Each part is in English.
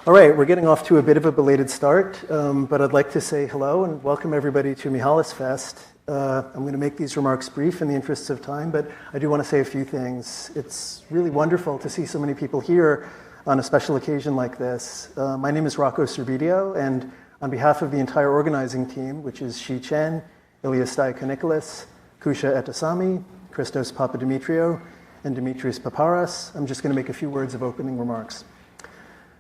All right, we're getting off to a bit of a belated start, but I'd like to say hello and welcome everybody to MihalisFest. I'm going to make these remarks brief in the interests of time, but I do want to say a few things. It's really wonderful to see so many people here on a special occasion like this. My name is Rocco Servedio, and on behalf of the entire organizing team, which is Shi Chen, Ilya Stoico-Nicholas, Kusha Etasami, Christos Papadimitriou, and Dimitris Paparas, I'm just going to make a few words of opening remarks.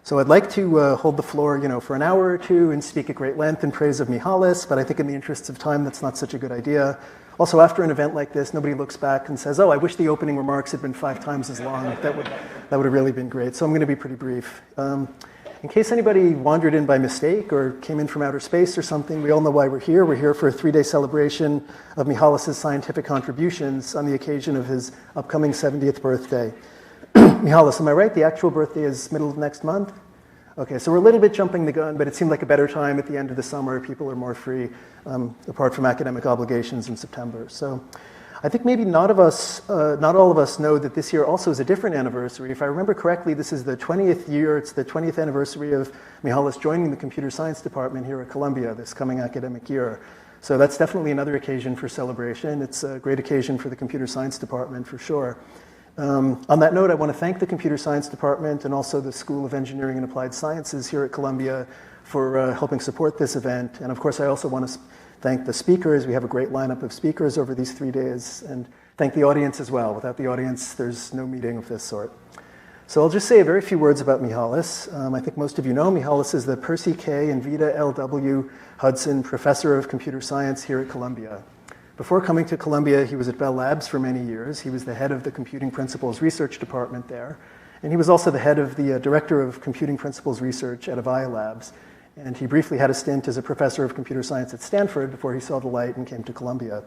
So I'd like to hold the floor, for an hour or two and speak at great length in praise of Mihalis, but I think in the interests of time, that's not such a good idea. Also, after an event like this, nobody looks back and says, oh, I wish the opening remarks had been 5 times as long. That would have really been great. So I'm going to be pretty brief. In case anybody wandered in by mistake or came in from outer space or something, we all know why we're here. We're here for a 3-day celebration of Mihalis' scientific contributions on the occasion of his upcoming 70th birthday. Mihalis, am I right? The actual birthday is middle of next month? Okay, so we're a little bit jumping the gun, but it seemed like a better time at the end of the summer. People are more free, apart from academic obligations in September. So I think maybe not all of us know that this year also is a different anniversary. If I remember correctly, this is the 20th year. It's the 20th anniversary of Mihalis joining the computer science department here at Columbia this coming academic year. So that's definitely another occasion for celebration. It's a great occasion for the computer science department for sure. On that note, I want to thank the Computer Science Department and also the School of Engineering and Applied Sciences here at Columbia for helping support this event. And of course, I also want to thank the speakers. We have a great lineup of speakers over these 3 days, and thank the audience as well. Without the audience, there's no meeting of this sort. So I'll just say a very few words about Mihalis. I think most of you know Mihalis is the Percy K. and Vida L.W. Hudson Professor of Computer Science here at Columbia. Before coming to Columbia, he was at Bell Labs for many years. He was the head of the Computing Principles Research Department there. And he was also the head of the Director of Computing Principles Research at Avaya Labs. And he briefly had a stint as a professor of computer science at Stanford before he saw the light and came to Columbia.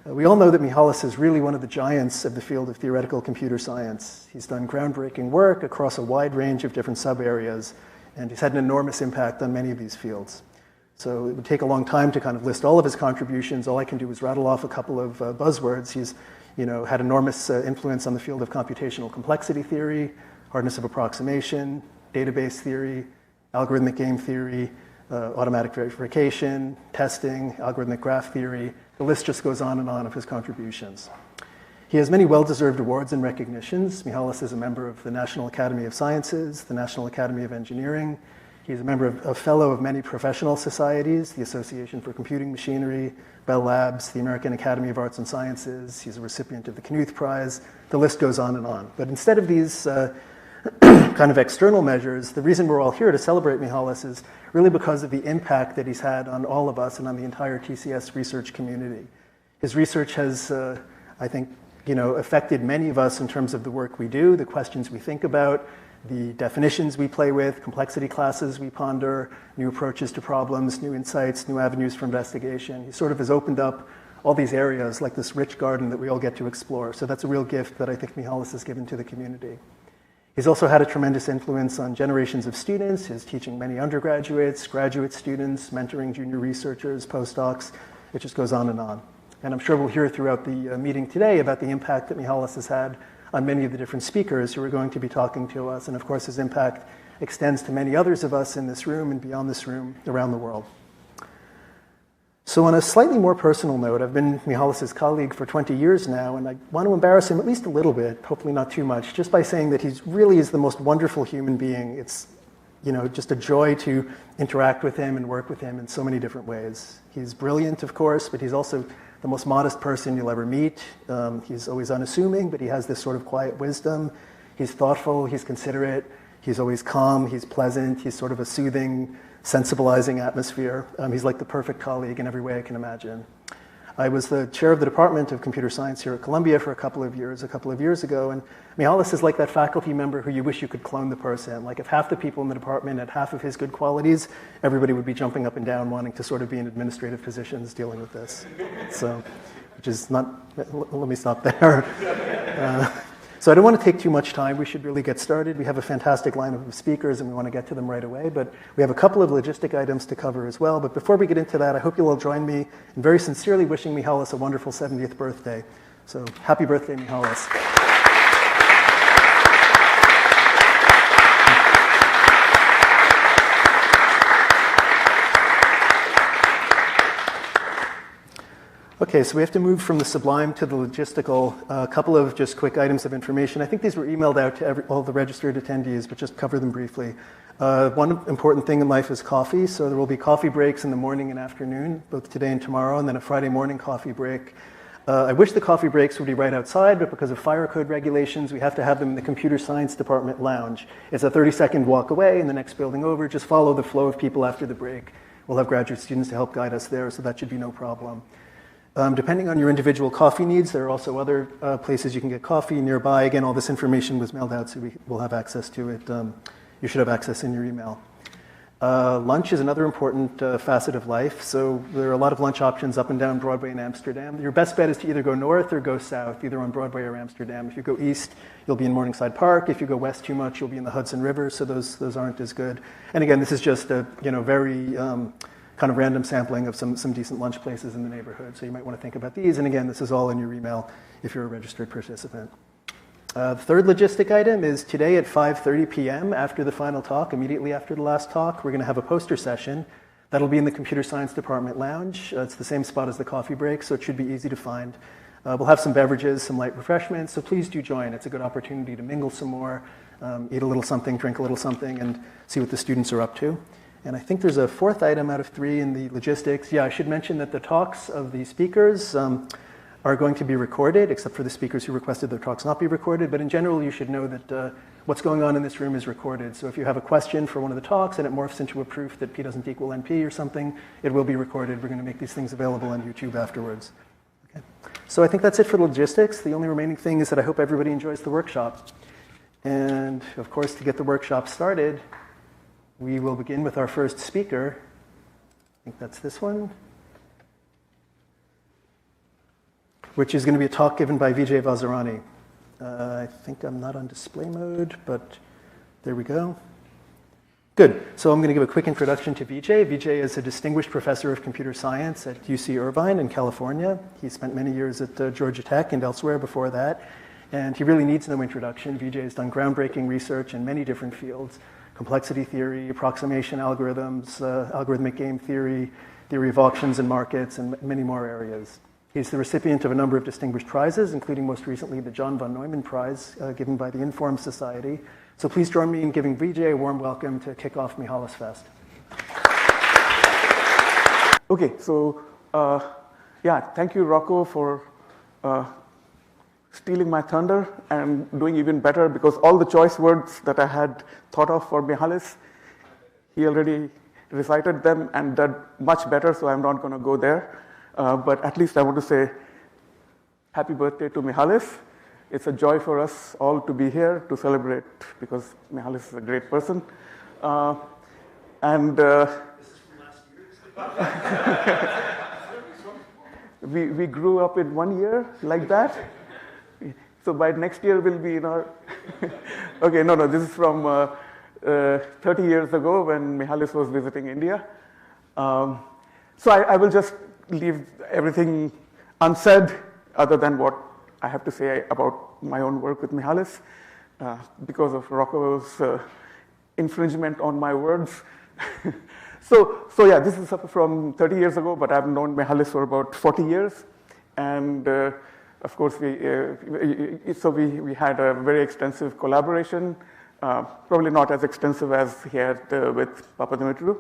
We all know that Mihalis is really one of the giants of the field of theoretical computer science. He's done groundbreaking work across a wide range of different sub-areas, and he's had an enormous impact on many of these fields. So it would take a long time to kind of list all of his contributions. All I can do is rattle off a couple of buzzwords. He's had enormous influence on the field of computational complexity theory, hardness of approximation, database theory, algorithmic game theory, automatic verification, testing, algorithmic graph theory. The list just goes on and on of his contributions. He has many well-deserved awards and recognitions. Mihalis is a member of the National Academy of Sciences, the National Academy of Engineering. He's a member a fellow of many professional societies, the Association for Computing Machinery, Bell Labs, the American Academy of Arts and Sciences. He's a recipient of the Knuth Prize. The list goes on and on. But instead of these kind of external measures, the reason we're all here to celebrate Mihalis is really because of the impact that he's had on all of us and on the entire TCS research community. His research has, I think, affected many of us in terms of the work we do, the questions we think about, the definitions we play with, complexity classes we ponder, new approaches to problems, new insights, new avenues for investigation. He sort of has opened up all these areas like this rich garden that we all get to explore. So that's a real gift that I think Mihalis has given to the community. He's also had a tremendous influence on generations of students. He's teaching many undergraduates, graduate students, mentoring junior researchers, postdocs. It just goes on. And I'm sure we'll hear throughout the meeting today about the impact that Mihalis has had on many of the different speakers who are going to be talking to us. And of course, his impact extends to many others of us in this room and beyond this room around the world. So on a slightly more personal note, I've been Mihalis' colleague for 20 years now, and I want to embarrass him at least a little bit, hopefully not too much, just by saying that he really is the most wonderful human being. It's just a joy to interact with him and work with him in so many different ways. He's brilliant, of course, but he's also the most modest person you'll ever meet. He's always unassuming, but he has this sort of quiet wisdom. He's thoughtful, he's considerate, he's always calm, he's pleasant, he's sort of a soothing, sensibilizing atmosphere. He's like the perfect colleague in every way I can imagine. I was the chair of the Department of Computer Science here at Columbia for a couple of years ago, and Mihalis is like that faculty member who you wish you could clone the person. Like if half the people in the department had half of his good qualities, everybody would be jumping up and down wanting to sort of be in administrative positions dealing with this. So, which is not, let me stop there. So I don't want to take too much time. We should really get started. We have a fantastic lineup of speakers, and we want to get to them right away. But we have a couple of logistic items to cover as well. But before we get into that, I hope you'll all join me in very sincerely wishing Mihalis a wonderful 70th birthday. So happy birthday, Mihalis. Okay, so we have to move from the sublime to the logistical. A couple of just quick items of information. I think these were emailed out to all the registered attendees, but just cover them briefly. One important thing in life is coffee, so there will be coffee breaks in the morning and afternoon, both today and tomorrow, and then a Friday morning coffee break. I wish the coffee breaks would be right outside, but because of fire code regulations, we have to have them in the computer science department lounge. It's a 30-second walk away in the next building over. Just follow the flow of people after the break. We'll have graduate students to help guide us there, so that should be no problem. Depending on your individual coffee needs, there are also other places you can get coffee nearby. Again, all this information was mailed out, so we will have access to it. You should have access in your email. Lunch is another important facet of life. So there are a lot of lunch options up and down Broadway in Amsterdam. Your best bet is to either go north or go south, either on Broadway or Amsterdam. If you go east, you'll be in Morningside Park. If you go west too much, you'll be in the Hudson River, so those aren't as good. And again, this is just a very kind of random sampling of some decent lunch places in the neighborhood. So you might want to think about these. And again, this is all in your email if you're a registered participant. The third logistic item is today at 5:30 p.m. after the final talk, immediately after the last talk, we're going to have a poster session. That'll be in the computer science department lounge. It's the same spot as the coffee break, so it should be easy to find. We'll have some beverages, some light refreshments, so please do join. It's a good opportunity to mingle some more, eat a little something, drink a little something, and see what the students are up to. And I think there's a fourth item out of 3 in the logistics. Yeah, I should mention that the talks of the speakers are going to be recorded, except for the speakers who requested their talks not be recorded. But in general, you should know that what's going on in this room is recorded. So if you have a question for one of the talks and it morphs into a proof that P doesn't equal NP or something, it will be recorded. We're going to make these things available on YouTube afterwards. Okay. So I think that's it for the logistics. The only remaining thing is that I hope everybody enjoys the workshop. And of course, to get the workshop started, we will begin with our first speaker. I think that's this one, which is going to be a talk given by Vijay Vazirani. I think I'm not on display mode, but there we go. Good. So I'm going to give a quick introduction to Vijay. Vijay is a distinguished professor of computer science at UC Irvine in California. He spent many years at Georgia Tech and elsewhere before that, and he really needs no introduction. Vijay has done groundbreaking research in many different fields: complexity theory, approximation algorithms, algorithmic game theory, theory of auctions and markets, and many more areas. He's the recipient of a number of distinguished prizes, including most recently the John von Neumann Prize, given by the Inform Society. So please join me in giving Vijay a warm welcome to kick off MihalisFest. Okay, so thank you, Rocco, for stealing my thunder and doing even better, because all the choice words that I had thought of for Mihalis, he already recited them and did much better, so I'm not going to go there. But at least I want to say happy birthday to Mihalis. It's a joy for us all to be here to celebrate, because Mihalis is a great person. This is from last year? we grew up in 1 year like that. So by next year we'll be in our... Okay, no, this is from 30 years ago when Mihalis was visiting India. So I will just leave everything unsaid other than what I have to say about my own work with Mihalis because of Rocco's infringement on my words. So yeah, this is from 30 years ago, but I've known Mihalis for about 40 years. And of course, we had a very extensive collaboration, probably not as extensive as he had with Papadimitriou.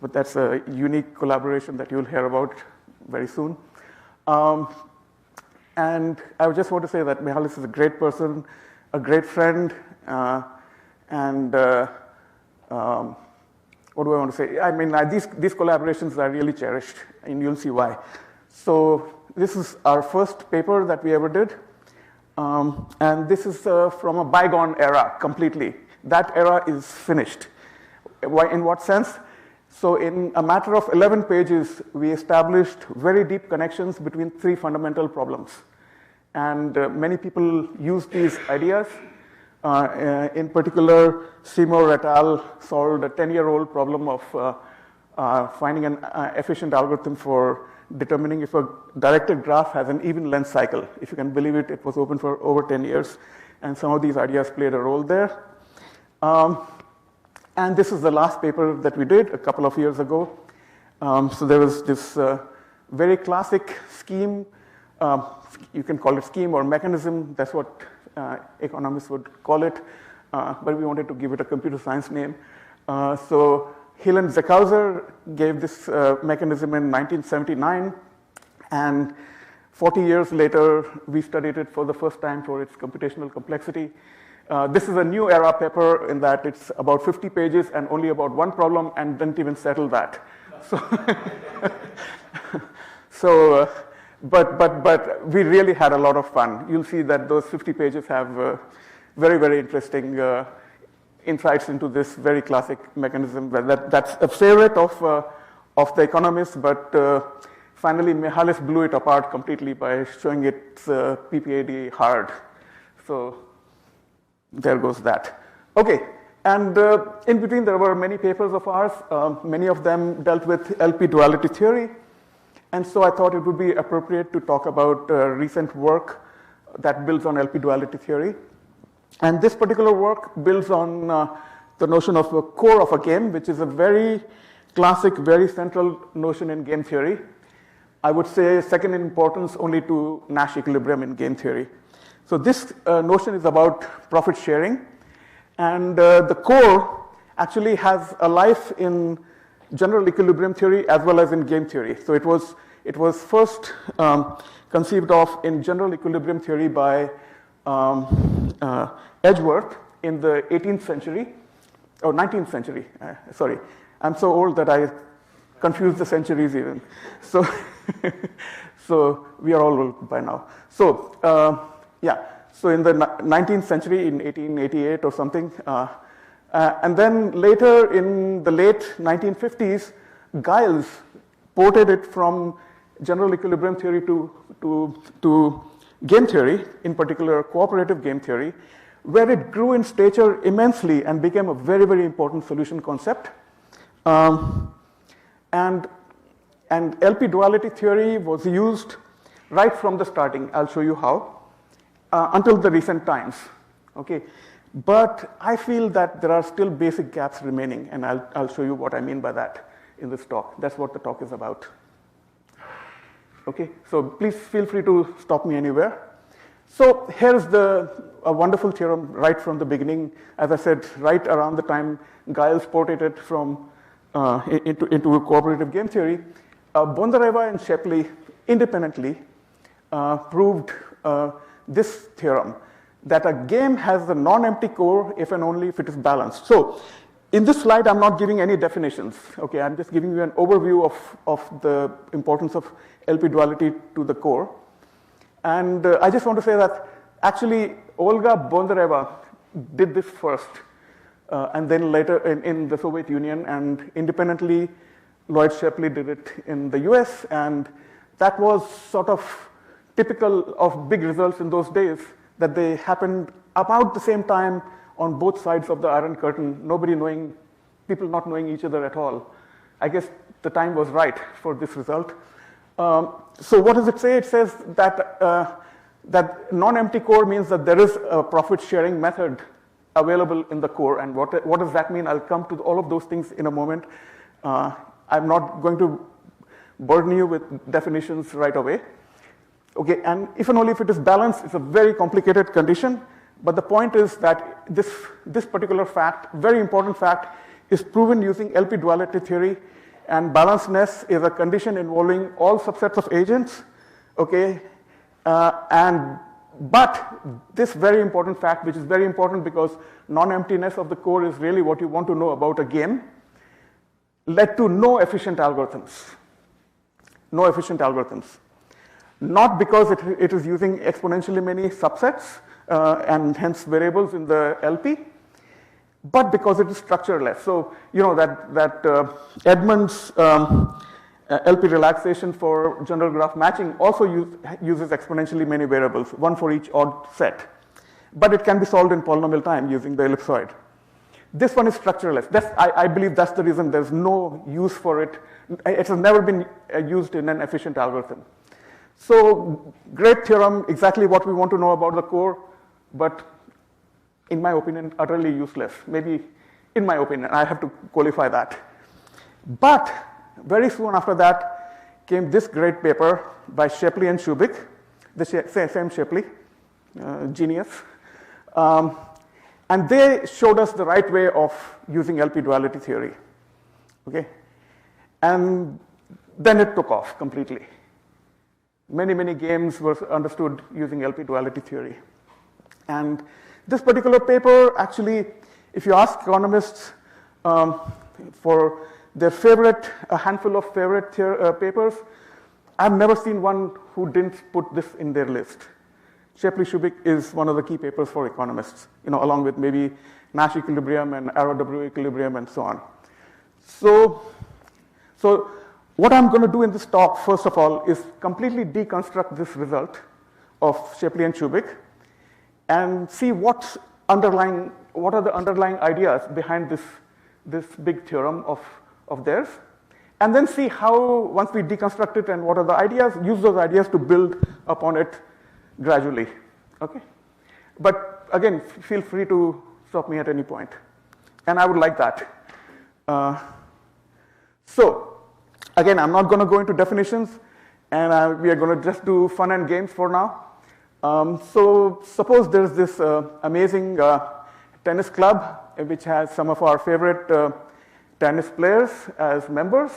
But that's a unique collaboration that you'll hear about very soon. And I just want to say that Mihalis is a great person, a great friend, and what do I want to say? I mean, these collaborations are really cherished, and you'll see why. So this is our first paper that we ever did, and this is from a bygone era completely. That era is finished. Why? In what sense? So in a matter of 11 pages, we established very deep connections between 3 fundamental problems. And many people use these ideas. In particular, Seymour et al. Solved a 10-year-old problem of finding an efficient algorithm for determining if a directed graph has an even length cycle. If you can believe it, it was open for over 10 years. And some of these ideas played a role there. And this is the last paper that we did a couple of years ago. So there was this very classic scheme. You can call it scheme or mechanism. That's what economists would call it. But we wanted to give it a computer science name. So Hill and Zeckhauser gave this mechanism in 1979. And 40 years later, we studied it for the first time for its computational complexity. This is a new era paper in that it's about 50 pages and only about one problem and didn't even settle that. But we really had a lot of fun. You'll see that those 50 pages have very, very interesting insights into this very classic mechanism. That's a favorite of the economists, but finally Mihalis blew it apart completely by showing its PPAD hard. So there goes that. Okay, and in between there were many papers of ours. Many of them dealt with LP-duality theory. And so I thought it would be appropriate to talk about recent work that builds on LP-duality theory. And this particular work builds on the notion of a core of a game, which is a very classic, very central notion in game theory. I would say second in importance only to Nash equilibrium in game theory. So this notion is about profit sharing. And the core actually has a life in general equilibrium theory as well as in game theory. So it was first conceived of in general equilibrium theory by Edgeworth in the 18th century, or 19th century, sorry. I'm so old that I confuse the centuries even. So, so we are all old by now. So yeah, so in the 19th century, in 1888 or something, and then later in the late 1950s, Giles ported it from general equilibrium theory to game theory, in particular cooperative game theory, where it grew in stature immensely and became a very, very important solution concept. And LP-duality theory was used right from the starting. I'll show you how, until the recent times. Okay, but I feel that there are still basic gaps remaining, and I'll show you what I mean by that in this talk. That's what the talk is about. Okay, so please feel free to stop me anywhere. So here's a wonderful theorem right from the beginning. As I said, right around the time Giles ported it from into cooperative game theory, Bondareva and Shapley independently proved this theorem, that a game has a non-empty core if and only if it is balanced. So in this slide, I'm not giving any definitions. Okay, I'm just giving you an overview of the importance of LP-duality to the core. And I just want to say that actually Olga Bondareva did this first, and then later in the Soviet Union, and independently Lloyd Shapley did it in the US, and that was sort of typical of big results in those days, that they happened about the same time on both sides of the Iron Curtain, people not knowing each other at all. I guess the time was right for this result. So what does it say? It says that that non-empty core means that there is a profit-sharing method available in the core. And what does that mean? I'll come to all of those things in a moment. I'm not going to burden you with definitions right away. Okay, and if and only if it is balanced, it's a very complicated condition. But the point is that this particular fact, very important fact, is proven using LP-duality theory. And balancedness is a condition involving all subsets of agents. Okay, but this very important fact, which is very important because non-emptiness of the core is really what you want to know about a game, led to no efficient algorithms. No efficient algorithms. Not because it is using exponentially many subsets and hence variables in the LP, but because it is structureless. So you know that Edmonds LP relaxation for general graph matching also uses exponentially many variables, one for each odd set. But it can be solved in polynomial time using the ellipsoid. This one is structureless. I believe that's the reason there's no use for it. It has never been used in an efficient algorithm. So great theorem, exactly what we want to know about the core, but in my opinion, utterly useless. Maybe in my opinion, I have to qualify that. But very soon after that, came this great paper by Shapley and Shubik, the same Shapley, genius. And they showed us the right way of using LP-duality theory. Okay? And then it took off completely. Many, many games were understood using LP-duality theory. And this particular paper, actually, if you ask economists for their favorite, a handful of favorite papers, I've never seen one who didn't put this in their list. Shapley-Shubik is one of the key papers for economists, along with maybe Nash equilibrium and Arrow-W equilibrium and so on. So what I'm going to do in this talk, first of all, is completely deconstruct this result of Shapley and Shubik and see what are the underlying ideas behind this big theorem of theirs, and then see how, once we deconstruct it and what are the ideas, use those ideas to build upon it gradually. Okay? But again, feel free to stop me at any point. And I would like that. So, again, I'm not going to go into definitions, and we are going to just do fun and games for now. So suppose there's this amazing tennis club which has some of our favorite tennis players as members,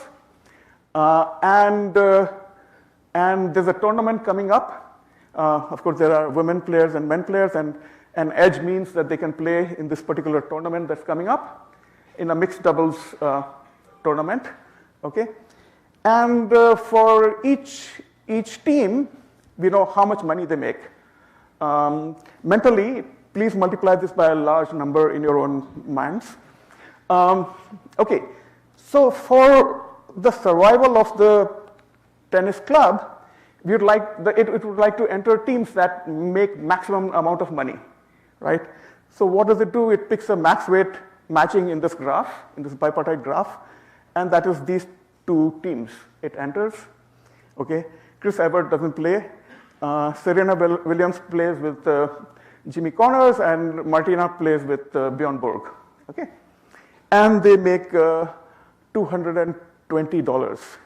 and there's a tournament coming up. Of course, there are women players and men players, and an edge means that they can play in this particular tournament that's coming up in a mixed doubles tournament. Okay, and for each team, we know how much money they make. Mentally, please multiply this by a large number in your own minds. Okay, so for the survival of the tennis club, it would like to enter teams that make maximum amount of money, right? So what does it do? It picks a max weight matching in this graph, in this bipartite graph, and that is these two teams it enters. Okay, Chris Evert doesn't play. Serena Williams plays with Jimmy Connors, and Martina plays with Bjorn Borg. Okay, and they make $220.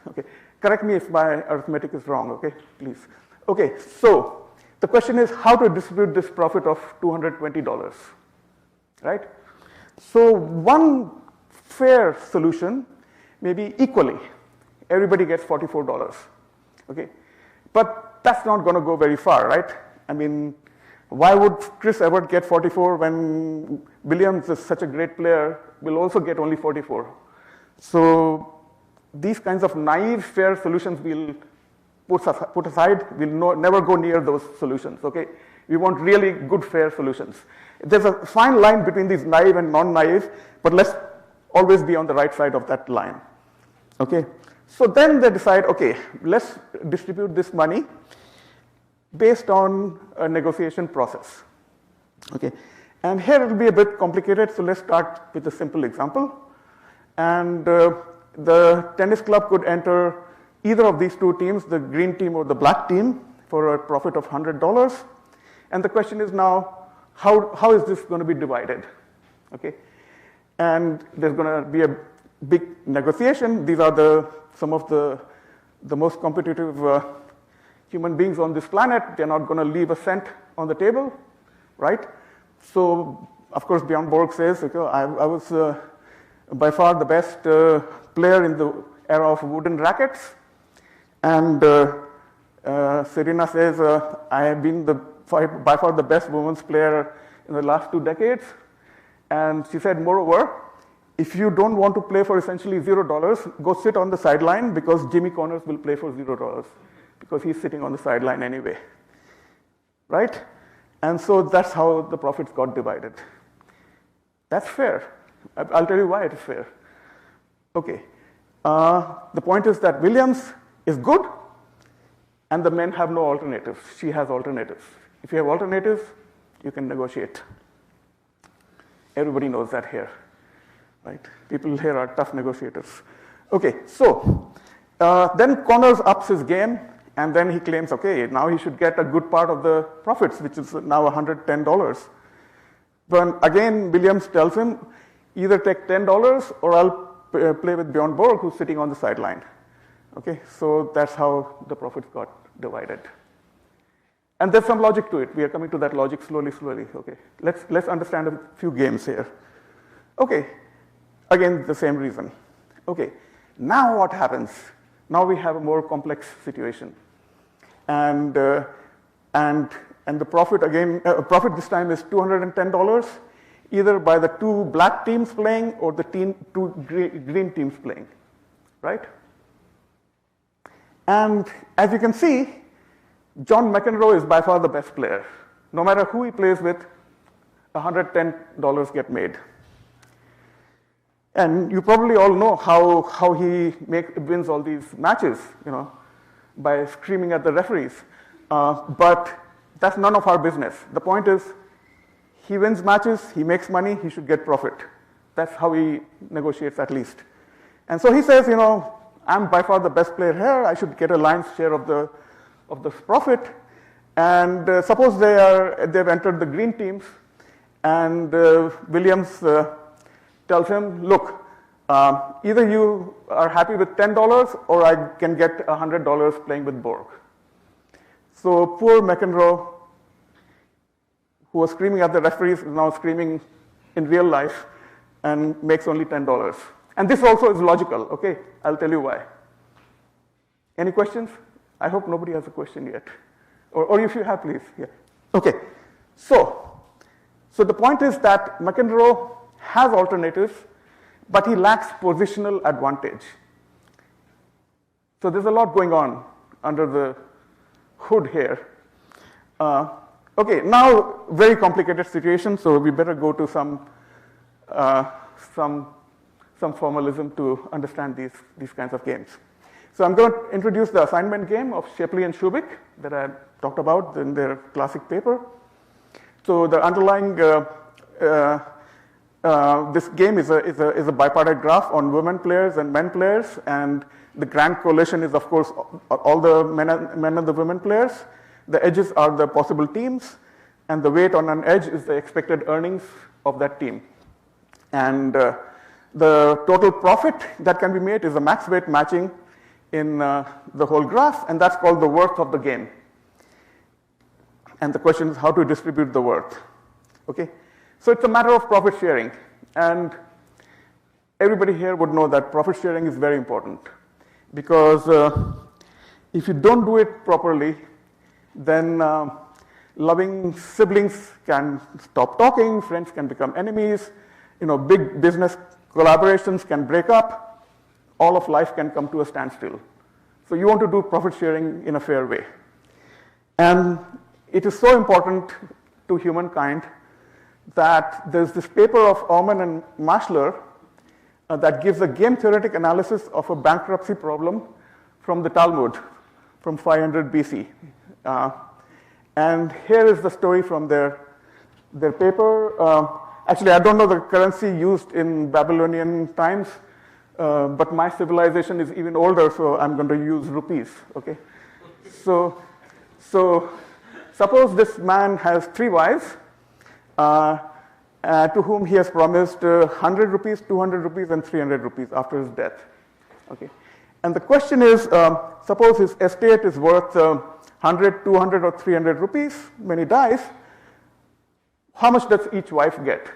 Okay, correct me if my arithmetic is wrong. Okay, please. Okay, so the question is how to distribute this profit of $220, right? So one fair solution may be equally. Everybody gets $44. Okay, but that's not going to go very far, right? I mean, why would Chris Evert get 44 when Williams is such a great player, will also get only 44? So these kinds of naive fair solutions we'll put aside. We'll never go near those solutions, okay? We want really good fair solutions. There's a fine line between these naive and non-naive, but let's always be on the right side of that line, okay? So then they decide, okay, let's distribute this money based on a negotiation process. Okay, and here it will be a bit complicated, so let's start with a simple example. And the tennis club could enter either of these two teams, the green team or the black team, for a profit of $100. And the question is now, how is this going to be divided? Okay, and there's going to be a big negotiation. These are some of the most competitive human beings on this planet. They're not going to leave a cent on the table, right? So, of course, Bjorn Borg says, okay, I was by far the best player in the era of wooden rackets. And Serena says, I have been by far the best women's player in the last 2 decades. And she said, moreover, if you don't want to play for essentially $0, go sit on the sideline because Jimmy Connors will play for $0 because he's sitting on the sideline anyway, right? And so that's how the profits got divided. That's fair. I'll tell you why it is fair. Okay, the point is that Williams is good and the men have no alternatives. She has alternatives. If you have alternatives, you can negotiate. Everybody knows that here. Right? People here are tough negotiators. Okay, so then Connors ups his game, and then he claims, okay, now he should get a good part of the profits, which is now $110. But again, Williams tells him, either take $10 or I'll play with Bjorn Borg, who's sitting on the sideline. Okay, so that's how the profits got divided. And there's some logic to it. We are coming to that logic slowly. Okay, let's understand a few games here. Okay, again the same reason. Okay, now what happens? Now we have a more complex situation, and the profit again. Profit this time is $210, either by the two black teams playing or the two green teams playing, right? And as you can see, John McEnroe is by far the best player. No matter who he plays with, $110 get made. And you probably all know how he wins all these matches, by screaming at the referees. But that's none of our business. The point is, he wins matches, he makes money, he should get profit. That's how he negotiates, at least. And so he says, I'm by far the best player here, I should get a lion's share of the profit. And suppose they've entered the green teams, and Williams tells him, look, either you are happy with $10 or I can get $100 playing with Borg. So poor McEnroe, who was screaming at the referees, is now screaming in real life and makes only $10. And this also is logical, okay? I'll tell you why. Any questions? I hope nobody has a question yet. Or if you have, please. Yeah. Okay, so the point is that McEnroe has alternatives, but he lacks positional advantage. So there's a lot going on under the hood here. Okay, now very complicated situation, so we better go to some formalism to understand these kinds of games. So I'm going to introduce the assignment game of Shapley and Shubik that I talked about in their classic paper. So the underlying this game is a bipartite graph on women players and men players, and the grand coalition is, of course, all the men and the women players. The edges are the possible teams, and the weight on an edge is the expected earnings of that team. And the total profit that can be made is a max weight matching in the whole graph, and that's called the worth of the game. And the question is how to distribute the worth. Okay, so it's a matter of profit sharing, and everybody here would know that profit sharing is very important, because if you don't do it properly, then loving siblings can stop talking, friends can become enemies, big business collaborations can break up, all of life can come to a standstill. So you want to do profit sharing in a fair way. And it is so important to humankind that there's this paper of Aumann and Maschler that gives a game theoretic analysis of a bankruptcy problem from the Talmud, from 500 BC. And here is the story from their paper. Actually, I don't know the currency used in Babylonian times, but my civilization is even older, so I'm going to use rupees, okay? So suppose this man has 3 wives to whom he has promised 100 rupees, 200 rupees, and 300 rupees after his death, okay? And the question is, suppose his estate is worth 100, 200, or 300 rupees when he dies, how much does each wife get?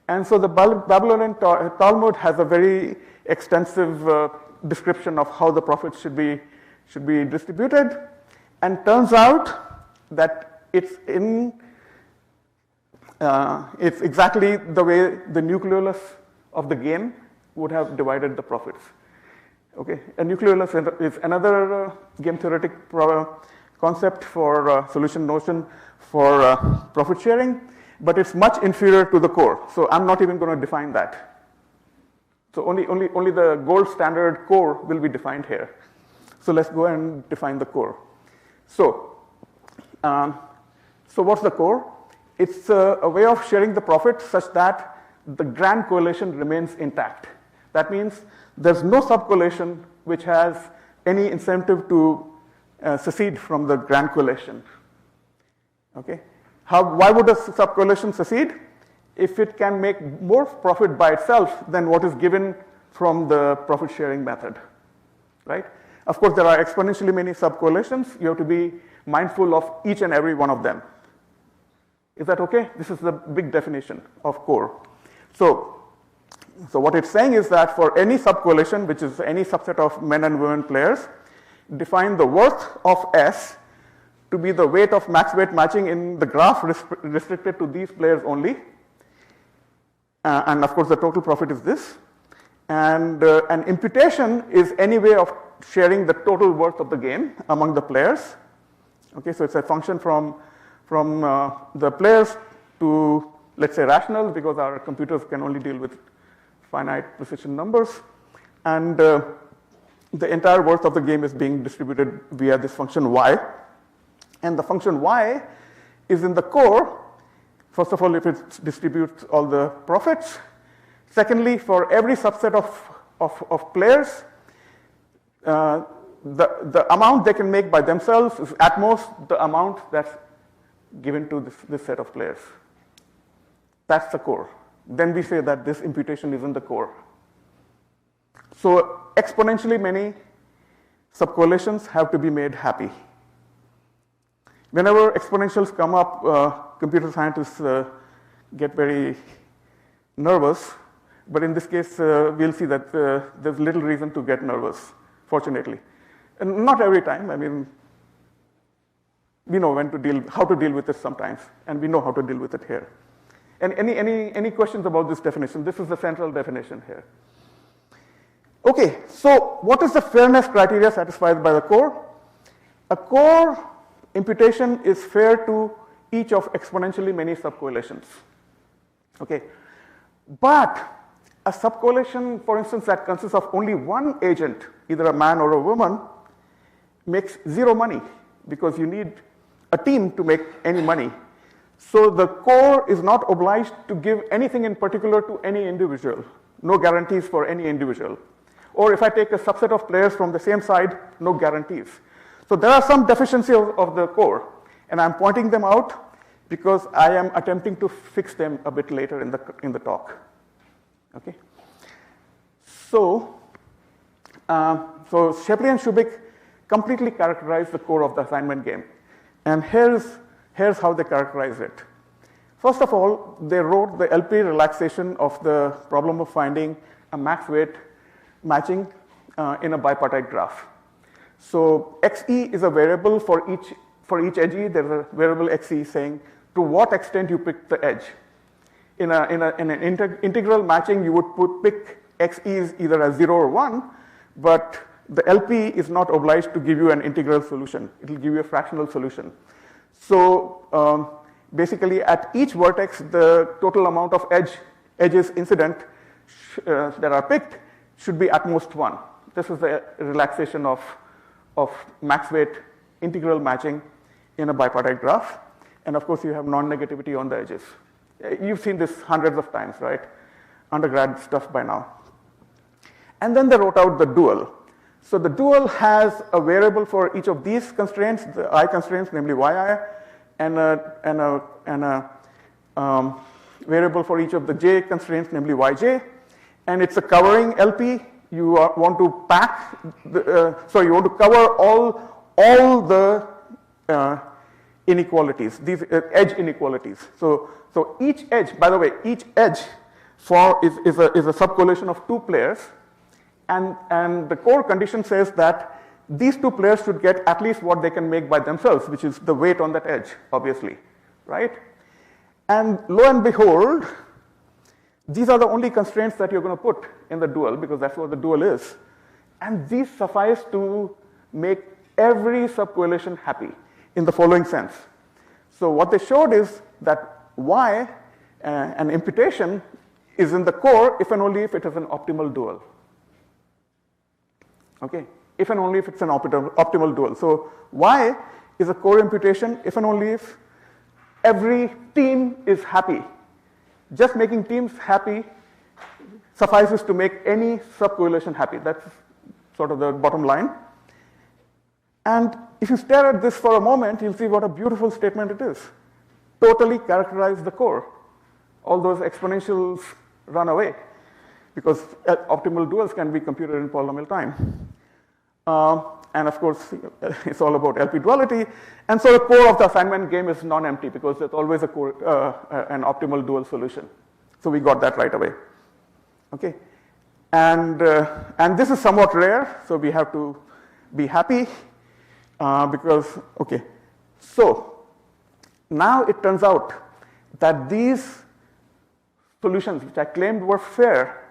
And so the Babylonian Talmud has a very extensive description of how the profits should be distributed, and turns out that it's exactly the way the nucleolus of the game would have divided the profits. Okay, a nucleolus is another game theoretic concept for solution notion for profit sharing, but it's much inferior to the core. So I'm not even going to define that. So only the gold standard core will be defined here. So let's go and define the core. So what's the core? It's a way of sharing the profit such that the grand coalition remains intact. That means there's no subcoalition which has any incentive to secede from the grand coalition. Okay? Why would a subcoalition secede? If it can make more profit by itself than what is given from the profit sharing method. right? Of course, there are exponentially many subcorrelations. You have to be mindful of each and every one of them. Is that okay? This is the big definition of core. So what it's saying is that for any subcorrelation, which is any subset of men and women players, define the worth of S to be the weight of max weight matching in the graph restricted to these players only. And of course, the total profit is this. And an imputation is any way of sharing the total worth of the game among the players. Okay, so it's a function from the players to, let's say, rationals, because our computers can only deal with finite precision numbers. And the entire worth of the game is being distributed via this function y. And the function y is in the core, first of all, if it distributes all the profits. Secondly, for every subset of players, the amount they can make by themselves is at most the amount that's given to this set of players. That's the core. Then we say that this imputation is in the core. So exponentially many subcorrelations have to be made happy. Whenever exponentials come up, computer scientists get very nervous. But in this case, we'll see that there's little reason to get nervous, fortunately. And not every time. I mean, we know how to deal with it sometimes, and we know how to deal with it here. And any questions about this definition? This is the central definition here. Okay, so what is the fairness criteria satisfied by the core? A core imputation is fair to each of exponentially many subcorrelations. Okay, but a subcorrelation, for instance, that consists of only one agent, either a man or a woman, makes zero money because you need a team to make any money. So the core is not obliged to give anything in particular to any individual, no guarantees for any individual. Or if I take a subset of players from the same side, no guarantees. So there are some deficiencies of the core, and I'm pointing them out because I am attempting to fix them a bit later in the talk. Okay. So Shapley and Shubik completely characterize the core of the assignment game, and here's how they characterize it. First of all, they wrote the LP relaxation of the problem of finding a max weight matching in a bipartite graph. So XE is a variable for each edge E. There's a variable XE saying to what extent you pick the edge. In an integral matching, you would pick XEs either as 0 or 1, but the LP is not obliged to give you an integral solution. It will give you a fractional solution. So basically, at each vertex, the total amount of edges incident that are picked should be at most 1. This is the relaxation of max weight integral matching in a bipartite graph. And of course, you have non-negativity on the edges. You've seen this hundreds of times, right? Undergrad stuff by now. And then they wrote out the dual. So the dual has a variable for each of these constraints, the I constraints, namely yi, and a variable for each of the j constraints, namely yj. And it's a covering LP. You want to pack, you want to cover all the inequalities, these edge inequalities. So each edge, by the way, each edge is a subcorrelation of two players, and the core condition says that these two players should get at least what they can make by themselves, which is the weight on that edge, obviously, right? And lo and behold, these are the only constraints that you're going to put in the dual, because that's what the dual is. And these suffice to make every subcorrelation happy in the following sense. So what they showed is that Y, an imputation, is in the core if and only if it is an optimal dual. Okay, if and only if it's an optimal dual. So Y is a core imputation if and only if every team is happy. Just making teams happy suffices to make any subcorrelation happy. That's sort of the bottom line. And if you stare at this for a moment, you'll see what a beautiful statement it is. Totally characterize the core. All those exponentials run away because optimal duals can be computed in polynomial time. And of course, it's all about LP-duality. And so the core of the assignment game is non-empty because there's always an optimal dual solution. So we got that right away. Okay, and this is somewhat rare, so we have to be happy because, okay. So now it turns out that these solutions, which I claimed were fair,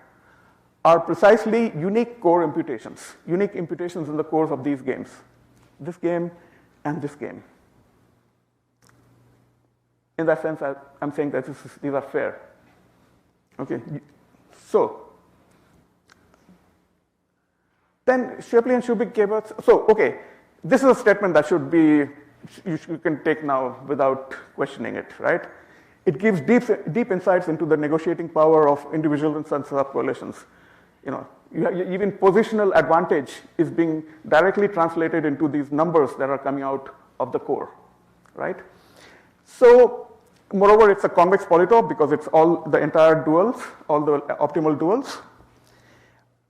are precisely unique core imputations in the cores of these games, this game and this game. In that sense, I'm saying that these are fair. Okay, so then Shapley and Shubik gave us, so okay, this is a statement that should be, you can take now without questioning it, right? It gives deep insights into the negotiating power of individual and sub-coalitions. Even positional advantage is being directly translated into these numbers that are coming out of the core, right? So, moreover, it's a convex polytope because it's all the entire duals, all the optimal duals.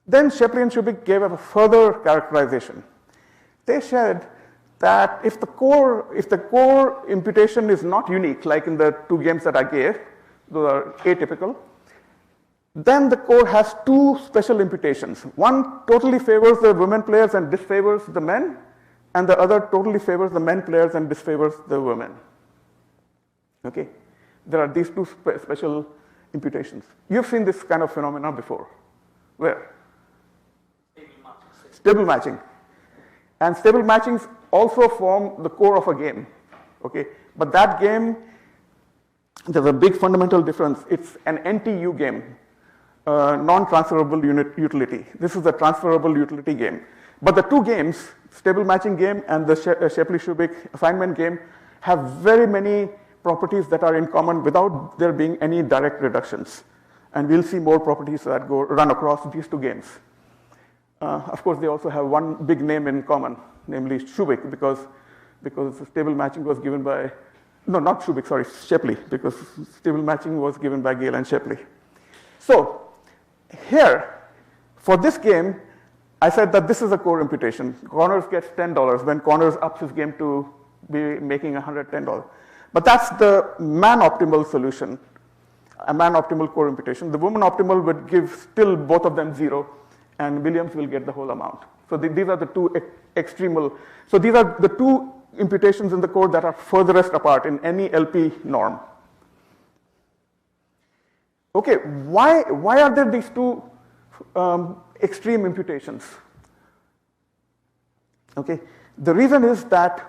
Then Shapley and Shubik gave a further characterization. They said that if the core imputation is not unique, like in the two games that I gave, those are atypical, then the core has two special imputations. One totally favors the women players and disfavors the men, and the other totally favors the men players and disfavors the women. Okay, there are these two special imputations. You've seen this kind of phenomena before. Where? Stable matching. And stable matchings also form the core of a game. Okay, but that game, there's a big fundamental difference. It's an NTU game. Non-transferable utility. This is a transferable utility game. But the two games, stable matching game and the Shapley-Shubik assignment game, have very many properties that are in common without there being any direct reductions. And we'll see more properties that run across these two games. Of course, they also have one big name in common, namely Shubik, because stable matching was given by, no, not Shubik, sorry, Shapley, because stable matching was given by Gale and Shapley. So, here, for this game, I said that this is a core imputation. Connors gets $10 when Connors ups his game to be making $110. But that's the man-optimal solution, a man-optimal core imputation. The woman-optimal would give still both of them 0, and Williams will get the whole amount. So these are the two extremal. So these are the two imputations in the core that are furthest apart in any LP norm. Okay, why are there these two extreme imputations? Okay, the reason is that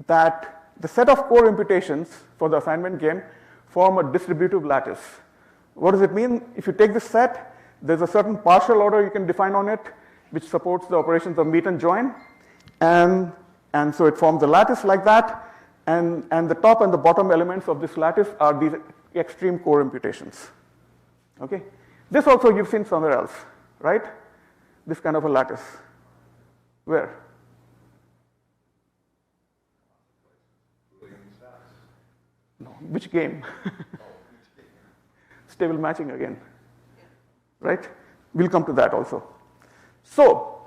the set of core imputations for the assignment game form a distributive lattice. What does it mean? If you take this set, there's a certain partial order you can define on it, which supports the operations of meet and join, and so it forms a lattice like that, and the top and the bottom elements of this lattice are these extreme core imputations. Okay, this also you've seen somewhere else, right? This kind of a lattice. Where? No, which game? Stable matching again, right? We'll come to that also. So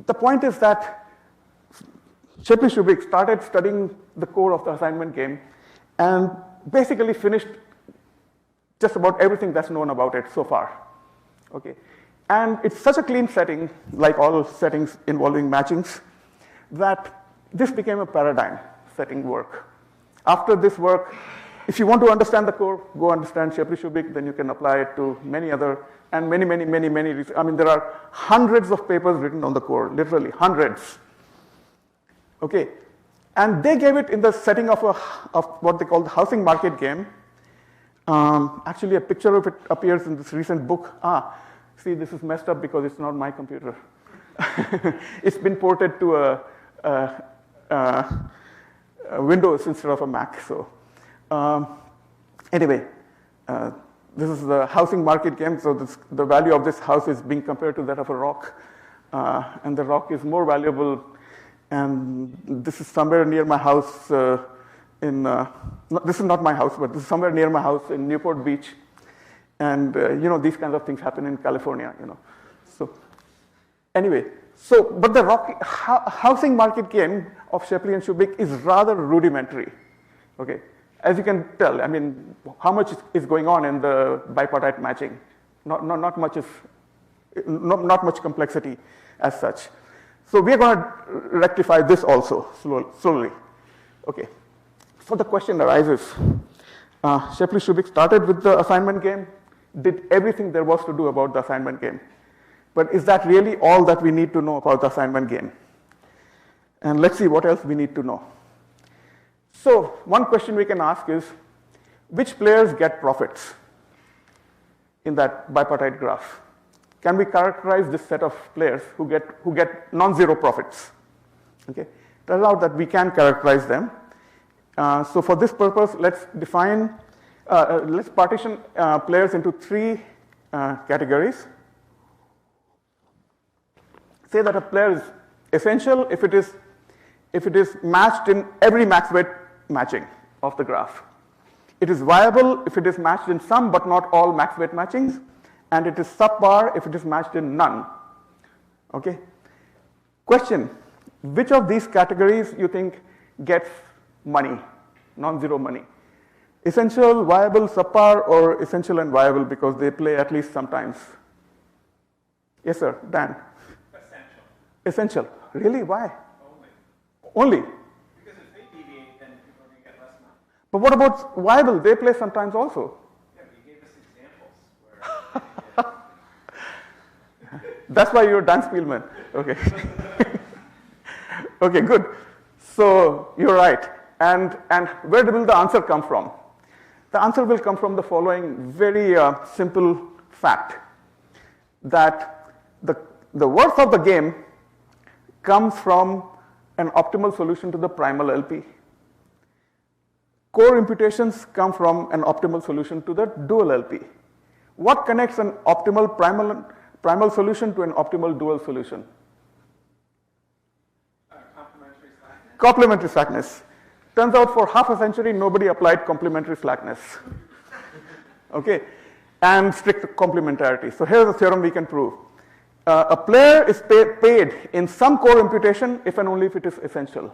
the point is that Shapley-Shubik started studying the core of the assignment game and basically finished just about everything that's known about it so far. Okay, and it's such a clean setting, like all settings involving matchings, that this became a paradigm setting work. After this work, if you want to understand the core, go understand Shapley-Shubik, then you can apply it to many other, and many, I mean, there are hundreds of papers written on the core, literally hundreds. Okay, and they gave it in the setting of what they call the housing market game. Actually, a picture of it appears in this recent book. See, this is messed up because it's not my computer. It's been ported to a Windows instead of a Mac. So anyway, this is the housing market game. So the value of this house is being compared to that of a rock. And the rock is more valuable. And this is somewhere near my house this is not my house, but this is somewhere near my house in Newport Beach. And these kinds of things happen in California, So anyway, But the housing market game of Shapley and Shubik is rather rudimentary. Okay, as you can tell, I mean, how much is going on in the bipartite matching? Not much complexity as such. So we are going to rectify this also slowly. Okay, so the question arises. Shapley-Shubik started with the assignment game, did everything there was to do about the assignment game. But is that really all that we need to know about the assignment game? And let's see what else we need to know. So one question we can ask is, which players get profits in that bipartite graph? Can we characterize this set of players who get non-zero profits? Okay, turns out that we can characterize them. So for this purpose, let's partition players into three categories. Say that a player is essential if it is matched in every max-weight matching of the graph. It is viable if it is matched in some but not all max-weight matchings, and it is subpar if it is matched in none. Okay. Question: which of these categories you think gets money, non-zero money? Essential, viable, subpar, or essential and viable because they play at least sometimes? Yes, sir. Dan. Essential. Really? Why? Only? Because if they deviate, then people are going to get less money. But what about viable? They play sometimes also. Yeah, but you gave us examples where That's why you're a Dan Spielman. Okay. Okay, good. So you're right. And where will the answer come from? The answer will come from the following very simple fact, that the worth of the game comes from an optimal solution to the primal LP. Core imputations come from an optimal solution to the dual LP. What connects an optimal primal solution to an optimal dual solution? Complementary slackness. Turns out for half a century, nobody applied complementary slackness. Okay, and strict complementarity. So here's a theorem we can prove. A player is paid in some core imputation if and only if it is essential.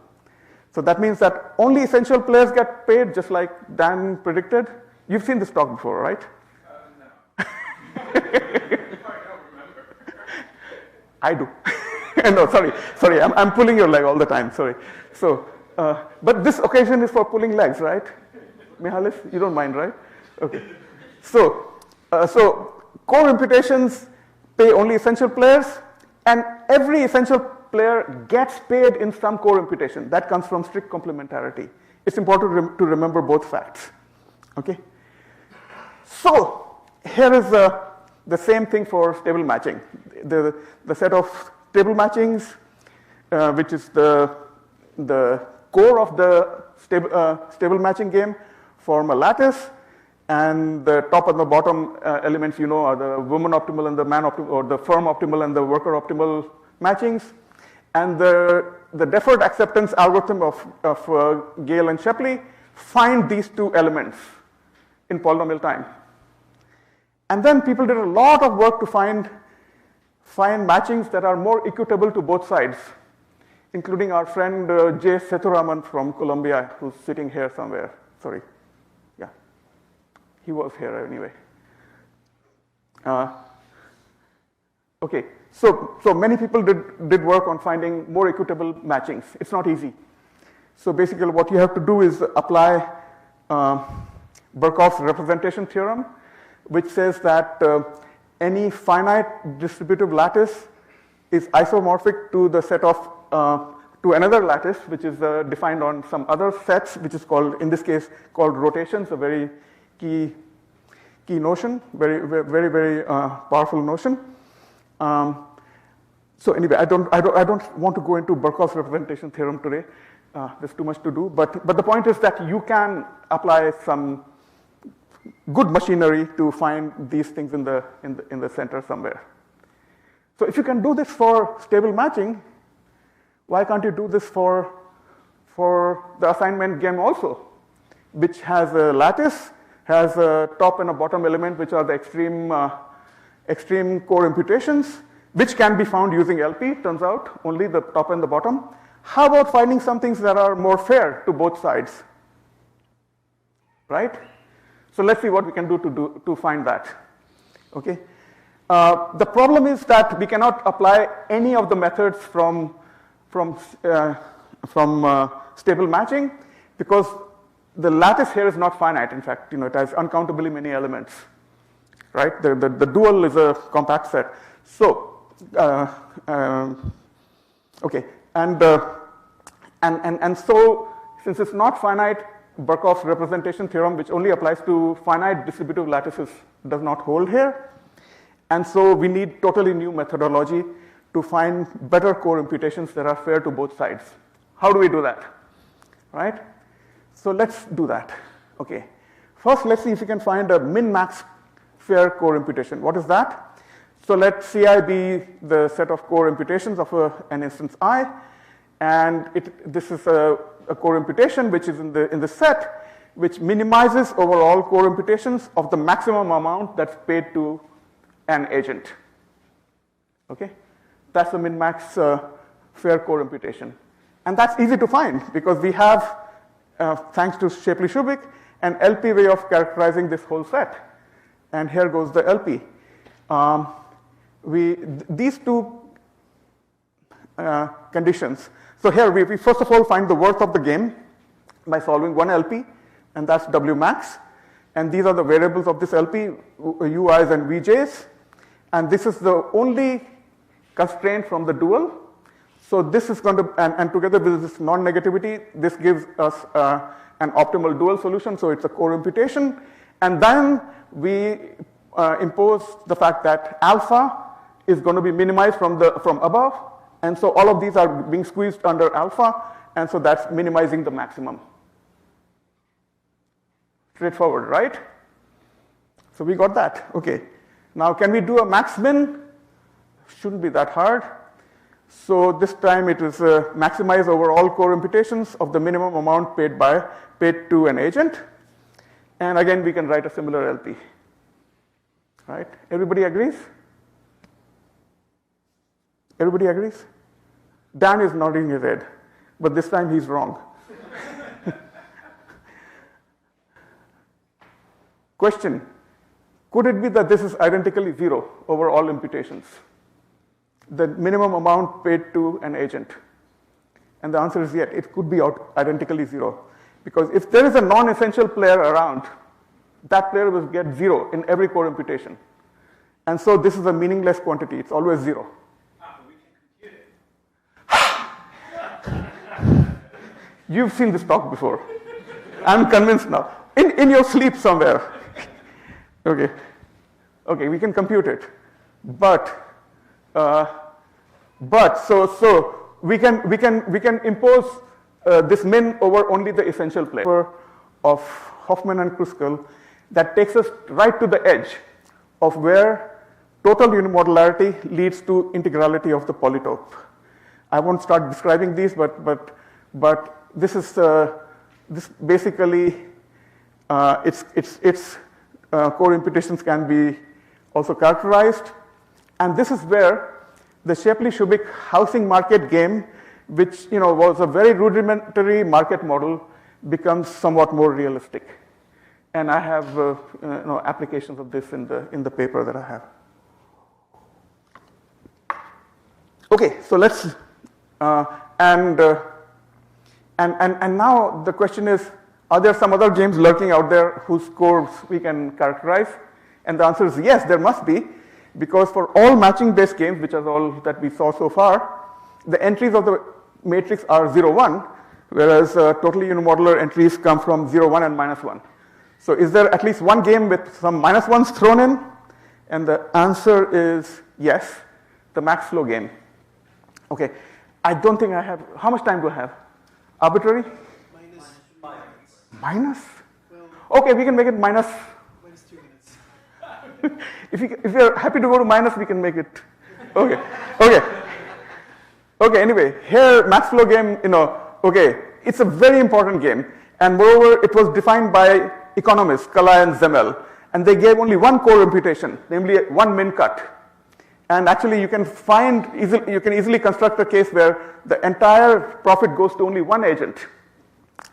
So that means that only essential players get paid, just like Dan predicted. You've seen this talk before, right? no. I don't remember. I do. No, sorry, I'm pulling your leg all the time, sorry. So, but this occasion is for pulling legs, right? Mihalis, you don't mind, right? Okay. So core imputations pay only essential players, and every essential player gets paid in some core imputation. That comes from strict complementarity. It's important to remember both facts. Okay? So here is the same thing for stable matching. The set of stable matchings, which is the core of the stable matching game, form a lattice, and the top and the bottom elements, you know, are the woman optimal and the man optimal, or the firm optimal and the worker optimal matchings. And the deferred acceptance algorithm of Gale and Shapley find these two elements in polynomial time. And then people did a lot of work to find matchings that are more equitable to both sides, including our friend J. Sethuraman from Columbia, who's sitting here somewhere. Sorry. Yeah. He was here anyway. Okay. So many people did work on finding more equitable matchings. It's not easy. So basically what you have to do is apply Birkhoff's representation theorem, which says that any finite distributive lattice is isomorphic to the set of to another lattice, which is defined on some other sets, which is called, in this case, called rotations, a very key notion, very powerful notion. So anyway, I don't want to go into Birkhoff's representation theorem today. There's too much to do, but the point is that you can apply some good machinery to find these things in the center somewhere. So if you can do this for stable matching, why can't you do this for the assignment game also, which has a lattice, has a top and a bottom element, which are the extreme core imputations, which can be found using LP, turns out, only the top and the bottom. How about finding some things that are more fair to both sides? Right? So let's see what we can do to find that. Okay. The problem is that we cannot apply any of the methods from stable matching because the lattice here is not finite. In fact, it has uncountably many elements. Right? The dual is a compact set. So, okay, and so since it's not finite, Birkhoff's representation theorem, which only applies to finite distributive lattices, does not hold here. And so we need totally new methodology to find better core imputations that are fair to both sides. How do we do that? Right? So let's do that. Okay. First, let's see if we can find a min-max fair core imputation. What is that? So let Ci be the set of core imputations of an instance I, and this is a core imputation which is in the set, which minimizes overall core imputations of the maximum amount that's paid to an agent. Okay, that's the min-max fair core imputation, and that's easy to find because we have, thanks to Shapley-Shubik, an LP way of characterizing this whole set, and here goes the LP. These two conditions. So here we first of all find the worth of the game by solving one LP, and that's W max. And these are the variables of this LP, UIs and VJs. And this is the only constraint from the dual. So this is going to, and together with this non-negativity, this gives us an optimal dual solution. So it's a core imputation. And then we impose the fact that alpha is going to be minimized from above, and so all of these are being squeezed under alpha, and so that's minimizing the maximum. Straightforward, right? So we got that. Okay. Now can we do a max-min? Shouldn't be that hard. So this time it is maximize over all core imputations of the minimum amount paid to an agent, and again we can write a similar LP. Right? Everybody agrees? Everybody agrees? Dan is nodding his head, but this time he's wrong. Question, could it be that this is identically zero over all imputations? The minimum amount paid to an agent? And the answer is yes, it could be identically zero. Because if there is a non-essential player around, that player will get zero in every core imputation. And so this is a meaningless quantity, it's always zero. We can compute it. You've seen this talk before. I'm convinced now. In your sleep somewhere. Okay. Okay, we can compute it. But so we can impose this min over only the essential player of Hoffman and Kruskal that takes us right to the edge of where total unimodularity leads to integrality of the polytope. I won't start describing these, but this is this basically its core imputations can be also characterized, and this is where the Shapley-Shubik housing market game, which was a very rudimentary market model, becomes somewhat more realistic. And I have applications of this in the paper that I have. Okay, so let's and now the question is, are there some other games lurking out there whose scores we can characterize? And the answer is yes, there must be, because for all matching-based games, which are all that we saw so far, the entries of the matrix are 0, 1, whereas totally unimodular entries come from 0, 1, and -1. So is there at least one game with some -1s thrown in? And the answer is yes, the max flow game. Okay, I don't think I have, how much time do I have? Arbitrary? Minus? Okay, we can make it minus 2 minutes. if you're happy to go to minus, we can make it. Okay, okay. Okay, anyway, here max flow game, okay, it's a very important game. And moreover, it was defined by economists, Kala and Zemel. And they gave only one core imputation, namely one min cut. And actually, you can easily construct a case where the entire profit goes to only one agent.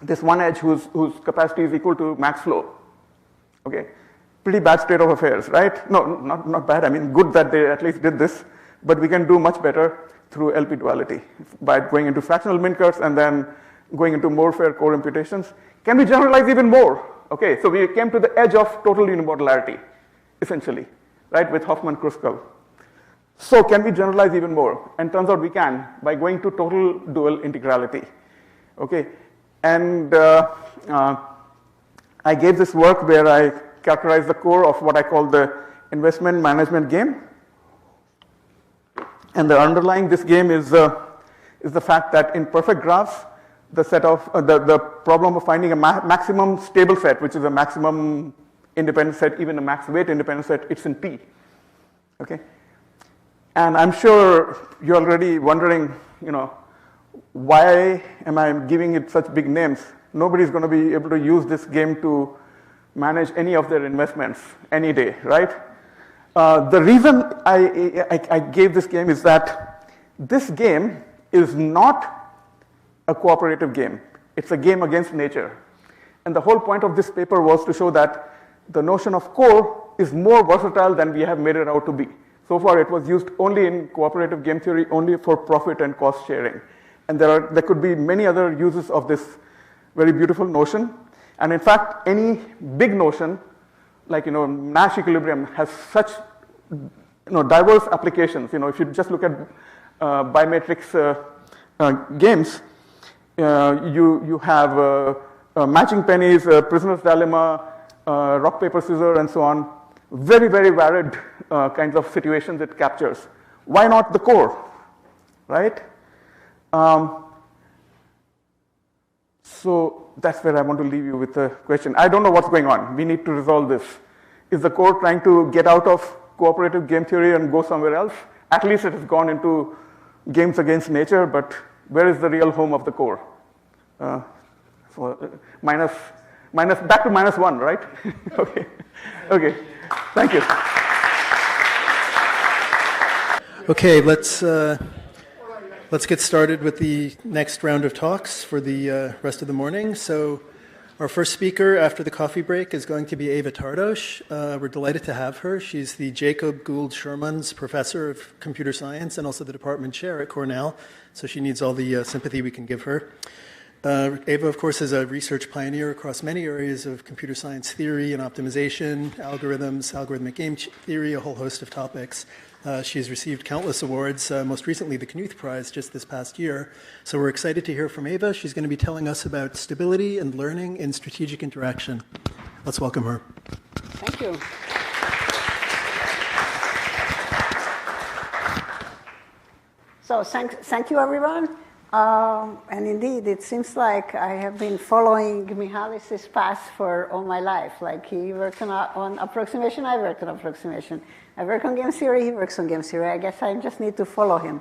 This one edge whose capacity is equal to max flow. Okay, pretty bad state of affairs, right? No, not bad. I mean, good that they at least did this, but we can do much better through LP-duality by going into fractional min curves and then going into more fair core imputations. Can we generalize even more? Okay, so we came to the edge of total unimodularity, essentially, right, with Hoffman-Kruskal. So can we generalize even more? And turns out we can by going to total dual integrality. Okay, and I gave this work where I characterized the core of what I call the investment management game. And the underlying this game is the fact that in perfect graphs, the set of the problem of finding a maximum stable set, which is a maximum independent set, even a max weight independent set, it's in P. Okay, and I'm sure you're already wondering, why am I giving it such big names? Nobody's going to be able to use this game to manage any of their investments any day, right? The reason I gave this game is that this game is not a cooperative game. It's a game against nature. And the whole point of this paper was to show that the notion of core is more versatile than we have made it out to be. So far, it was used only in cooperative game theory, only for profit and cost sharing. And there could be many other uses of this very beautiful notion. And in fact, any big notion, like Nash equilibrium, has such diverse applications. If you just look at bimatrix games, you have matching pennies, prisoner's dilemma, rock, paper, scissors, and so on. Very, very varied kinds of situations it captures. Why not the core, right? So that's where I want to leave you with the question. I don't know what's going on. We need to resolve this. Is the core trying to get out of cooperative game theory and go somewhere else? At least it has gone into games against nature, but where is the real home of the core? Back to -1, right? Okay. Thank you. Okay, let's get started with the next round of talks for the rest of the morning. So our first speaker after the coffee break is going to be Eva Tardos. We're delighted to have her. She's the Jacob Gould Sherman's Professor of Computer Science and also the Department Chair at Cornell, so she needs all the sympathy we can give her. Eva, of course, is a research pioneer across many areas of computer science theory and optimization, algorithms, algorithmic game theory, a whole host of topics. She has received countless awards, most recently the Knuth Prize just this past year. So we're excited to hear from Eva. She's going to be telling us about stability and learning in strategic interaction. Let's welcome her. Thank you. So thank you, everyone. And indeed, it seems like I have been following Mihalis' path for all my life. Like he worked on approximation, I worked on approximation. I work on game theory, he works on game theory. I guess I just need to follow him.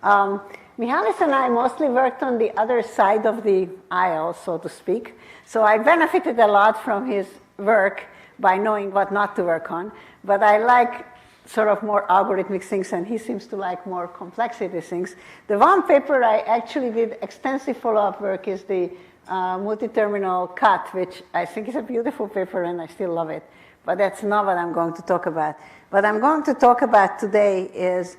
Mihalis and I mostly worked on the other side of the aisle, so to speak. So I benefited a lot from his work by knowing what not to work on. But I like sort of more algorithmic things, and he seems to like more complexity things. The one paper I actually did extensive follow-up work is the multi-terminal cut, which I think is a beautiful paper, and I still love it. But that's not what I'm going to talk about. What I'm going to talk about today is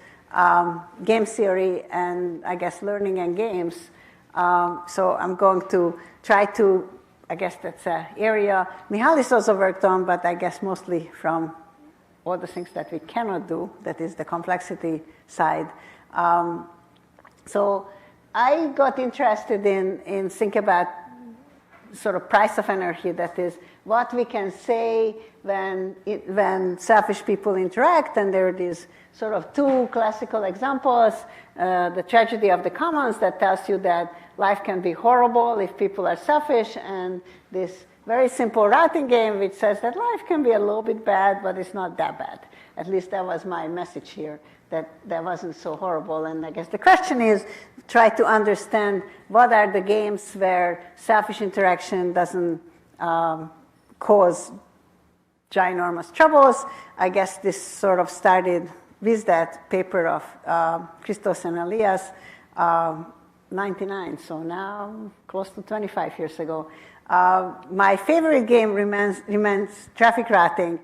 game theory and, I guess, learning and games. So I'm going to try to, I guess that's an area Mihalis also worked on, but I guess mostly from all the things that we cannot do, that is the complexity side. So I got interested in think about sort of price of energy, that is what we can say when selfish people interact, and there are these sort of two classical examples, the tragedy of the commons that tells you that life can be horrible if people are selfish, and this very simple routing game which says that life can be a little bit bad, but it's not that bad. At least that was my message here, that wasn't so horrible. And I guess the question is, try to understand what are the games where selfish interaction doesn't cause ginormous troubles. I guess this sort of started with that paper of Christos and Elias, 99, so now close to 25 years ago. My favorite game remains traffic routing,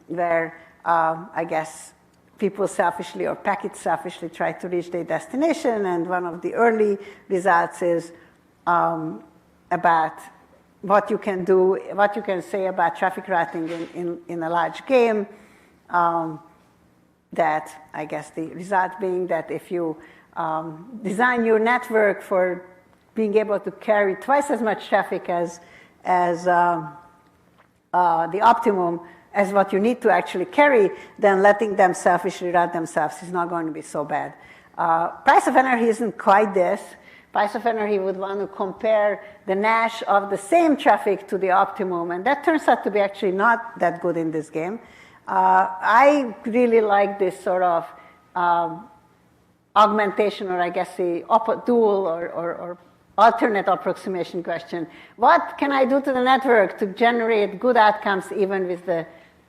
where I guess people selfishly or packets selfishly try to reach their destination, and one of the early results is about what you can do, what you can say about traffic routing in a large game. That I guess the result being that if you design your network for being able to carry twice as much traffic as the optimum as what you need to actually carry, then letting them selfishly route themselves is not going to be so bad. Price of energy isn't quite this. Price of energy would want to compare the Nash of the same traffic to the optimum, and that turns out to be actually not that good in this game. I really like this sort of augmentation, or I guess the dual or alternate approximation question. What can I do to the network to generate good outcomes even with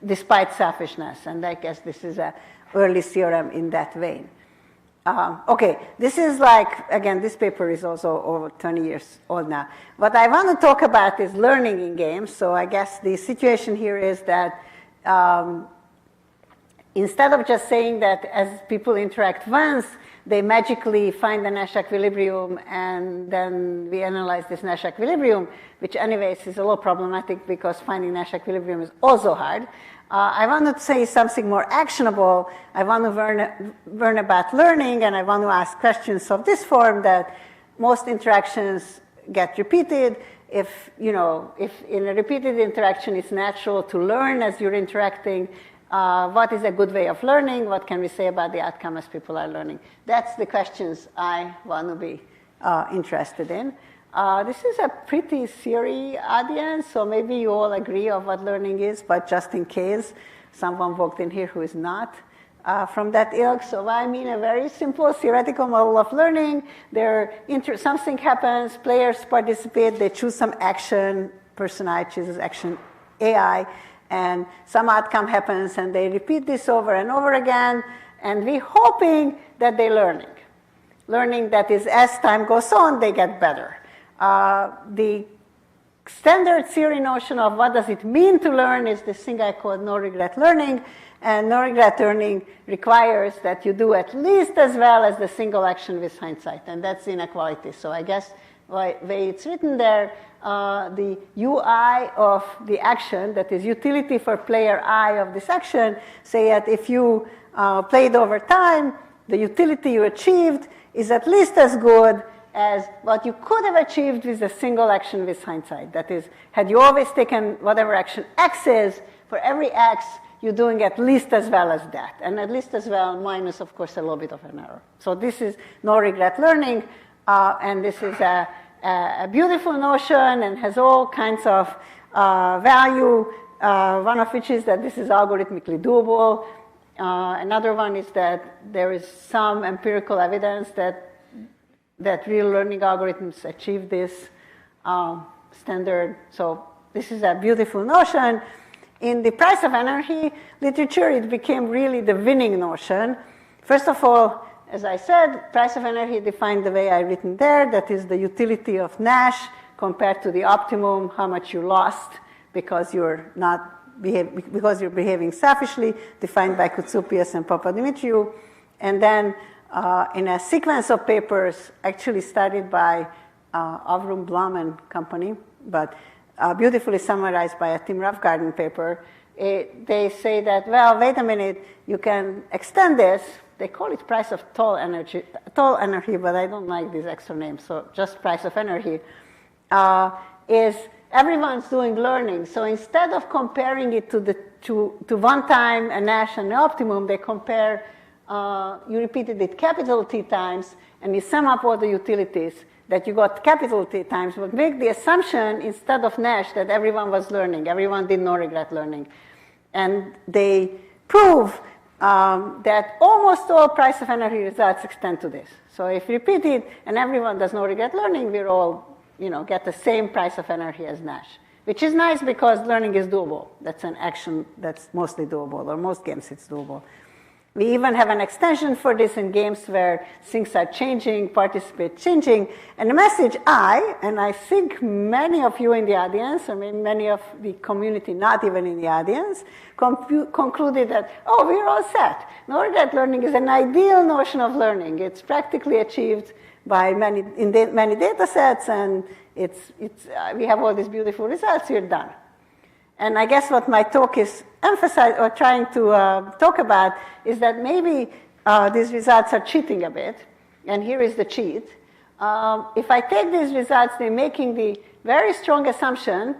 despite selfishness? And I guess this is an early theorem in that vein. Okay, this is like, again, this paper is also over 20 years old now. What I want to talk about is learning in games. So I guess the situation here is that instead of just saying that as people interact once, they magically find the Nash equilibrium, and then we analyze this Nash equilibrium, which anyways is a little problematic because finding Nash equilibrium is also hard. I want to say something more actionable. I want to learn about learning, and I want to ask questions of this form that most interactions get repeated. If in a repeated interaction it's natural to learn as you're interacting, what is a good way of learning? What can we say about the outcome as people are learning? That's the questions I want to be interested in. This is a pretty theory audience, so maybe you all agree on what learning is, but just in case someone walked in here who is not from that ilk. So I mean a very simple theoretical model of learning. Something happens, players participate, they choose some action, person I chooses action AI, and some outcome happens, and they repeat this over and over again, and we're hoping that they're learning. Learning that is, as time goes on, they get better. The standard theory notion of what does it mean to learn is this thing I call no-regret learning, and no-regret learning requires that you do at least as well as the single action with hindsight, and that's inequality. So I guess the way it's written there, the UI of the action, that is utility for player I of this action, say that if you played over time, the utility you achieved is at least as good as what you could have achieved with a single action with hindsight. That is, had you always taken whatever action X is, for every X, you're doing at least as well as that. And at least as well minus, of course, a little bit of an error. So this is no-regret learning, and this is a beautiful notion and has all kinds of value, one of which is that this is algorithmically doable. Another one is that there is some empirical evidence that real learning algorithms achieve this standard. So this is a beautiful notion. In the price of energy literature, it became really the winning notion. First of all, as I said, price of energy defined the way I've written there. That is the utility of Nash compared to the optimum, how much you lost because you're behaving selfishly, defined by Koutsoupis and Papadimitriou. And then in a sequence of papers, actually started by Avrum Blum and company, but beautifully summarized by a Tim Ravgarden paper, they say that, well, wait a minute, you can extend this. They call it price of total energy, but I don't like these extra names, so just price of energy, is everyone's doing learning. So instead of comparing it to one time a Nash and the optimum, they compare, you repeated it capital T times, and you sum up all the utilities that you got capital T times, but make the assumption instead of Nash that everyone was learning, everyone did no regret learning. And they prove that almost all price of energy results extend to this. So if repeated and everyone does no regret learning, we're all, get the same price of energy as Nash, which is nice because learning is doable. That's an action that's mostly doable, or most games it's doable. We even have an extension for this in games where things are changing, participate changing. And the message and I think many of you in the audience, or maybe many of the community not even in the audience, concluded that, oh, we're all set. Ordered learning is an ideal notion of learning. It's practically achieved by many data sets, and we have all these beautiful results, you're done. And I guess what my talk is emphasizing or trying to talk about is that maybe these results are cheating a bit. And here is the cheat. If I take these results, they're making the very strong assumption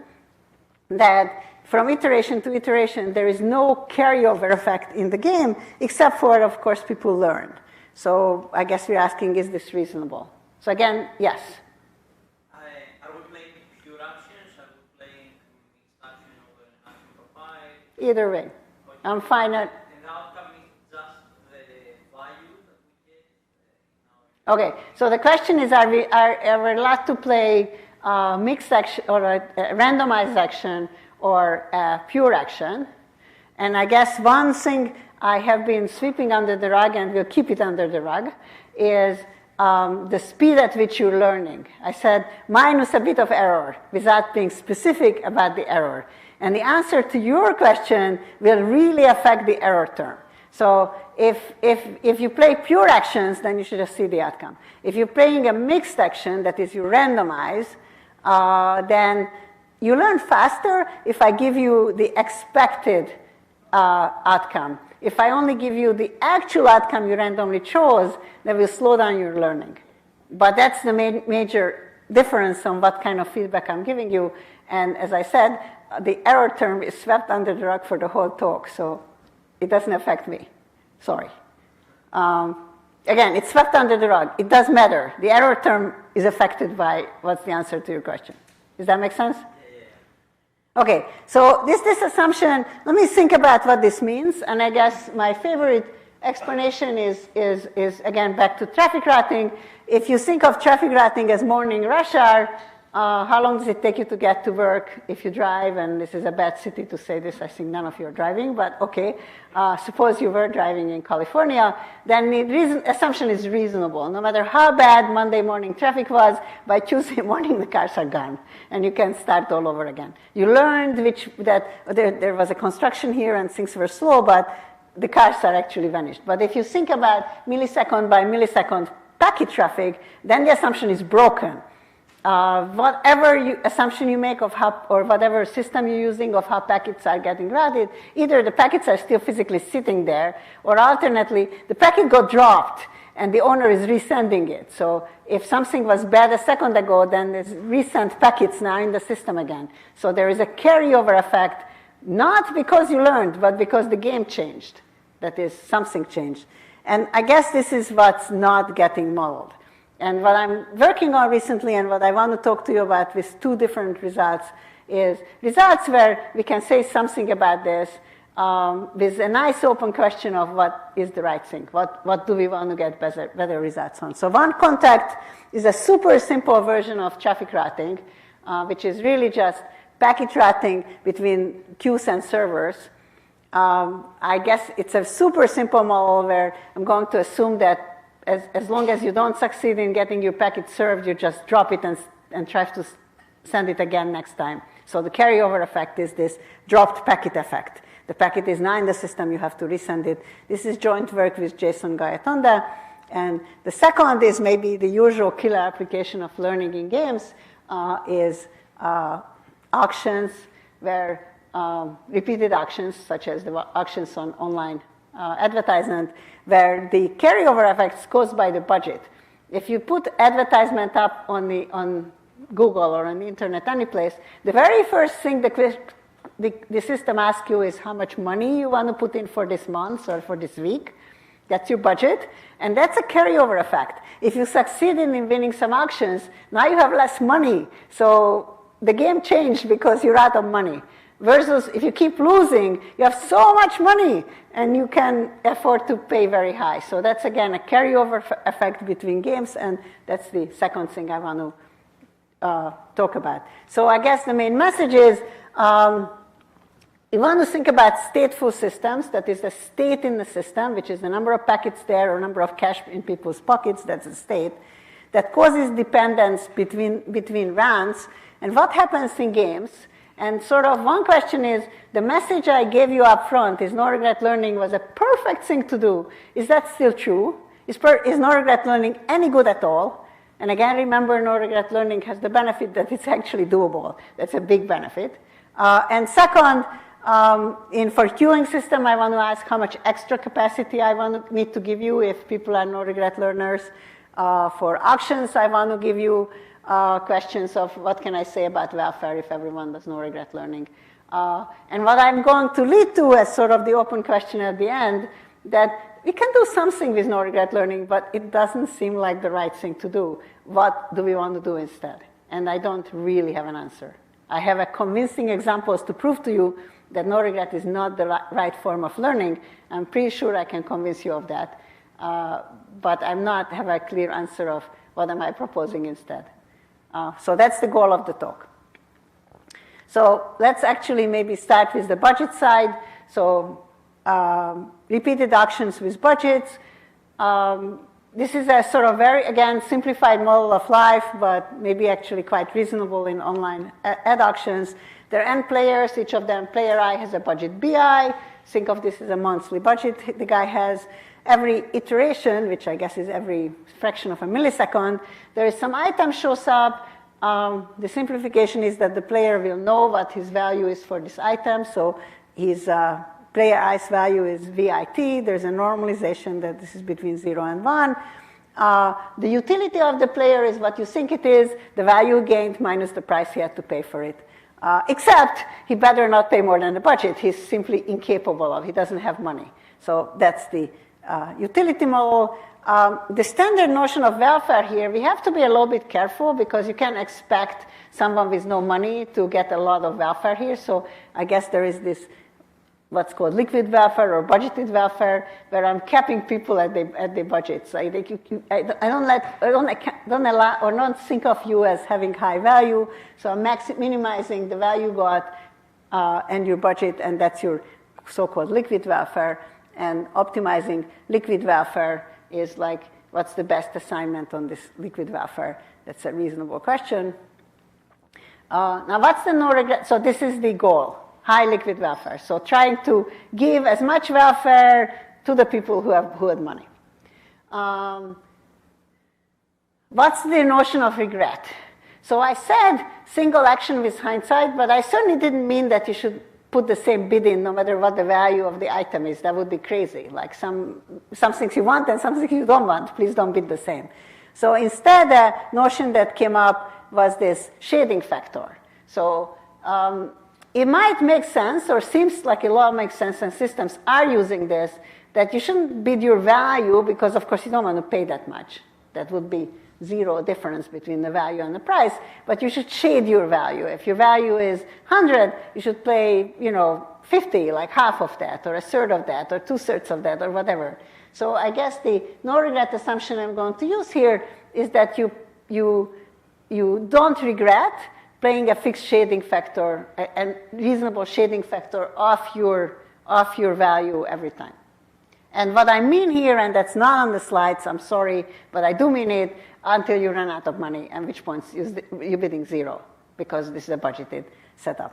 that from iteration to iteration, there is no carryover effect in the game, except for, of course, people learned. So I guess we're asking, is this reasonable? So again, yes. Either way, I'm fine at. And the outcome is just the value that we get. Okay, so the question is: are we allowed to play mixed action or a randomized action or a pure action? And I guess one thing I have been sweeping under the rug, and will keep it under the rug, is the speed at which you're learning. I said minus a bit of error without being specific about the error. And the answer to your question will really affect the error term. So if you play pure actions, then you should just see the outcome. If you're playing a mixed action, that is you randomize, then you learn faster if I give you the expected outcome. If I only give you the actual outcome you randomly chose, then will slow down your learning. But that's the major difference on what kind of feedback I'm giving you. And as I said, the error term is swept under the rug for the whole talk, so it doesn't affect me. Sorry. Again, it's swept under the rug. It does matter. The error term is affected by what's the answer to your question. Does that make sense? Okay, so this assumption, let me think about what this means. And I guess my favorite explanation is again, back to traffic routing. If you think of traffic routing as morning rush hour, how long does it take you to get to work if you drive? And this is a bad city to say this. I think none of you are driving, but okay. Suppose you were driving in California, then the assumption is reasonable. No matter how bad Monday morning traffic was, by Tuesday morning the cars are gone, and you can start all over again. You learned that there was a construction here and things were slow, but the cars are actually vanished. But if you think about millisecond by millisecond packet traffic, then the assumption is broken. Whatever assumption you make of how, or whatever system you're using of how packets are getting routed, either the packets are still physically sitting there, or alternately, the packet got dropped and the owner is resending it. So if something was bad a second ago, then there's resent packets now in the system again. So there is a carryover effect, not because you learned, but because the game changed. That is, something changed. And I guess this is what's not getting modeled. And what I'm working on recently and what I want to talk to you about with two different results is results where we can say something about this with a nice open question of what is the right thing. What do we want to get better results on? So one contact is a super simple version of traffic routing, which is really just packet routing between queues and servers. I guess it's a super simple model where I'm going to assume that as long as you don't succeed in getting your packet served, you just drop it and try to send it again next time. So the carryover effect is this dropped packet effect. The packet is now in the system, you have to resend it. This is joint work with Jason Gayatonda. And the second is maybe the usual killer application of learning in games is auctions, where repeated auctions, such as the auctions on online advertisement, where the carryover effect is caused by the budget. If you put advertisement up on Google or on the internet, any place, the very first thing the system asks you is how much money you want to put in for this month or for this week. That's your budget, and that's a carryover effect. If you succeed in winning some auctions, now you have less money. So the game changed because you're out of money. Versus if you keep losing, you have so much money and you can afford to pay very high. So that's, again, a carryover effect between games, and that's the second thing I want to, 2 talk about. So I guess the main message is, if you think of traffic routing between queues and servers, I guess it's a super simple version of traffic routing, which is really just packet routing between queues and servers. you want to think about stateful systems, that is the state in the system, which is the number of packets there or number of cash in people's pockets, that's a state, that causes dependence between rounds. And what happens in games? And sort of one question is, the message I gave you up front is no regret learning was a perfect thing to do. Is that still true? Is no regret learning any good at all? And again, remember, no regret learning has the benefit that it's actually doable. That's a big benefit. And second, for queuing system, I want to ask how much extra capacity I need to give you if people are no regret learners. For auctions, I want to give you questions of what can I say about welfare if everyone does no regret learning. And what I'm going to lead to as sort of the open question at the end, that we can do something with no regret learning, but it doesn't seem like the right thing to do. What do we want to do instead? And I don't really have an answer. I have a convincing examples to prove to you that no regret is not the right form of learning. I'm pretty sure I can convince you of that. But I'm not have a clear answer of what am I proposing instead. So that's the goal of the talk. So let's actually maybe start with the budget side. So repeated auctions with budgets. This is a sort of very, again, simplified model of life, but maybe actually quite reasonable in online ad auctions. There are n players, each of them, player I has a budget BI. Think of this as a monthly budget the guy has. Every iteration, which I guess is every fraction of a millisecond, there is some item shows up. The simplification is that the player will know what his value is for this item. So his player I's value is VIT. There's a normalization that this is between 0 and 1. The utility of the player is what you think it is, the value gained minus the price he had to pay for it. Except he better not pay more than the budget. He's simply incapable of, he doesn't have money. So that's the utility model. The standard notion of welfare here, we have to be a little bit careful because you can't expect someone with no money to get a lot of welfare here. So I guess there is this what's called liquid welfare or budgeted welfare, where I'm capping people at the budgets. I don't allow or not think of you as having high value. So I'm minimizing the value got and your budget, and that's your so-called liquid welfare. And optimizing liquid welfare is like, what's the best assignment on this liquid welfare? That's a reasonable question. Now, what's the no regret? So this is the goal, high liquid welfare. So trying to give as much welfare to the people who had money. What's the notion of regret? So I said single action with hindsight, but I certainly didn't mean that you should put the same bid in no matter what the value of the item is. That would be crazy. Like some things you want and some things you don't want. Please don't bid the same. So instead, the notion that came up was this shading factor. So it might make sense, or seems like a lot makes sense, and systems are using this, that you shouldn't bid your value because, of course, you don't want to pay that much. That would be zero difference between the value and the price, but you should shade your value. If your value is 100, you should pay, 50, like half of that, or a third of that, or 2/3 of that, or whatever. So I guess the no regret assumption I'm going to use here is that you don't regret playing a fixed shading factor, a reasonable shading factor off your value every time. And what I mean here, and that's not on the slides, I'm sorry, but I do mean it, until you run out of money, at which point you're bidding zero, because this is a budgeted setup.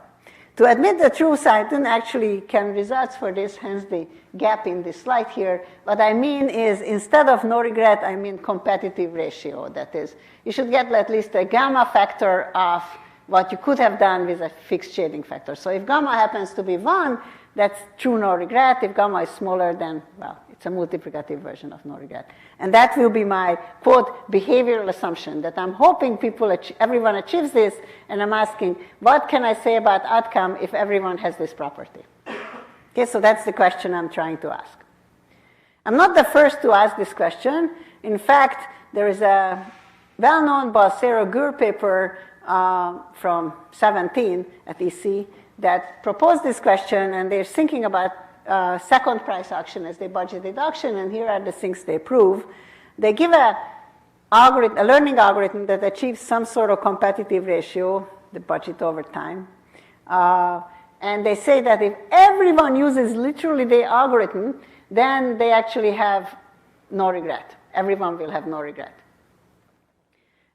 To admit the truth, I didn't actually count results for this, hence the gap in this slide here. What I mean is, instead of no regret, I mean competitive ratio. That is, you should get at least a gamma factor of what you could have done with a fixed shading factor. So if gamma happens to be 1, that's true no regret. If gamma is smaller, then, well, it's a multiplicative version of no regret. And that will be my, quote, behavioral assumption, that I'm hoping everyone achieves this, and I'm asking, what can I say about outcome if everyone has this property? Okay, so that's the question I'm trying to ask. I'm not the first to ask this question. In fact, there is a well-known Balsero-Gur paper from 17 at EC that proposed this question, and they're thinking about second price auction as their budgeted auction, and here are the things they prove. They give a learning algorithm that achieves some sort of competitive ratio, the budget over time. And they say that if everyone uses literally the algorithm, then they actually have no regret. Everyone will have no regret.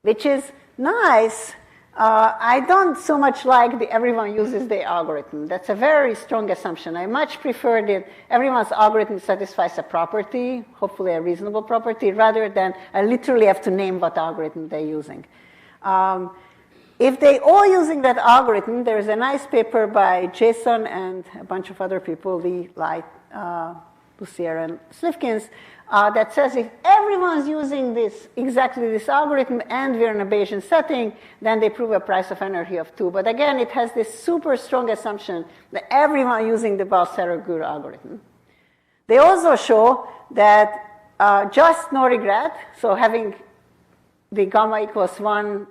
Which is nice. I don't so much like the everyone uses the algorithm. That's a very strong assumption. I much prefer that everyone's algorithm satisfies a property, hopefully a reasonable property, rather than I literally have to name what algorithm they're using. If they all using that algorithm, there's a nice paper by Jason and a bunch of other people, Lee, Light, Lucier, and Slifkins, that says if everyone's using exactly this algorithm and we're in a Bayesian setting, then they prove a price of energy of 2. But again, it has this super strong assumption that everyone using the Balcerro-Gur algorithm. They also show that just no regret, so having the gamma equals 1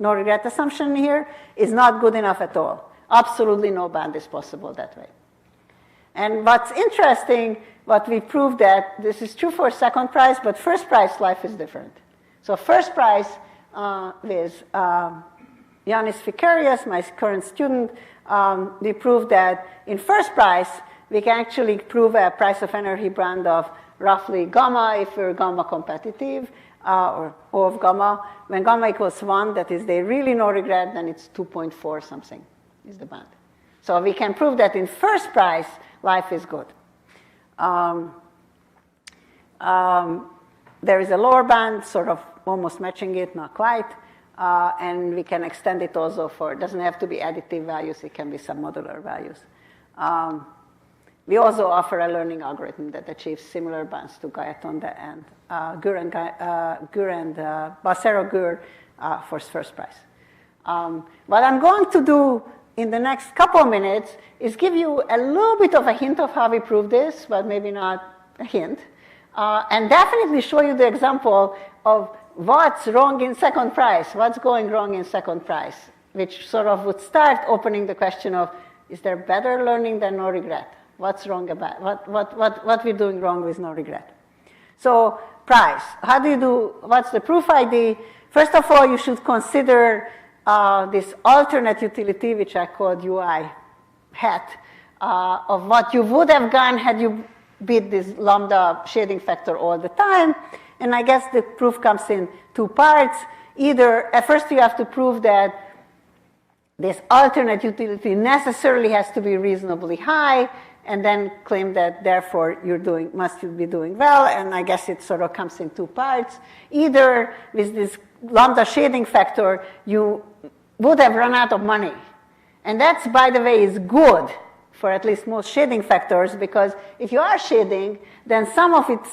no regret assumption here is not good enough at all. Absolutely no band is possible that way. And what's interesting, what we proved that this is true for second prize, but first prize life is different. So first prize with Yanis Fikarius, my current student, we proved that in first prize, we can actually prove a price of energy band of roughly gamma if we're gamma competitive, or O of gamma. When gamma equals 1, that is, they really no regret, then it's 2.4 something is the band. So we can prove that in first prize, life is good. There is a lower band, sort of almost matching it, not quite. And we can extend it also for, it doesn't have to be additive values, it can be submodular values. We also offer a learning algorithm that achieves similar bands to Gayatonde and Gur and Balcerro-Gur for first prize. What I'm going to do in the next couple of minutes is give you a little bit of a hint of how we prove this, but maybe not a hint, and definitely show you the example of what's wrong in second prize, what's going wrong in second prize, which sort of would start opening the question of, is there better learning than no regret? What's wrong about, what we're doing wrong with no regret? So prize, how do you do, what's the proof ID? First of all, you should consider this alternate utility, which I called UI hat, of what you would have done had you beat this lambda shading factor all the time. And I guess the proof comes in two parts. Either, at first you have to prove that this alternate utility necessarily has to be reasonably high, and then claim that therefore must be doing well, and I guess it sort of comes in two parts. Either with this lambda shading factor, you would have run out of money. And that's, by the way, is good for at least most shading factors, because if you are shading, then some of it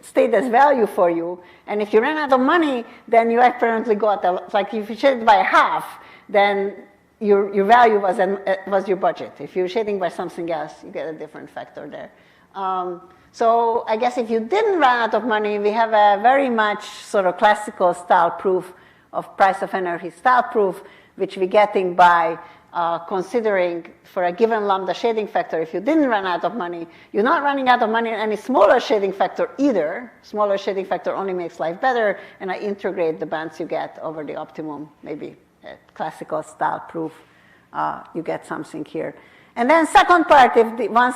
stayed as value for you, and if you ran out of money, then you apparently got, like if you shaded by half, then your value was your budget. If you're shading by something else, you get a different factor there. So I guess if you didn't run out of money, we have a very much sort of classical style proof of price of energy style proof, which we're getting by considering for a given lambda shading factor, if you didn't run out of money, you're not running out of money in any smaller shading factor either. Smaller shading factor only makes life better, and I integrate the bands you get over the optimum, maybe a classical style proof, you get something here. And then second part, once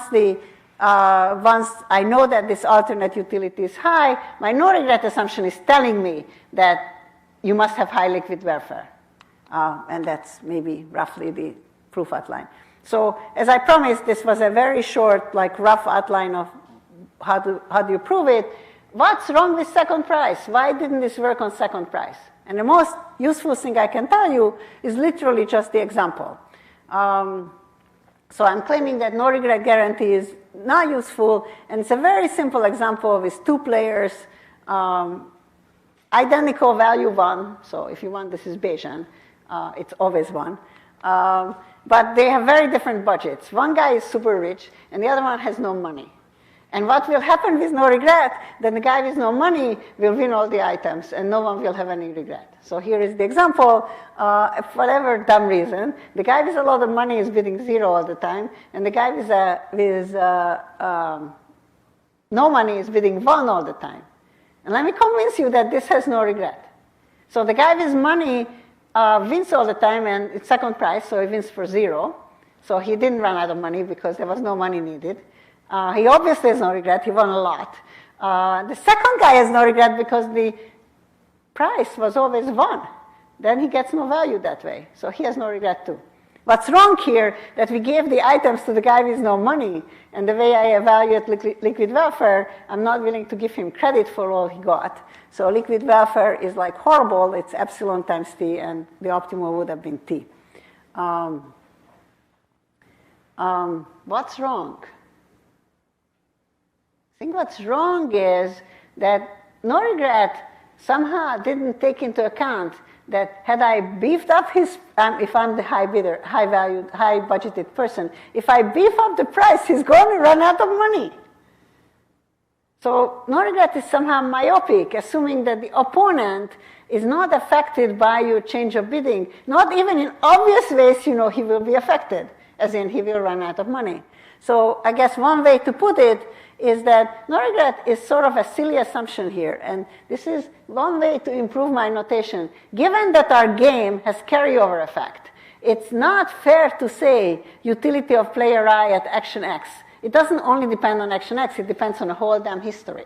I know that this alternate utility is high, my no regret assumption is telling me that you must have high liquid welfare. And that's maybe roughly the proof outline. So as I promised, this was a very short, like rough outline of how do you prove it. What's wrong with second prize? Why didn't this work on second prize? And the most useful thing I can tell you is literally just the example. So I'm claiming that no regret guarantee is not useful, and it's a very simple example with two players, identical value 1. So if you want, this is Bayesian. It's always 1. But they have very different budgets. One guy is super rich, and the other one has no money. And what will happen with no regret, then the guy with no money will win all the items, and no one will have any regret. So here is the example. For whatever dumb reason, the guy with a lot of money is bidding 0 all the time, and the guy with no money is bidding 1 all the time. And let me convince you that this has no regret. So the guy with money wins all the time, and it's second prize, so he wins for 0. So he didn't run out of money because there was no money needed. He obviously has no regret. He won a lot. The second guy has no regret because the price was always 1. Then he gets no value that way. So he has no regret too. What's wrong here, that we gave the items to the guy with no money, and the way I evaluate liquid welfare, I'm not willing to give him credit for all he got. So liquid welfare is like horrible. It's epsilon times t, and the optimal would have been t. What's wrong? I think what's wrong is that no regret somehow didn't take into account that had I beefed up his, if I'm the high bidder, high valued, high budgeted person, if I beef up the price, he's going to run out of money. So no regret is somehow myopic, assuming that the opponent is not affected by your change of bidding. Not even in obvious ways, he will be affected, as in he will run out of money. So I guess one way to put it is that no regret is sort of a silly assumption here. And this is one way to improve my notation. Given that our game has carryover effect, it's not fair to say utility of player I at action X. It doesn't only depend on action X, it depends on the whole damn history.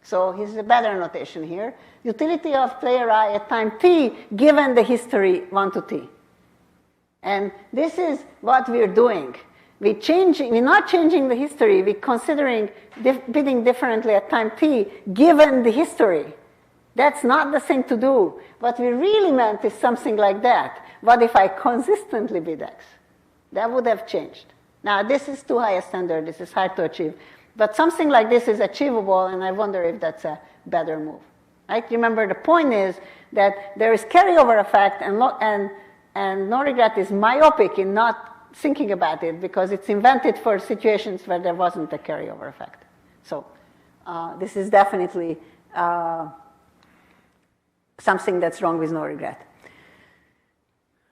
So here's a better notation here. Utility of player I at time t given the history 1 to t. And this is what we're doing. We're not changing the history, we're considering bidding differently at time t given the history. That's not the thing to do. What we really meant is something like that. What if I consistently bid X? That would have changed. Now, this is too high a standard, this is hard to achieve. But something like this is achievable, and I wonder if that's a better move. Right? Remember, the point is that there is carryover effect, and no regret is myopic in not thinking about it because it's invented for situations where there wasn't a carryover effect. So this is definitely something that's wrong with no regret.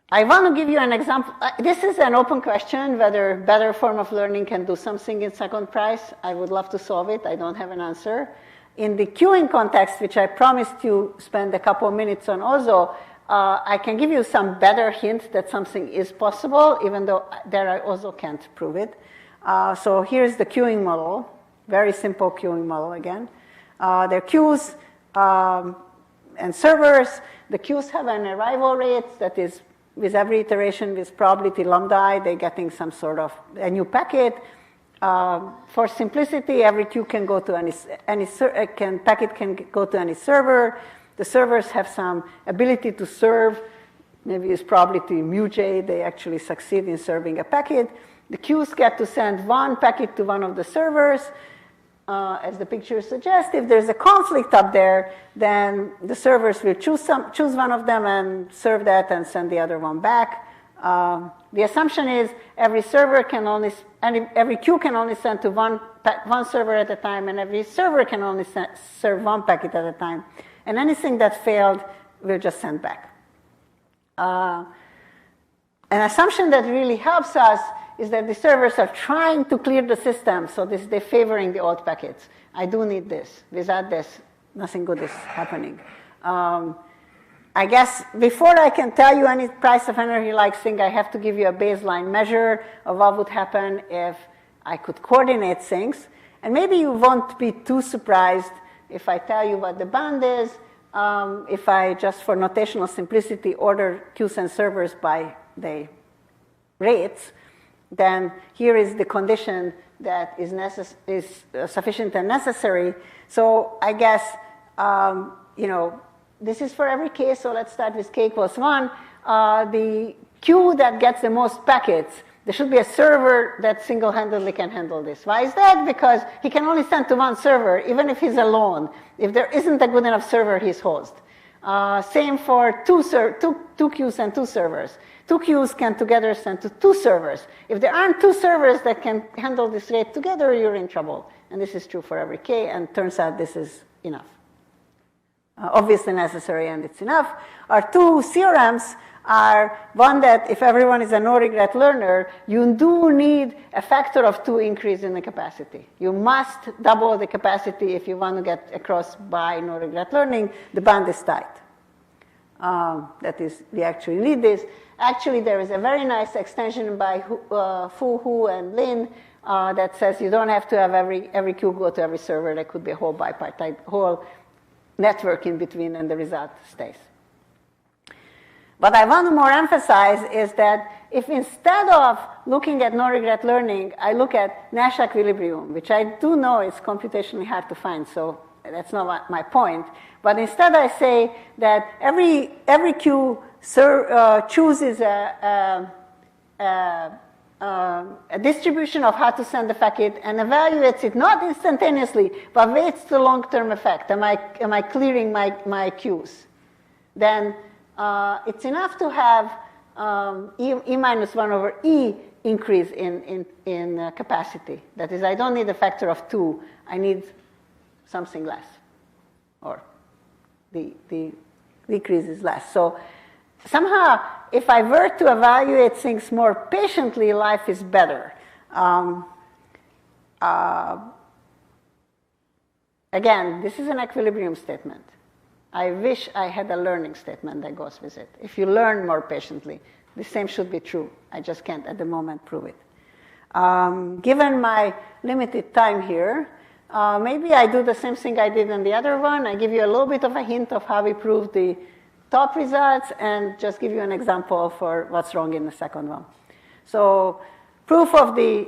I want to give you an example. This is an open question, whether better form of learning can do something in second price. I would love to solve it. I don't have an answer. In the queuing context, which I promised you spend a couple of minutes on also, I can give you some better hint that something is possible, even though there I also can't prove it. So here's the queuing model, very simple queuing model again. There are queues and servers. The queues have an arrival rate that is, with every iteration, with probability lambda I, they're getting some sort of a new packet. For simplicity, every queue can go to packet can go to any server. The servers have some ability to serve. Maybe it's probability mu j, they actually succeed in serving a packet. The queues get to send one packet to one of the servers. As the picture suggests, if there's a conflict up there, then the servers will choose one of them and serve that and send the other one back. The assumption is every queue can only send to one server at a time, and every server can only serve one packet at a time. And anything that failed, we'll just send back. An assumption that really helps us is that the servers are trying to clear the system, so they're favoring the old packets. I do need this. Without this, nothing good is happening. I guess before I can tell you any price of energy-like thing, I have to give you a baseline measure of what would happen if I could coordinate things. And maybe you won't be too surprised if I tell you what the bound is, if I just for notational simplicity order queues and servers by the rates, then here is the condition that is sufficient and necessary. So I guess, this is for every case, so let's start with k equals 1. The queue that gets the most packets, there should be a server that single-handedly can handle this. Why is that? Because he can only send to one server, even if he's alone. If there isn't a good enough server, he's host. Same for two queues and two servers. Two queues can together send to two servers. If there aren't two servers that can handle this rate together, you're in trouble. And this is true for every k, and turns out this is enough. Obviously necessary, and it's enough. Our two theorems are one that if everyone is a no-regret learner, you do need a factor of 2 increase in the capacity. You must double the capacity if you want to get across by no-regret learning. The band is tight. that is, we actually need this. Actually, there is a very nice extension by Fu, Hu, and Lin that says you don't have to have every queue go to every server. There could be a whole bipartite, whole network in between, and the result stays. What I want to more emphasize is that if instead of looking at no-regret learning, I look at Nash equilibrium, which I do know is computationally hard to find, so that's not my point. But instead I say that every queue chooses a distribution of how to send the packet and evaluates it not instantaneously, but waits the long-term effect. Am I clearing my queues? Then it's enough to have E minus 1 over E increase in capacity. That is, I don't need a factor of 2. I need something less, or the decrease is less. So somehow, if I were to evaluate things more patiently, life is better. Again, this is an equilibrium statement. I wish I had a learning statement that goes with it. If you learn more patiently, the same should be true. I just can't at the moment prove it. Given my limited time here, maybe I do the same thing I did in the other one. I give you a little bit of a hint of how we proved the top results and just give you an example for what's wrong in the second one. So proof of the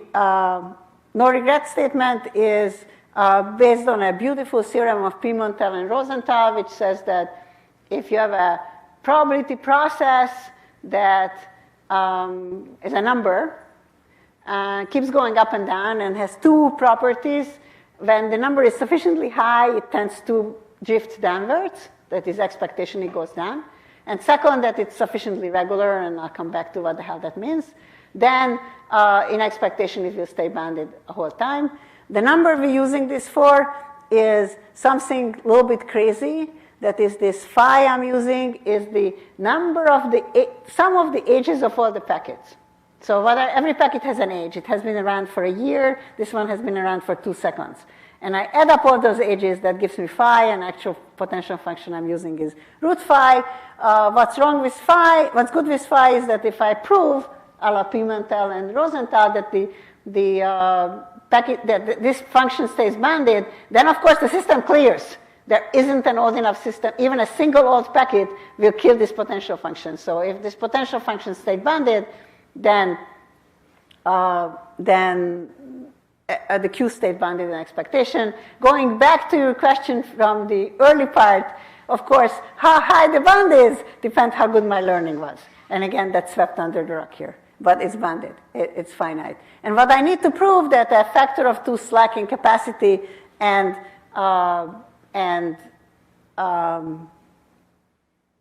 no regret statement is based on a beautiful theorem of Pimentel and Rosenthal, which says that if you have a probability process that is a number, keeps going up and down and has two properties, when the number is sufficiently high, it tends to drift downwards. That is, expectation it goes down. And second, that it's sufficiently regular, and I'll come back to what the hell that means. Then in expectation, it will stay bounded the whole time. The number we're using this for is something a little bit crazy. That is, this phi I'm using is the number of the sum of the ages of all the packets. So every packet has an age. It has been around for a year. This one has been around for 2 seconds. And I add up all those ages. That gives me phi, and actual potential function I'm using is root phi. What's wrong with phi? What's good with phi is that if I prove, a la Pimentel and Rosenthal, that this function stays bounded, then of course the system clears. There isn't an old enough system. Even a single old packet will kill this potential function. So if this potential function stayed bounded, then the Q stayed bounded in expectation. Going back to your question from the early part, of course, how high the bound is depends how good my learning was. And again, that's swept under the rug here. But it's bounded. It's finite. And what I need to prove that a factor of 2 slack in capacity and the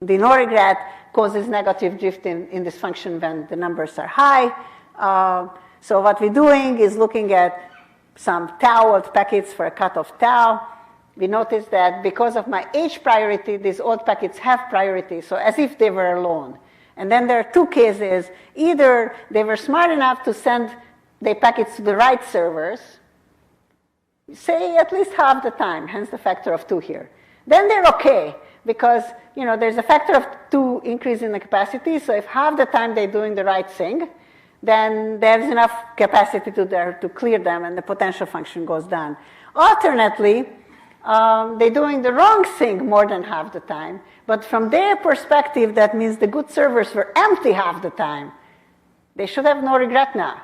no regret causes negative drift in this function when the numbers are high. So what we're doing is looking at some tau old packets for a cut of tau. We notice that because of my age priority, these old packets have priority, so as if they were alone. And then there are 2 cases. Either they were smart enough to send the packets to the right servers, say at least half the time, hence the factor of 2 here. Then they're okay, because there's a factor of 2 increase in the capacity, so if half the time they're doing the right thing, then there's enough capacity to clear them, and the potential function goes down. Alternately, they're doing the wrong thing more than half the time, but from their perspective, that means the good servers were empty half the time. They should have no regret now.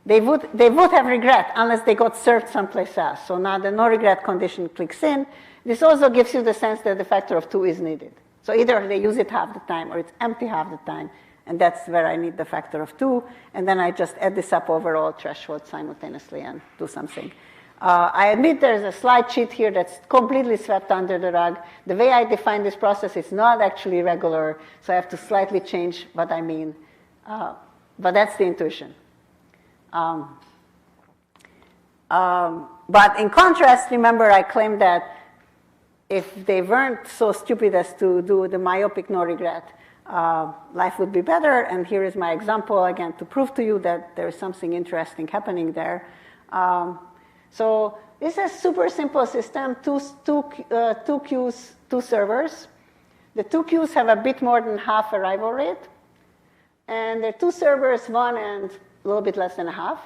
They would have regret unless they got served someplace else. So now the no regret condition clicks in. This also gives you the sense that the factor of 2 is needed. So either they use it half the time or it's empty half the time. And that's where I need the factor of 2. And then I just add this up over all thresholds simultaneously and do something. I admit there's a slide sheet here that's completely swept under the rug. The way I define this process is not actually regular, so I have to slightly change what I mean. But that's the intuition. But in contrast, remember I claimed that if they weren't so stupid as to do the myopic no regret, life would be better. And here is my example, again, to prove to you that there is something interesting happening there. So this is a super simple system, two queues, 2 servers. The 2 queues have a bit more than half arrival rate. And there are 2 servers, 1 and a little bit less than a half.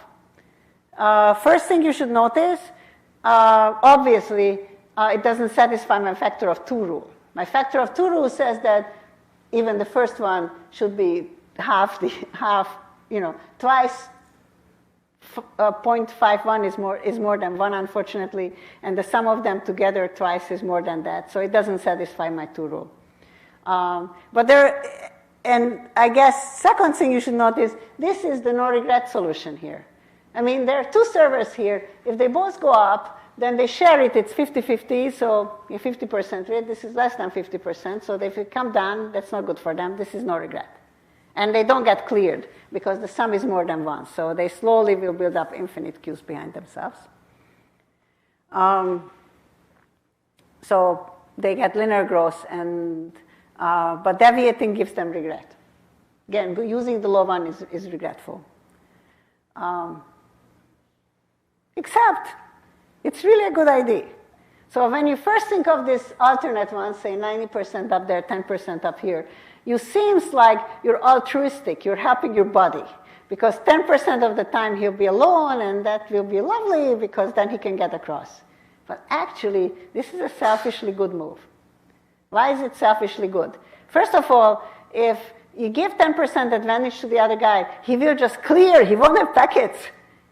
First thing you should notice, obviously, it doesn't satisfy my factor of 2 rule. My factor of 2 rule says that even the first one should be half, twice 0.51 is more than 1, unfortunately, and the sum of them together twice is more than that. So it doesn't satisfy my 2 rule. And I guess second thing you should notice, this is the no regret solution here. I mean, there are 2 servers here. If they both go up, then they share it. It's 50-50, so 50% rate. This is less than 50%. So if it come down, that's not good for them. This is no regret. And they don't get cleared because the sum is more than 1. So they slowly will build up infinite queues behind themselves. So they get linear growth, but deviating gives them regret. Again, using the low one is regretful. Except it's really a good idea. So when you first think of this alternate one, say 90% up there, 10% up here, you seems like you're altruistic, you're helping your buddy. Because 10% of the time he'll be alone, and that will be lovely because then he can get across. But actually, this is a selfishly good move. Why is it selfishly good? First of all, if you give 10% advantage to the other guy, he will just clear, he won't have packets.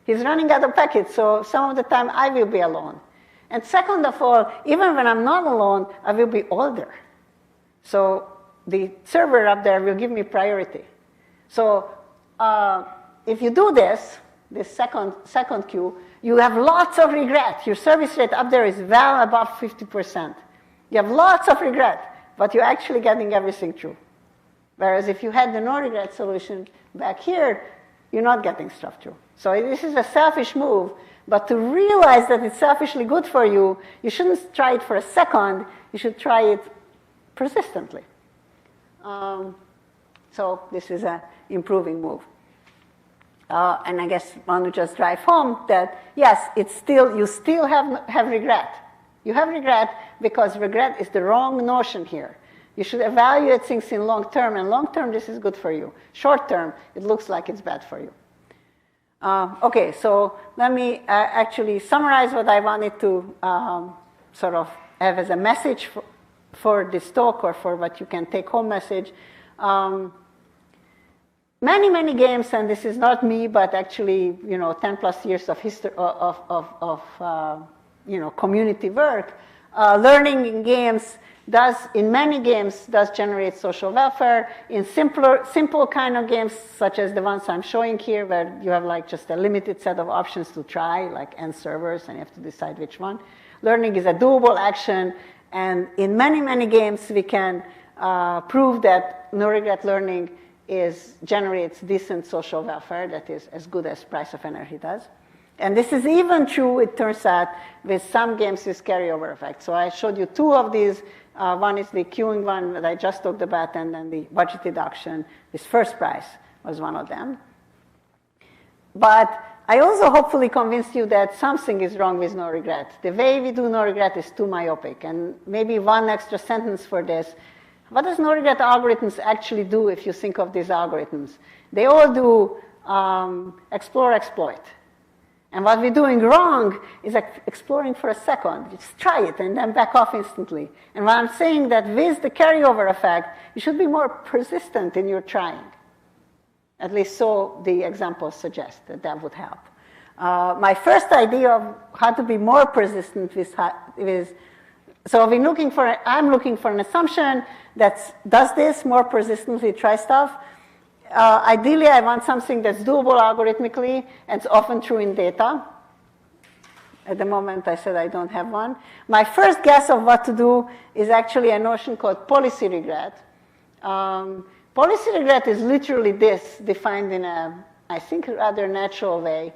He's running out of packets, so some of the time I will be alone. And second of all, even when I'm not alone, I will be older. So the server up there will give me priority. So if you do this second queue, you have lots of regret. Your service rate up there is well above 50%. You have lots of regret, but you're actually getting everything true. Whereas if you had the no regret solution back here, you're not getting stuff true. So this is a selfish move, but to realize that it's selfishly good for you, you shouldn't try it for a second, you should try it persistently. So this is an improving move. And I guess I want to just drive home that, yes, you still have regret. You have regret because regret is the wrong notion here. You should evaluate things in long term, and long term, this is good for you. Short term, it looks like it's bad for you. Okay, so let me actually summarize what I wanted to sort of have as a message for this talk, or for what you can take home message. Many games, and this is not me, but actually, 10 plus years of history of community work. Learning in games in many games does generate social welfare. In simple kind of games, such as the ones I'm showing here, where you have like just a limited set of options to try, like n servers, and you have to decide which one. Learning is a doable action, and in many games, we can prove that no regret learning generates decent social welfare that is as good as price of energy does. And this is even true, it turns out, with some games with carryover effect. So I showed you 2 of these. One is the queuing one that I just talked about, and then the budget deduction. This first price was one of them. But I also hopefully convinced you that something is wrong with no regret. The way we do no regret is too myopic. And maybe one extra sentence for this. What does no regret algorithms actually do if you think of these algorithms? They all do explore, exploit. And what we're doing wrong is exploring for a second. Just try it and then back off instantly. And what I'm saying that with the carryover effect, you should be more persistent in your trying. At least so the examples suggest that would help. My first idea of how to be more persistent so I'm looking for an assumption that does this more persistently, try stuff. Ideally, I want something that's doable algorithmically, and it's often true in data. At the moment, I said I don't have one. My first guess of what to do is actually a notion called policy regret. Policy regret is literally this, defined in a, I think, rather natural way.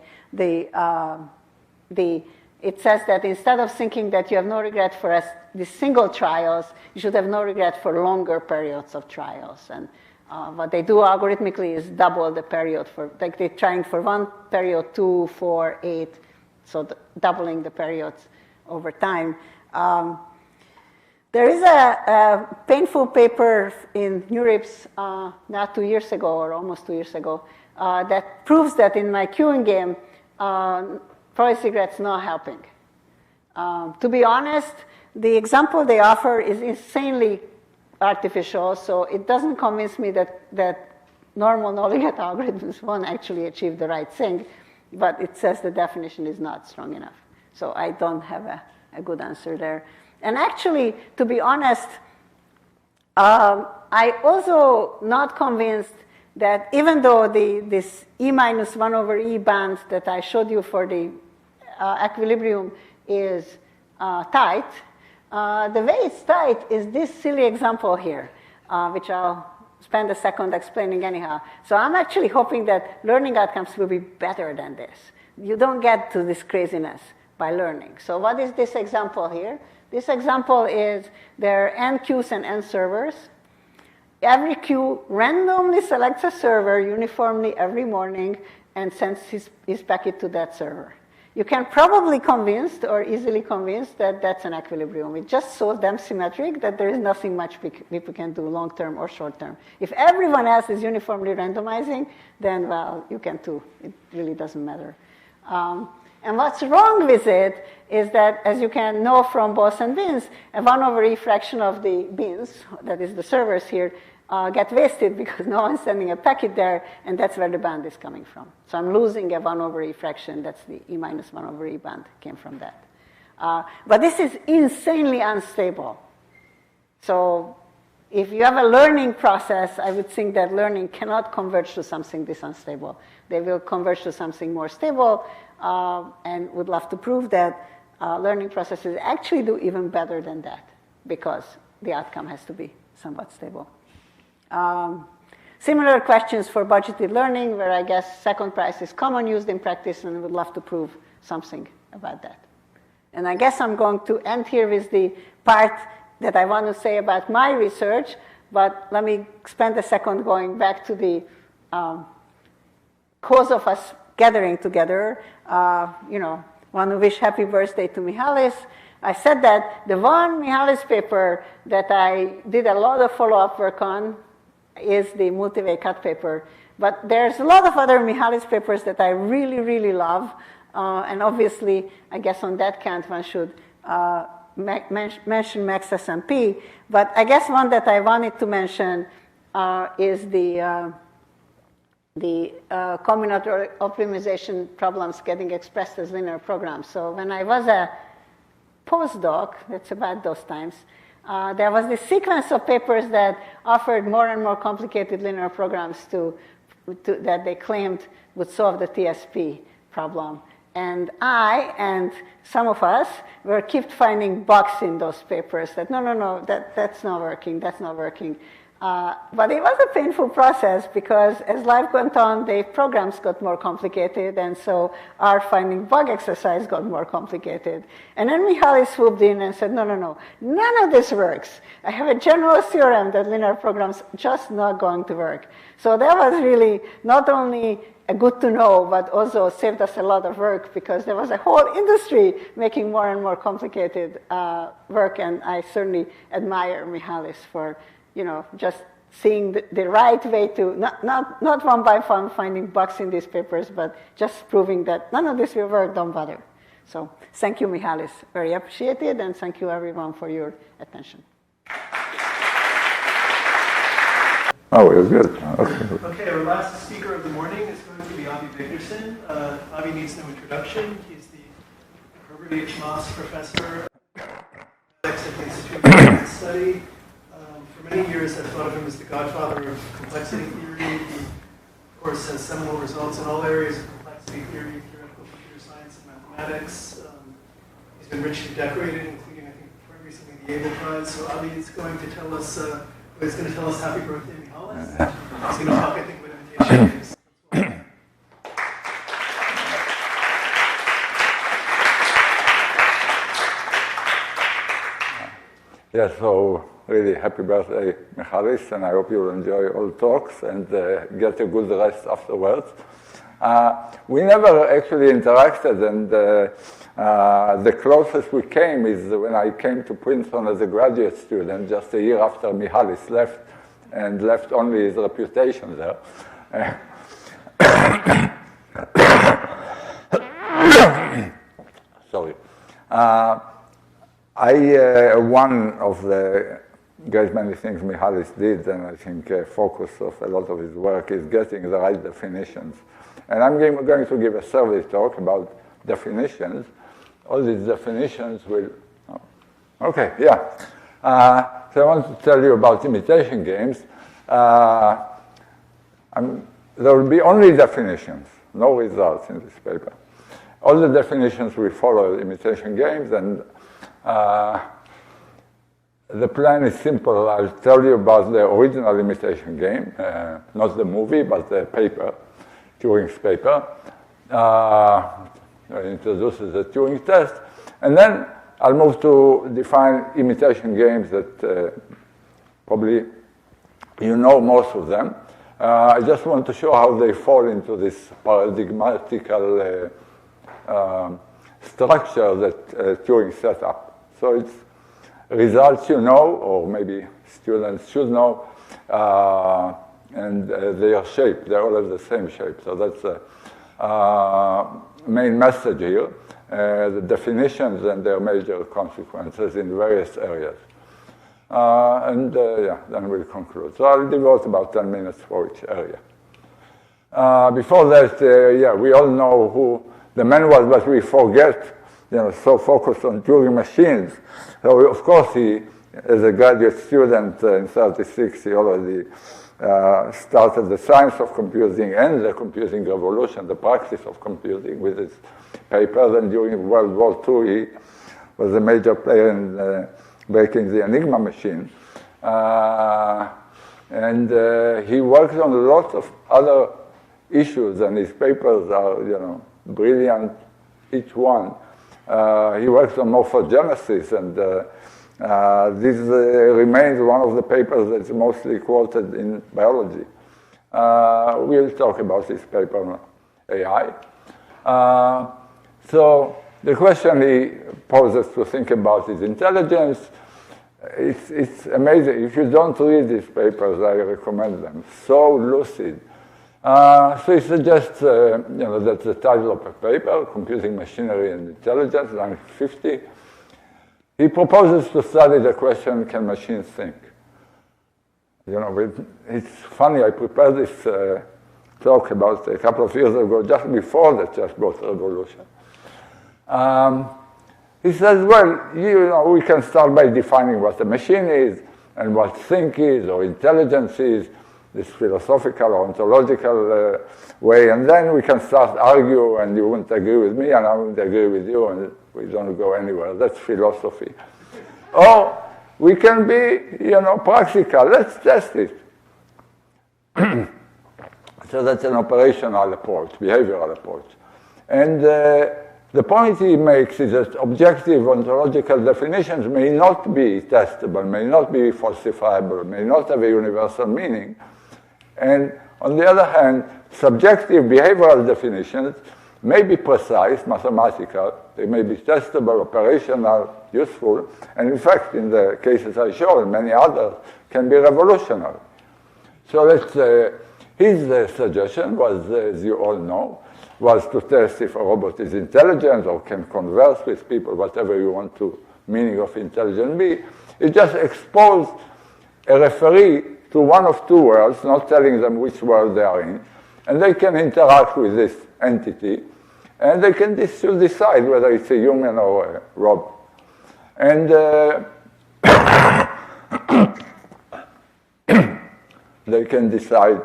It says that instead of thinking that you have no regret for these single trials, you should have no regret for longer periods of trials. And what they do algorithmically is double the period like they're trying for 1 period, 2, 4, 8, so doubling the periods over time. There is a painful paper in NeurIPS now 2 years ago, or almost 2 years ago, that proves that in my queuing game, probably cigarettes not helping. To be honest, the example they offer is insanely artificial, so it doesn't convince me that normal knowledge algorithms won't actually achieve the right thing, but it says the definition is not strong enough. So I don't have a good answer there. And actually, to be honest, I also not convinced that even though this E minus 1 over E band that I showed you for the equilibrium is tight, the way it's tight is this silly example here, which I'll spend a second explaining anyhow. So I'm actually hoping that learning outcomes will be better than this. You don't get to this craziness by learning. So what is this example here? This example is there are n queues and n servers. Every queue randomly selects a server uniformly every morning and sends his packet to that server. You can probably convinced or easily convinced that that's an equilibrium. It's just so damn symmetric that there is nothing much people can do long-term or short-term. If everyone else is uniformly randomizing, then, well, you can too. It really doesn't matter. And what's wrong with it is that, as you can know from Bose and Binns, a 1 over E fraction of the bins, that is the servers here, get wasted because no one's sending a packet there, and that's where the band is coming from. So I'm losing a 1 over E fraction. That's the E minus 1 over E band came from that. But this is insanely unstable. So if you have a learning process, I would think that learning cannot converge to something this unstable. They will converge to something more stable, and would love to prove that learning processes actually do even better than that, because the outcome has to be somewhat stable. Similar questions for budgeted learning, where I guess second price is common used in practice, and would love to prove something about that. And I guess I'm going to end here with the part that I want to say about my research, but let me spend a second going back to the cause of us gathering together. Want to wish happy birthday to Mihalis. I said that the one Mihalis paper that I did a lot of follow-up work on is the multi-way cut paper. But there's a lot of other Mihalis papers that I really, really love. And obviously, I guess on that count, one should mention Max SMP. But I guess one that I wanted to mention is the combinatorial optimization problems getting expressed as linear programs. So when I was a postdoc, that's about those times, there was this sequence of papers that offered more and more complicated linear programs that they claimed would solve the TSP problem. And I and some of us kept finding bugs in those papers that, no, that's not working, that's not working. But it was a painful process because as life went on, the programs got more complicated, and so our finding bug exercise got more complicated. And then Mihalis swooped in and said, no, none of this works. I have a general theorem that linear programs just not going to work. So that was really not only a good to know, but also saved us a lot of work because there was a whole industry making more and more complicated work, and I certainly admire Mihalis for just seeing the right way to, not one by one finding bugs in these papers, but just proving that none of this will work, don't bother. So thank you, Mihalis. Very appreciated, and thank you, everyone, for your attention. Oh, it was good. Okay, our last speaker of the morning is going to be Avi Wigderson. Avi needs no introduction. He's the Herbert H. Moss Professor at the Institute of Study. For many years, I've thought of him as the godfather of complexity theory. He, of course, has seminal results in all areas of complexity theory, theoretical computer science, and mathematics. He's been richly decorated, including, I think, quite recently, the Abel Prize. So Avi is going to tell us, happy birthday, Mihalis. He's going to talk, I think, with Imitation games. Yeah, so really happy birthday, Mihalis, and I hope you'll enjoy all talks and get a good rest afterwards. We never actually interacted, and The closest we came is when I came to Princeton as a graduate student, just a year after Mihalis left, and left only his reputation there. Sorry. One of the great many things Mihalis did, and I think focus of a lot of his work, is getting the right definitions. And I'm going to give a survey talk about definitions. All these definitions will... Oh, okay, yeah. So I want to tell you about imitation games. There will be only definitions, no results in this paper. All the definitions will follow imitation games, and the plan is simple. I'll tell you about the original imitation game, not the movie, but the paper, Turing's paper. It introduces the Turing test, and then I'll move to define imitation games that probably you know most of them. I just want to show how they fall into this paradigmatical structure that Turing set up. So it's results you know, or maybe students should know, and they are shaped. They all have the same shape. So that's the main message here, the definitions and their major consequences in various areas. Yeah, then we'll conclude. So I'll devote about 10 minutes for each area. Before that, yeah, we all know who the man was, but we forget, so focused on Turing machines. So of course he, as a graduate student in 1936, he already started the science of computing and the computing revolution, the practice of computing, with his papers. And during World War II, he was a major player in breaking the Enigma machine. And he worked on a lot of other issues, and his papers are, brilliant, each one. He works on morphogenesis, and this remains one of the papers that's mostly quoted in biology. We'll talk about this paper on AI. So the question he poses to think about is intelligence. It's amazing. If you don't read these papers, I recommend them. So lucid. So he suggests, that's the title of a paper, Computing Machinery and Intelligence, line 50. He proposes to study the question, can machines think? It's funny, I prepared this talk about a couple of years ago, just before the chessboard revolution. He says, well, we can start by defining what a machine is and what think is or intelligence is, this philosophical or ontological way, and then we can start argue, and you wouldn't agree with me, and I wouldn't agree with you, and we don't go anywhere. That's philosophy. Or we can be, practical. Let's test it. So that's an operational approach, behavioral approach. And the point he makes is that objective ontological definitions may not be testable, may not be falsifiable, may not have a universal meaning. And on the other hand, subjective behavioral definitions may be precise, mathematical, they may be testable, operational, useful, and in fact, in the cases I showed, and many others, can be revolutionary. So his suggestion was, as you all know, was to test if a robot is intelligent or can converse with people, whatever you want to meaning of intelligent be. It just exposed a referee to one of two worlds, not telling them which world they are in, and they can interact with this entity, and they can decide whether it's a human or a robot. And they can decide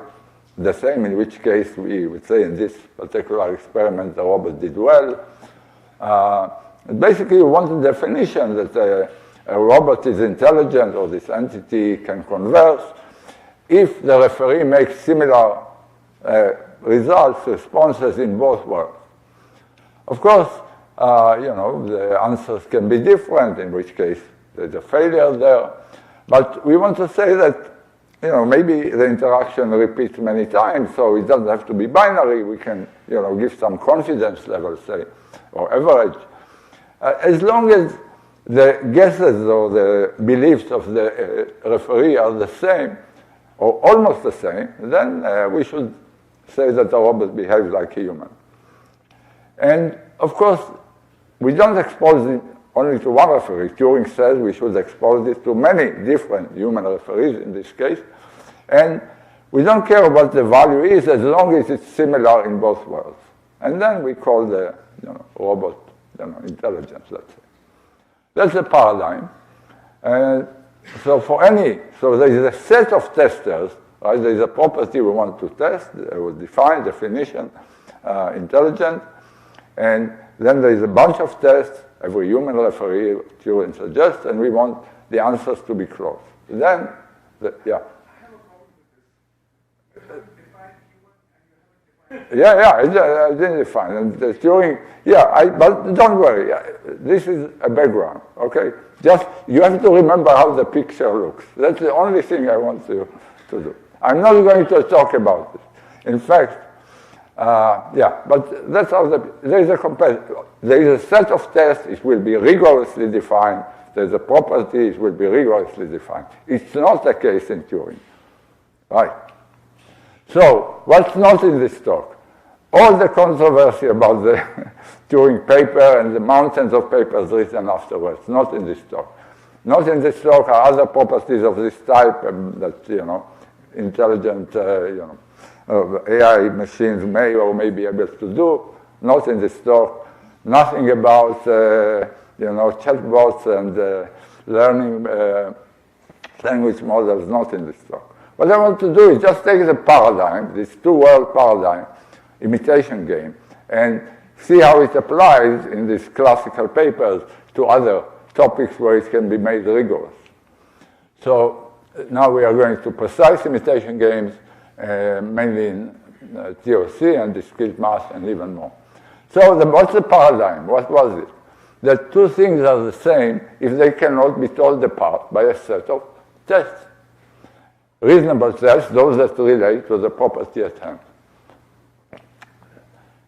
the same, in which case we would say in this particular experiment the robot did well. Basically, you want a definition that a robot is intelligent or this entity can converse if the referee makes similar responses in both worlds. Of course, the answers can be different, in which case there's a failure there. But we want to say that, maybe the interaction repeats many times, so it doesn't have to be binary. We can, give some confidence level, say, or average. As long as the guesses or the beliefs of the referee are the same, or almost the same, then we should say that the robot behaves like a human. And of course, we don't expose it only to one referee. Turing says we should expose it to many different human referees in this case. And we don't care what the value is as long as it's similar in both worlds. And then we call the robot intelligence, let's say. That's the paradigm. So there is a set of testers, right? There is a property we want to test, we define, definition, intelligent, and then there is a bunch of tests, every human referee, Turing suggests, and we want the answers to be close. Then, yeah. I didn't define. And the Turing, but don't worry. This is a background, okay? Just, you have to remember how the picture looks. That's the only thing I want you to do. I'm not going to talk about it. In fact, but that's how there is a set of tests, it will be rigorously defined. There's a property, it will be rigorously defined. It's not the case in Turing, right? So, what's not in this talk? All the controversy about the Turing paper and the mountains of papers written afterwards, not in this talk. Not in this talk are other properties of this type that, intelligent, AI machines may or may be able to do. Not in this talk. Nothing about, chatbots and learning language models, not in this talk. What I want to do is just take the paradigm, this two-world paradigm, imitation game, and see how it applies in these classical papers to other topics where it can be made rigorous. So now we are going to precise imitation games, mainly in TOC and discrete math and even more. So what's the paradigm? What was it? That two things are the same if they cannot be told apart by a set of tests. Reasonable tests, those that relate to the property at hand.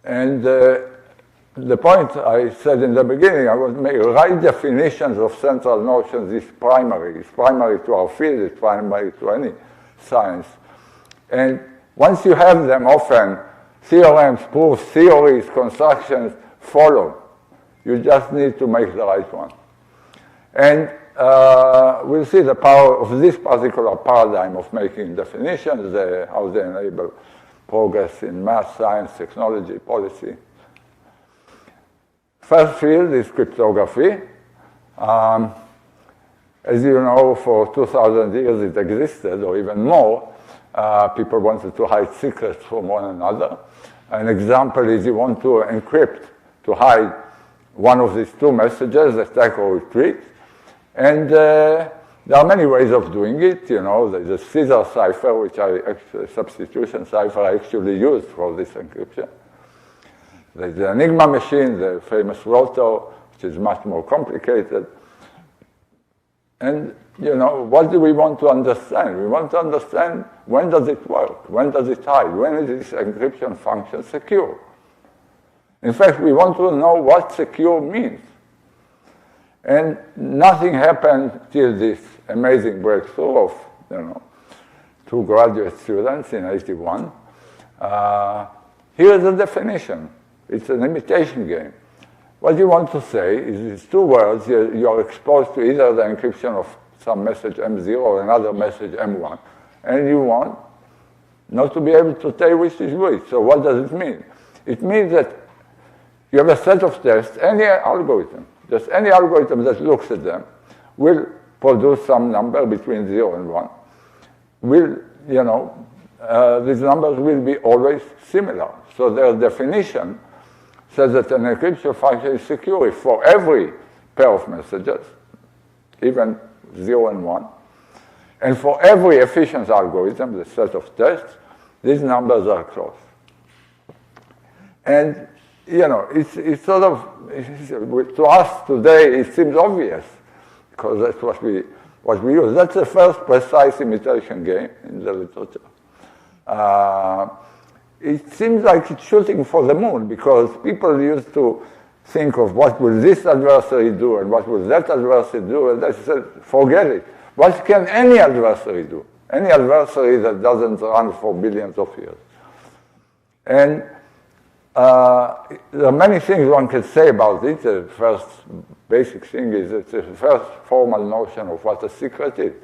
And the point I said in the beginning, I was making right definitions of central notions is primary. It's primary to our field, it's primary to any science. And once you have them, often theorems, proofs, theories, constructions follow. You just need to make the right one. And we'll see the power of this particular paradigm of making definitions, how they enable progress in math, science, technology, policy. First field is cryptography. As you know, for 2,000 years it existed, or even more. People wanted to hide secrets from one another. An example is you want to encrypt, to hide one of these two messages, attack or retreat. And there are many ways of doing it. There's a Caesar cipher, which substitution cipher I actually used for this encryption. There's the Enigma machine, the famous Rocco, which is much more complicated. And, what do we want to understand? We want to understand when does it work? When does it hide? When is this encryption function secure? In fact, we want to know what secure means. And nothing happened till this amazing breakthrough of, two graduate students in 81. Here's the definition. It's an imitation game. What you want to say is these two words, you are exposed to either the encryption of some message M0 or another message M1. And you want not to be able to tell which is which. So what does it mean? It means that you have a set of tests, any algorithm, just any algorithm that looks at them will produce some number between 0 and 1. These numbers will be always similar. So their definition says that an encryption function is secure if for every pair of messages, even 0 and 1, and for every efficient algorithm, the set of tests, these numbers are close. And it's sort of, to us today, it seems obvious, because that's what we use. That's the first precise imitation game in the literature. It seems like it's shooting for the moon, because people used to think of what will this adversary do and what will that adversary do, and I said, forget it. What can any adversary do? Any adversary that doesn't run for billions of years. And there are many things one can say about it. The first basic thing is it's the first formal notion of what a secret is.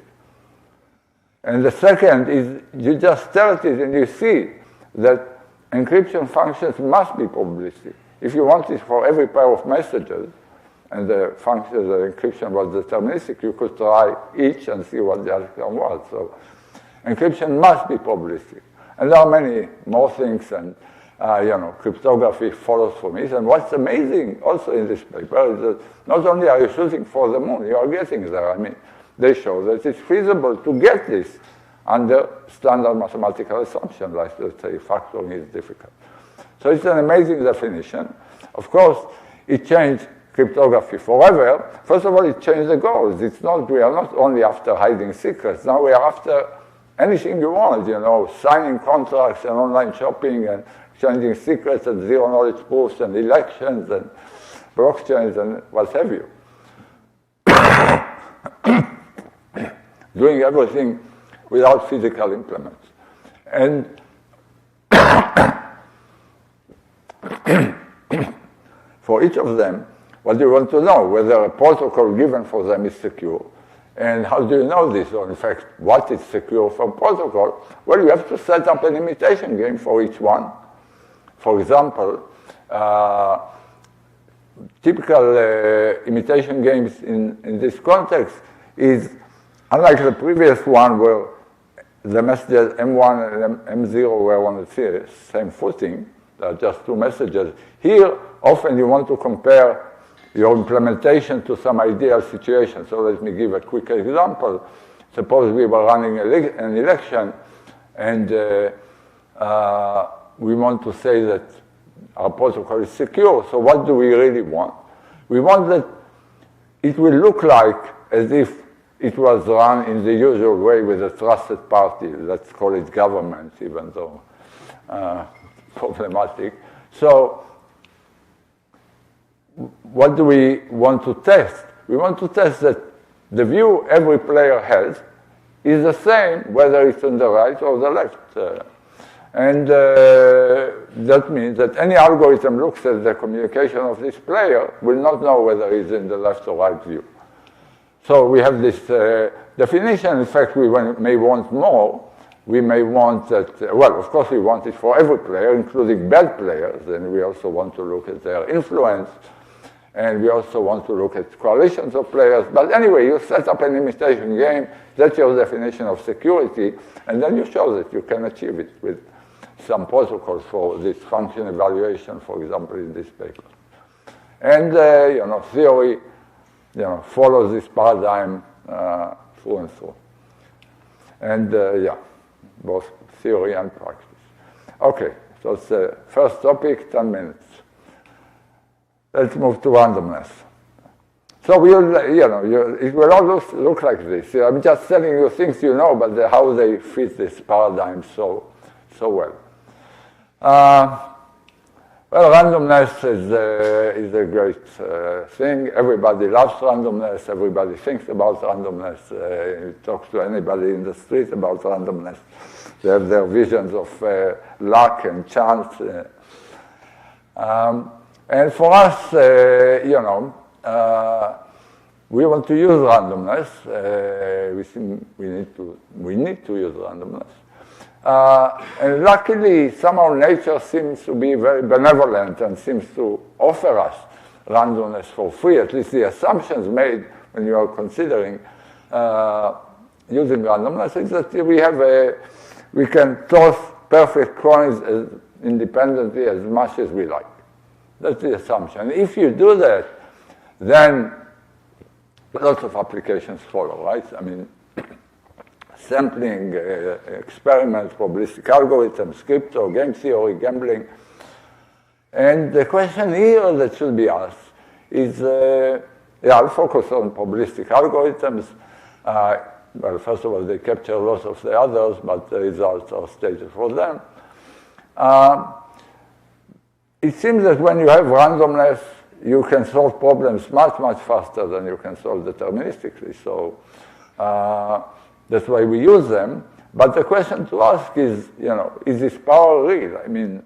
And the second is you just stare at it and you see that encryption functions must be probabilistic. If you want it for every pair of messages, and the function of the encryption was deterministic, you could try each and see what the outcome was. So encryption must be probabilistic. And there are many more things, and cryptography follows from it. And what's amazing also in this paper is that not only are you shooting for the moon, you are getting there. I mean, they show that it's feasible to get this under standard mathematical assumption, like, let's say, factoring is difficult. So it's an amazing definition. Of course, it changed cryptography forever. First of all, it changed the goals. We are not only after hiding secrets. Now we are after anything you want, signing contracts and online shopping and exchanging secrets and zero-knowledge proofs and elections and blockchains and what have you. Doing everything without physical implements. And for each of them, what you want to know, whether a protocol given for them is secure. And how do you know this, or in fact, what is secure from protocol? Well, you have to set up an imitation game for each one. For example, typical imitation games in this context is, unlike the previous one where the messages M1 and M0 were on the same footing, there are just two messages. Here, often you want to compare your implementation to some ideal situation. So let me give a quick example. Suppose we were running an election, and we want to say that our protocol is secure. So what do we really want? We want that it will look like as if it was run in the usual way with a trusted party. Let's call it government, even though problematic. So what do we want to test? We want to test that the view every player has is the same whether it's on the right or the left. And that means that any algorithm looks at the communication of this player will not know whether he's in the left or right view. So we have this definition. In fact, we may want more. We may want that, well, of course, we want it for every player, including bad players. And we also want to look at their influence. And we also want to look at coalitions of players. But anyway, you set up an imitation game. That's your definition of security. And then you show that you can achieve it with some protocols for this function evaluation, for example, in this paper. And, theory, follows this paradigm through and through. And, both theory and practice. Okay, so it's the first topic, 10 minutes. Let's move to randomness. So it will all look like this. I'm just telling you things you know, but how they fit this paradigm so well. Well, randomness is a great thing. Everybody loves randomness. Everybody thinks about randomness. You talk to anybody in the street about randomness. They have their visions of luck and chance. And for us, we want to use randomness. We think we need to use randomness. And luckily, somehow nature seems to be very benevolent and seems to offer us randomness for free. At least the assumptions made when you are considering using randomness is that we can toss perfect coins as independently as much as we like. That's the assumption. If you do that, then lots of applications follow, right? I mean, sampling, experiments, probabilistic algorithms, crypto, game theory, gambling. And the question here that should be asked is, I'll focus on probabilistic algorithms. Well, first of all, they capture lots of the others, but the results are stated for them. It seems that when you have randomness, you can solve problems much, much faster than you can solve deterministically. So that's why we use them. But the question to ask is, is this power real? I mean,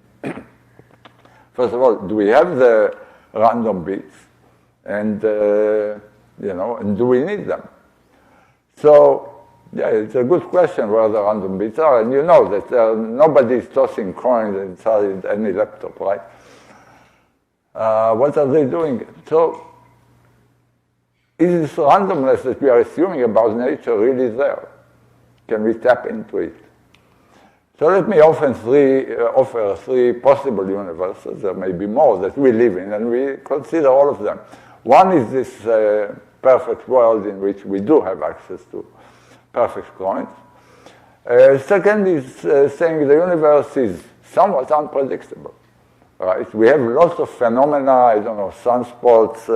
first of all, do we have the random bits? And, and do we need them? So, yeah, it's a good question where the random bits are. And you know that nobody is tossing coins inside any laptop, right? What are they doing? So, is this randomness that we are assuming about nature really there? Can we tap into it? So let me offer three possible universes. There may be more that we live in, and we consider all of them. One is this perfect world in which we do have access to perfect coins. Second is saying the universe is somewhat unpredictable. Right? We have lots of phenomena, I don't know, sunspots,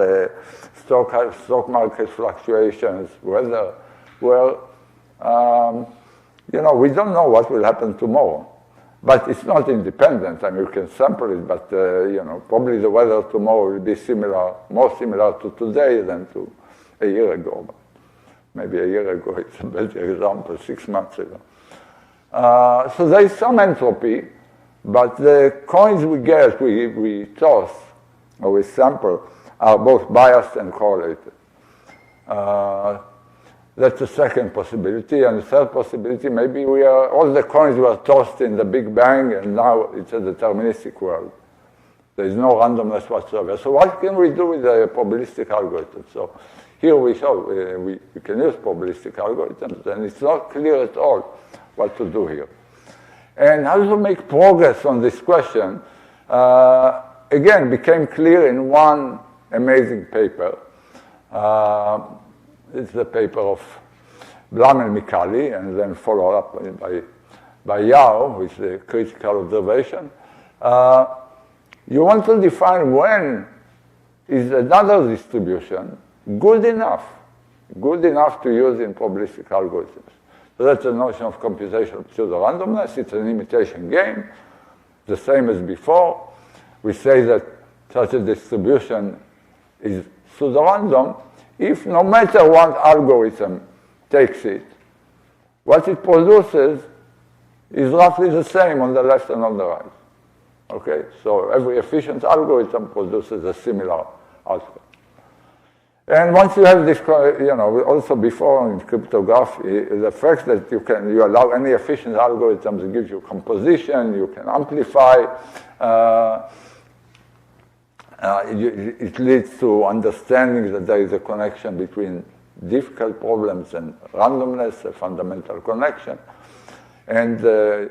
stock market fluctuations, weather, where, we don't know what will happen tomorrow. But it's not independent. I mean, you can sample it, but, probably the weather tomorrow will be more similar to today than to a year ago. But maybe a year ago, it's a better example, 6 months ago. So there is some entropy, but the coins we get, we toss, or we sample, are both biased and correlated. That's the second possibility. And the third possibility, maybe all the coins were tossed in the Big Bang, and now it's a deterministic world. There is no randomness whatsoever. So what can we do with the probabilistic algorithm? So here we show we can use probabilistic algorithms, and it's not clear at all what to do here. And how to make progress on this question, again, became clear in one amazing paper. It's the paper of Blum and Mihali, and then followed up by Yao with the critical observation. You want to define when is another distribution good enough to use in probabilistic algorithms. So that's the notion of computational pseudo-randomness. It's an imitation game, the same as before. We say that such a distribution is pseudo-random if no matter what algorithm takes it, what it produces is roughly the same on the left and on the right. Okay, so every efficient algorithm produces a similar outcome. And once you have this, also before in cryptography, the fact that you allow any efficient algorithms, it gives you composition, you can amplify, it leads to understanding that there is a connection between difficult problems and randomness, a fundamental connection. And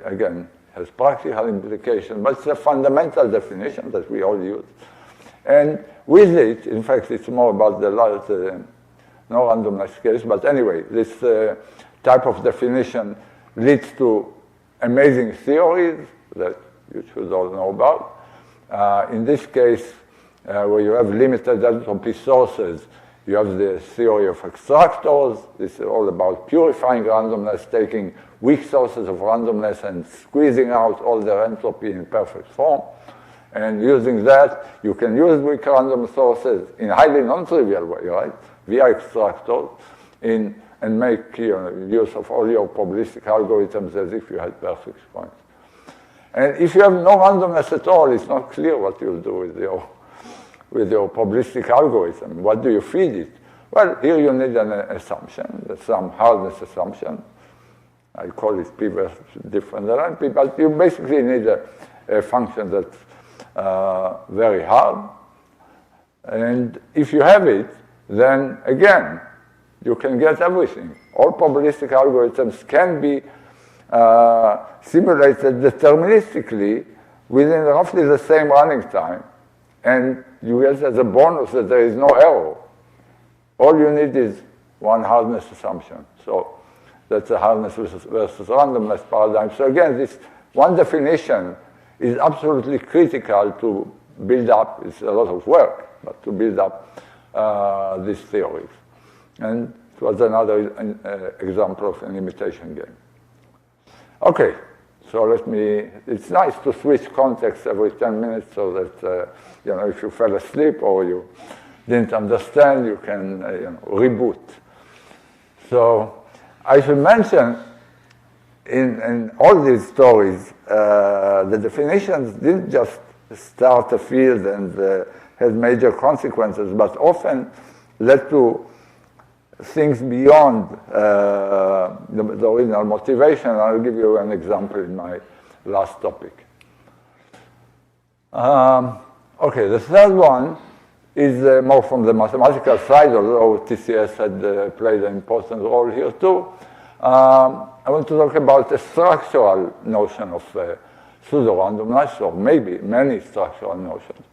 again, has practical implications, but it's a fundamental definition that we all use. And with it, in fact, it's more about the no randomness case, but anyway, this type of definition leads to amazing theories that you should all know about. In this case, where you have limited entropy sources, you have the theory of extractors. This is all about purifying randomness, taking weak sources of randomness and squeezing out all their entropy in perfect form. And using that, you can use weak random sources in a highly non-trivial way, right? Via extractors, and make use of all your probabilistic algorithms as if you had perfect points. And if you have no randomness at all, it's not clear what you'll do with your probabilistic algorithm. What do you feed it? Well, here you need an assumption, some hardness assumption. I call it P versus different than NP, but you basically need a function that's very hard. And if you have it, then again, you can get everything. All probabilistic algorithms can be simulated deterministically within roughly the same running time. And you get as a bonus that there is no error. All you need is one hardness assumption. So that's a hardness versus randomness paradigm. So again, this one definition is absolutely critical to build up. It's a lot of work, but to build up these theories. And it was another example of an imitation game. Okay, So it's nice to switch context every 10 minutes so that, if you fell asleep or you didn't understand, you can reboot. So I should mention, in all these stories, the definitions didn't just start a field and had major consequences, but often led to things beyond the original motivation. I'll give you an example in my last topic. Okay, the third one is more from the mathematical side, although TCS had played an important role here too. I want to talk about a structural notion of pseudo-randomness, or maybe many structural notions.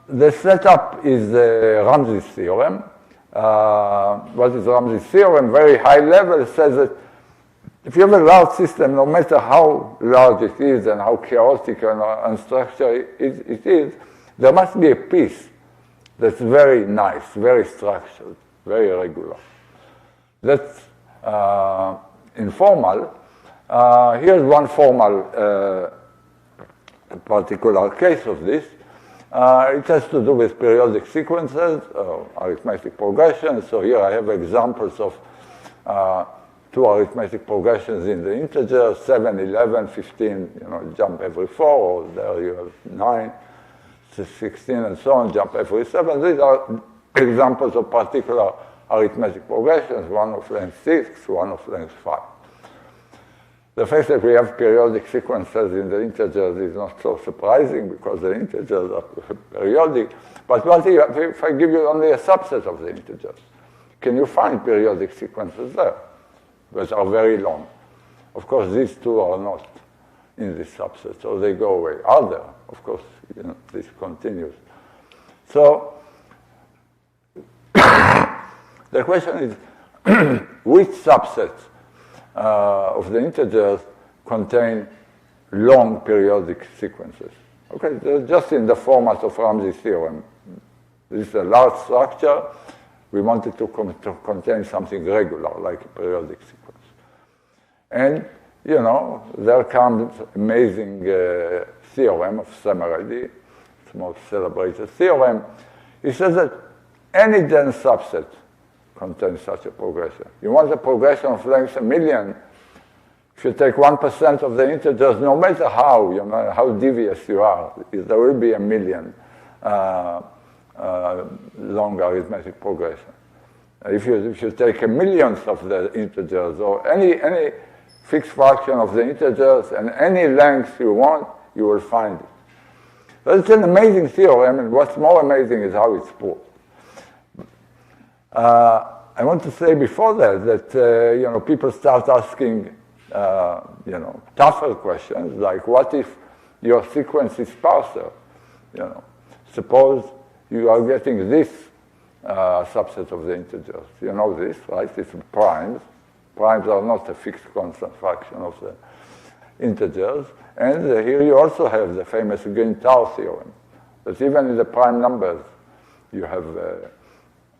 The setup is the Ramsey's theorem. What is Ramsey's theorem? Very high level, says that if you have a large system, no matter how large it is and how chaotic and unstructured it is, there must be a piece that's very nice, very structured, very regular. That's informal. Here's one formal particular case of this. It has to do with periodic sequences, arithmetic progressions. So here I have examples of two arithmetic progressions in the integers, 7, 11, 15, jump every 4, or there you have 9, 16, and so on, jump every 7. These are examples of particular arithmetic progressions, one of length 6, one of length 5. The fact that we have periodic sequences in the integers is not so surprising because the integers are periodic. But what if I give you only a subset of the integers? Can you find periodic sequences there that are very long? Of course, these two are not in this subset, so they go away. Are there? Of course, this continues. So the question is, which subsets of the integers contain long periodic sequences? Okay, they're just in the format of Ramsey's theorem. This is a large structure. We wanted to contain something regular, like a periodic sequence. And, there comes amazing theorem of Servedio, it's the most celebrated theorem. It says that any dense subset contains such a progression. You want a progression of length 1,000,000. If you take 1% of the integers, no matter how devious you are, there will be 1,000,000 long arithmetic progression. If you take a millionth of the integers, or any fixed fraction of the integers, and any length you want, you will find it. But it's an amazing theorem, and what's more amazing is how it's proved. I want to say before that people start asking tougher questions, like what if your sequence is sparser? Suppose you are getting this subset of the integers. You know this, right? It's primes. Primes are not a fixed constant fraction of the integers. And here you also have the famous Green-Tau theorem, that even in the prime numbers, you have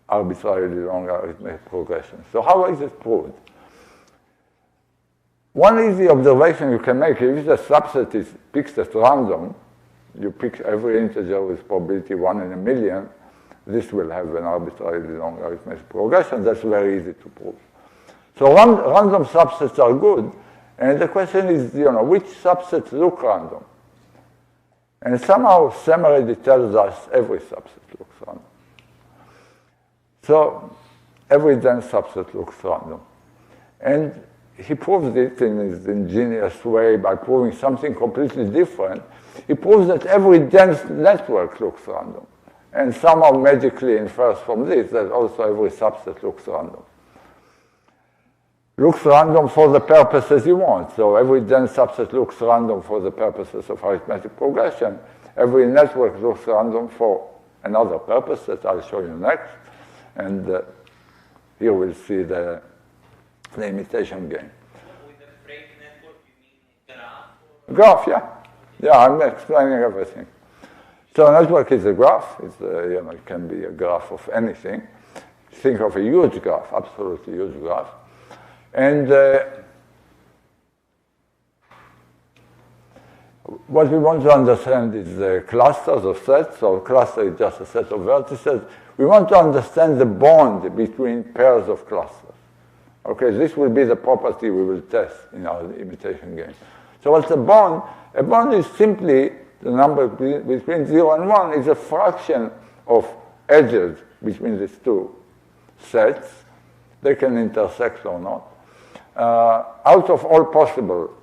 arbitrarily long arithmetic progression. So how is it proved? One easy observation you can make, if the subset is picked at random, you pick every integer with probability 1 in 1,000,000, this will have an arbitrarily long arithmetic progression. That's very easy to prove. So random subsets are good, and the question is, which subsets look random? And somehow Servedio tells us every subset looks random. So every dense subset looks random. And he proves it in his ingenious way by proving something completely different. He proves that every dense network looks random. And somehow magically infers from this that also every subset looks random. Looks random for the purposes you want. So every dense subset looks random for the purposes of arithmetic progression. Every network looks random for another purpose that I'll show you next. And here we'll see the imitation game. With the break network, you mean graph? Graph, yeah. Yeah, I'm explaining everything. So a network is a graph. It's it can be a graph of anything. Think of a huge graph, absolutely huge graph. And what we want to understand is the clusters of sets. So a cluster is just a set of vertices. We want to understand the bond between pairs of clusters. Okay, this will be the property we will test in our imitation game. So what's a bond? A bond is simply the number between 0 and 1 is a fraction of edges between these two sets. They can intersect or not. Out of all possible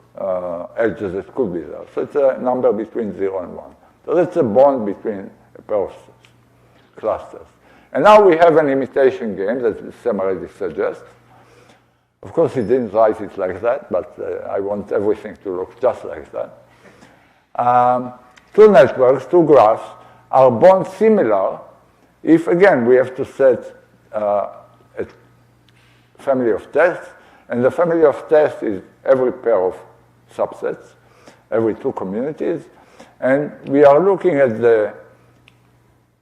edges that could be there. So it's a number between 0 and 1. So that's a bond between a pair of clusters. And now we have an imitation game that Servedio suggests. Of course, he didn't write it like that, but I want everything to look just like that. Two networks, two graphs, are bond similar if, again, we have to set a family of tests, and the family of tests is every pair of subsets, every two communities, and we are looking at the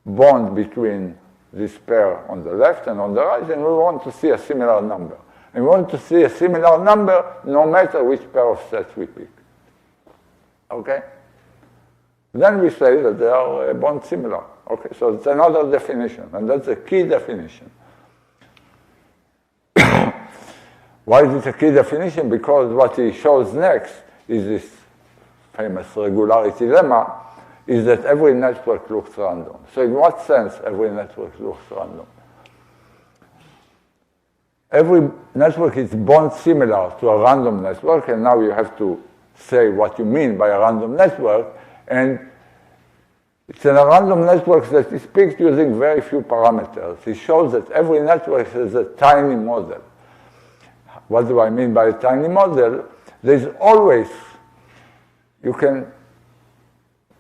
bond between this pair on the left and on the right, and we want to see a similar number. And we want to see a similar number no matter which pair of sets we pick. Okay? Then we say that they are bond similar. Okay, so it's another definition, and that's a key definition. Why is it a key definition? Because what he shows next is this famous regularity lemma, is that every network looks random. So in what sense every network looks random? Every network is bond similar to a random network, and now you have to say what you mean by a random network, and it's a random network that is picked using very few parameters. It shows that every network has a tiny model. What do I mean by a tiny model? There's always, you can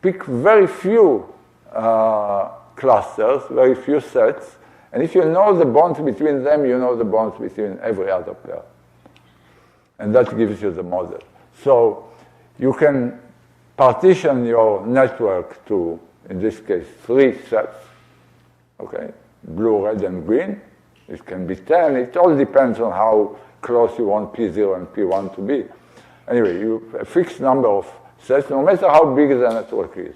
pick very few clusters, very few sets, and if you know the bonds between them, you know the bonds between every other pair. And that gives you the model. So you can partition your network to, in this case, 3 sets, okay? Blue, red, and green. It can be 10. It all depends on how close you want P0 and P1 to be. Anyway, you have a fixed number of sets, no matter how big the network is.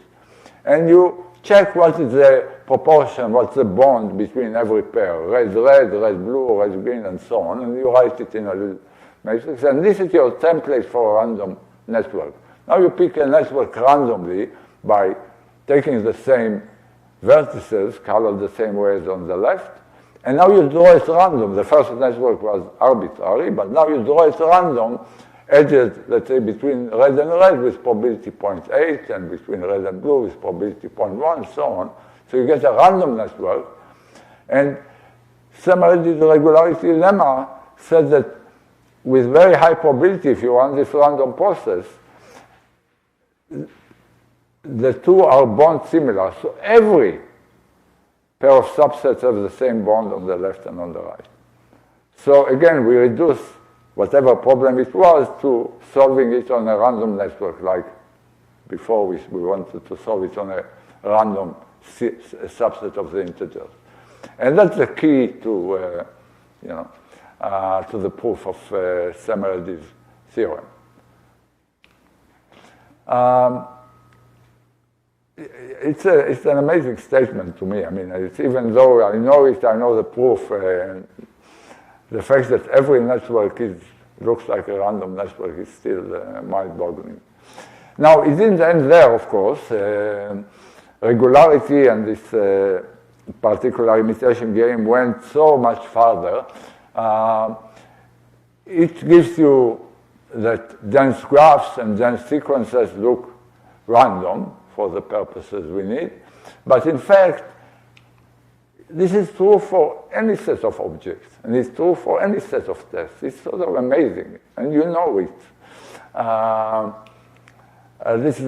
And you check what is the proportion, what's the bond between every pair, red, red, red, blue, red, green, and so on, and you write it in a little matrix. And this is your template for a random network. Now you pick a network randomly by taking the same vertices, colored the same way as on the left, and now you draw it random. The first network was arbitrary, but now you draw it random, edges, let's say, between red and red with probability 0.8, and between red and blue with probability 0.1, and so on. So you get a random network. And Servedio's regularity lemma said that with very high probability, if you run this random process, the two are bond similar. So every pair of subsets have the same bond on the left and on the right. So again, we reduce whatever problem it was to solving it on a random network, like before we wanted to solve it on a random subset of the integers. And that's the key to, to the proof of Servedio's theorem. It's an amazing statement to me. I mean, it's, even though I know it, I know the proof. The fact that every network looks like a random network is still mind-boggling. Now, it didn't end there, of course. Regularity and this particular imitation game went so much farther. It gives you that dense graphs and dense sequences look random for the purposes we need. But in fact, this is true for any set of objects, and it's true for any set of tests. It's sort of amazing, and you know it. This is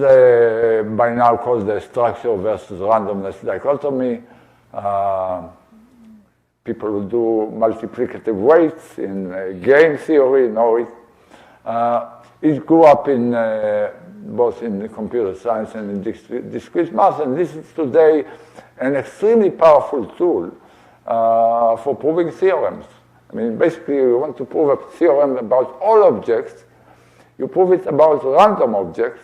by now called the structure versus randomness dichotomy. People who do multiplicative weights in game theory know it. It grew up in both in computer science and in discrete math, and this is today an extremely powerful tool for proving theorems. I mean, basically, you want to prove a theorem about all objects, you prove it about random objects,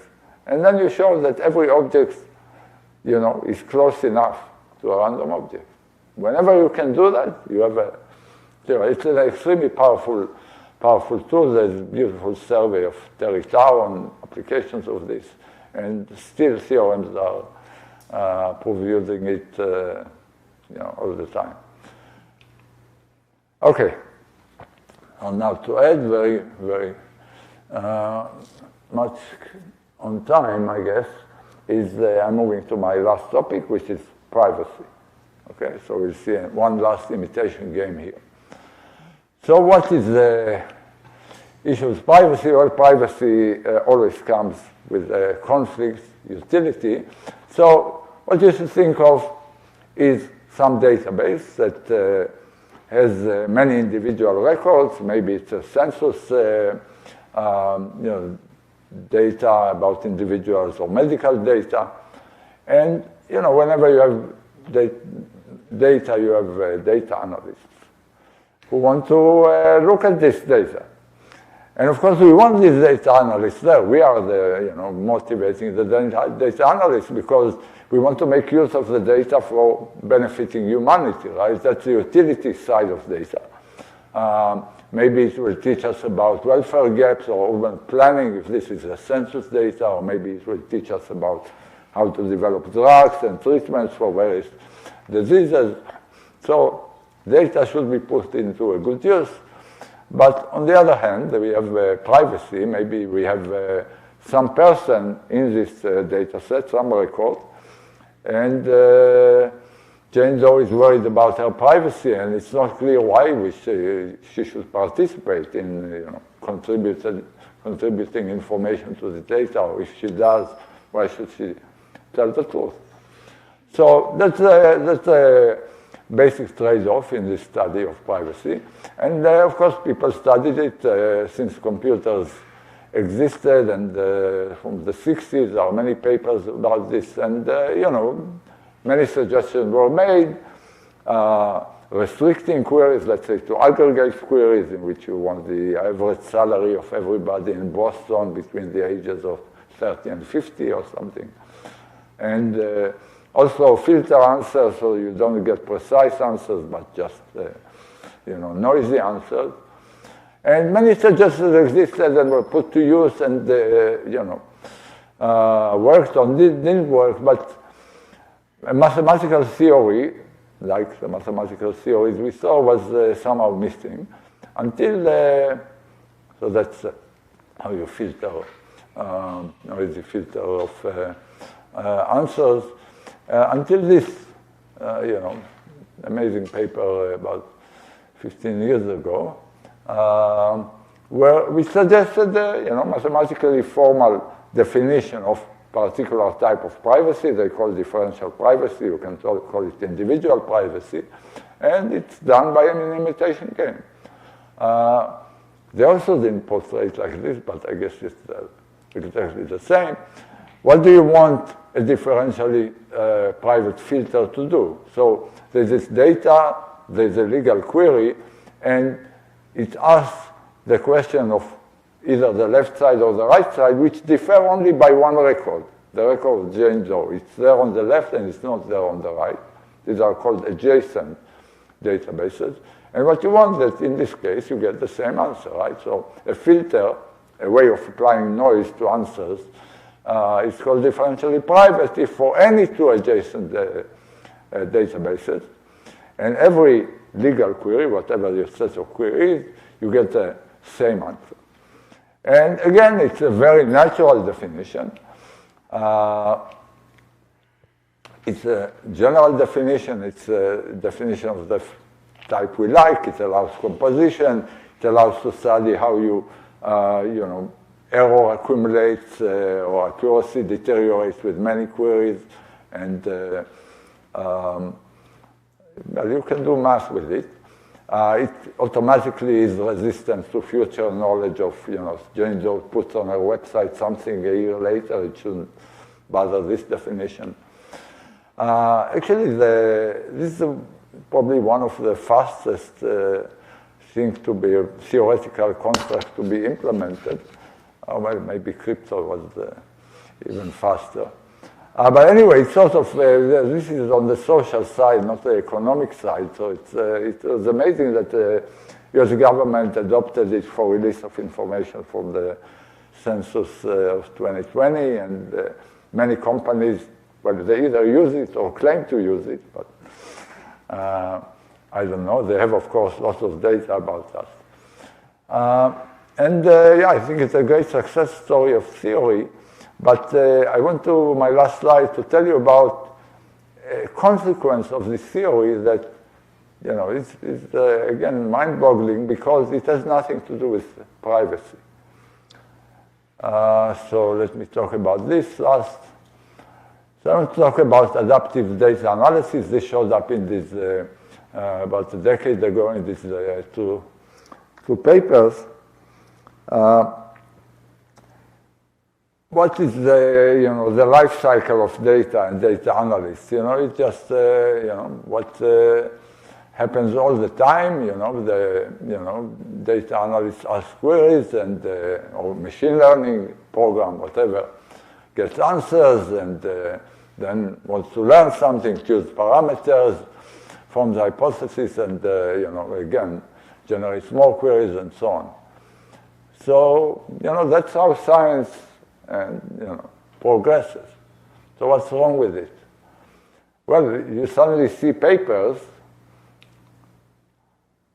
And then you show that every object, is close enough to a random object. Whenever you can do that, you have it's an extremely powerful tool. There's a beautiful survey of Terry Town applications of this, and still theorems are proved using it, all the time. Okay. And now to add very, very much on time, I guess, is I'm moving to my last topic, which is privacy. Okay, so we'll see one last imitation game here. So what is the issue with privacy? Well, privacy always comes with conflicts, utility. So what you should think of is some database that has many individual records. Maybe it's a census, data about individuals or medical data. And, whenever you have data, you have data analysts who want to look at this data. And of course, we want these data analysts there. We are the, motivating the data analysts because we want to make use of the data for benefiting humanity, right? That's the utility side of data. Maybe it will teach us about welfare gaps or urban planning if this is a census data, or maybe it will teach us about how to develop drugs and treatments for various diseases. So data should be put into a good use. But on the other hand, we have privacy. Maybe we have some person in this data set, some record, and Jane Doe is worried about her privacy, and it's not clear why she should participate in contributing information to the data, or if she does, why should she tell the truth? So that's a basic trade-off in this study of privacy. And of course, people studied it since computers existed, and from the 60s there are many papers about this, and many suggestions were made, restricting queries, let's say, to aggregate queries in which you want the average salary of everybody in Boston between the ages of 30 and 50 or something. And also filter answers, so you don't get precise answers, but just, noisy answers. And many suggestions existed and were put to use and, worked or didn't work, but a mathematical theory, like the mathematical theories we saw, was somehow missing until, so that's how you filter, noisy filter of answers, until this, amazing paper about 15 years ago, where we suggested, mathematically formal definition of particular type of privacy. They call differential privacy. You can call it individual privacy. And it's done by an imitation game. They also didn't portray it like this, but I guess it's exactly the same. What do you want a differentially private filter to do? So there's this data, there's a legal query, and it asks the question of either the left side or the right side, which differ only by one record, the record of Jane Doe. It's there on the left and it's not there on the right. These are called adjacent databases. And what you want is that in this case, you get the same answer, right? So a filter, a way of applying noise to answers, is called differentially private if for any two adjacent databases. And every legal query, whatever your set of queries, you get the same answer. And again, it's a very natural definition. It's a general definition. It's a definition of the type we like. It allows composition. It allows to study how error accumulates or accuracy deteriorates with many queries. And you can do math with it. It automatically is resistant to future knowledge of, Jane Doe puts on her website something a year later, it shouldn't bother this definition. Actually, this is probably one of the fastest things to be, theoretical construct to be implemented. Well, maybe crypto was even faster. But anyway, it's sort of, this is on the social side, not the economic side. So it was amazing that the US government adopted it for release of information from the census of 2020, and many companies, well, they either use it or claim to use it, but I don't know. They have, of course, lots of data about us. Yeah, I think it's a great success story of theory. But I want to, my last slide, to tell you about a consequence of this theory that, you know, is again, mind-boggling because it has nothing to do with privacy. So let me talk about this last. So I want to talk about adaptive data analysis. This showed up in this, about a decade ago, in these two papers. What is the, you know, the life cycle of data and data analysts? You know, it's just, you know, what happens all the time. You know, data analysts ask queries and, or machine learning program, whatever, gets answers and then wants to learn something, choose parameters, forms a hypothesis, and, you know, again, generates more queries and so on. So, you know, that's how science and, you know, progresses. So what's wrong with it? Well, you suddenly see papers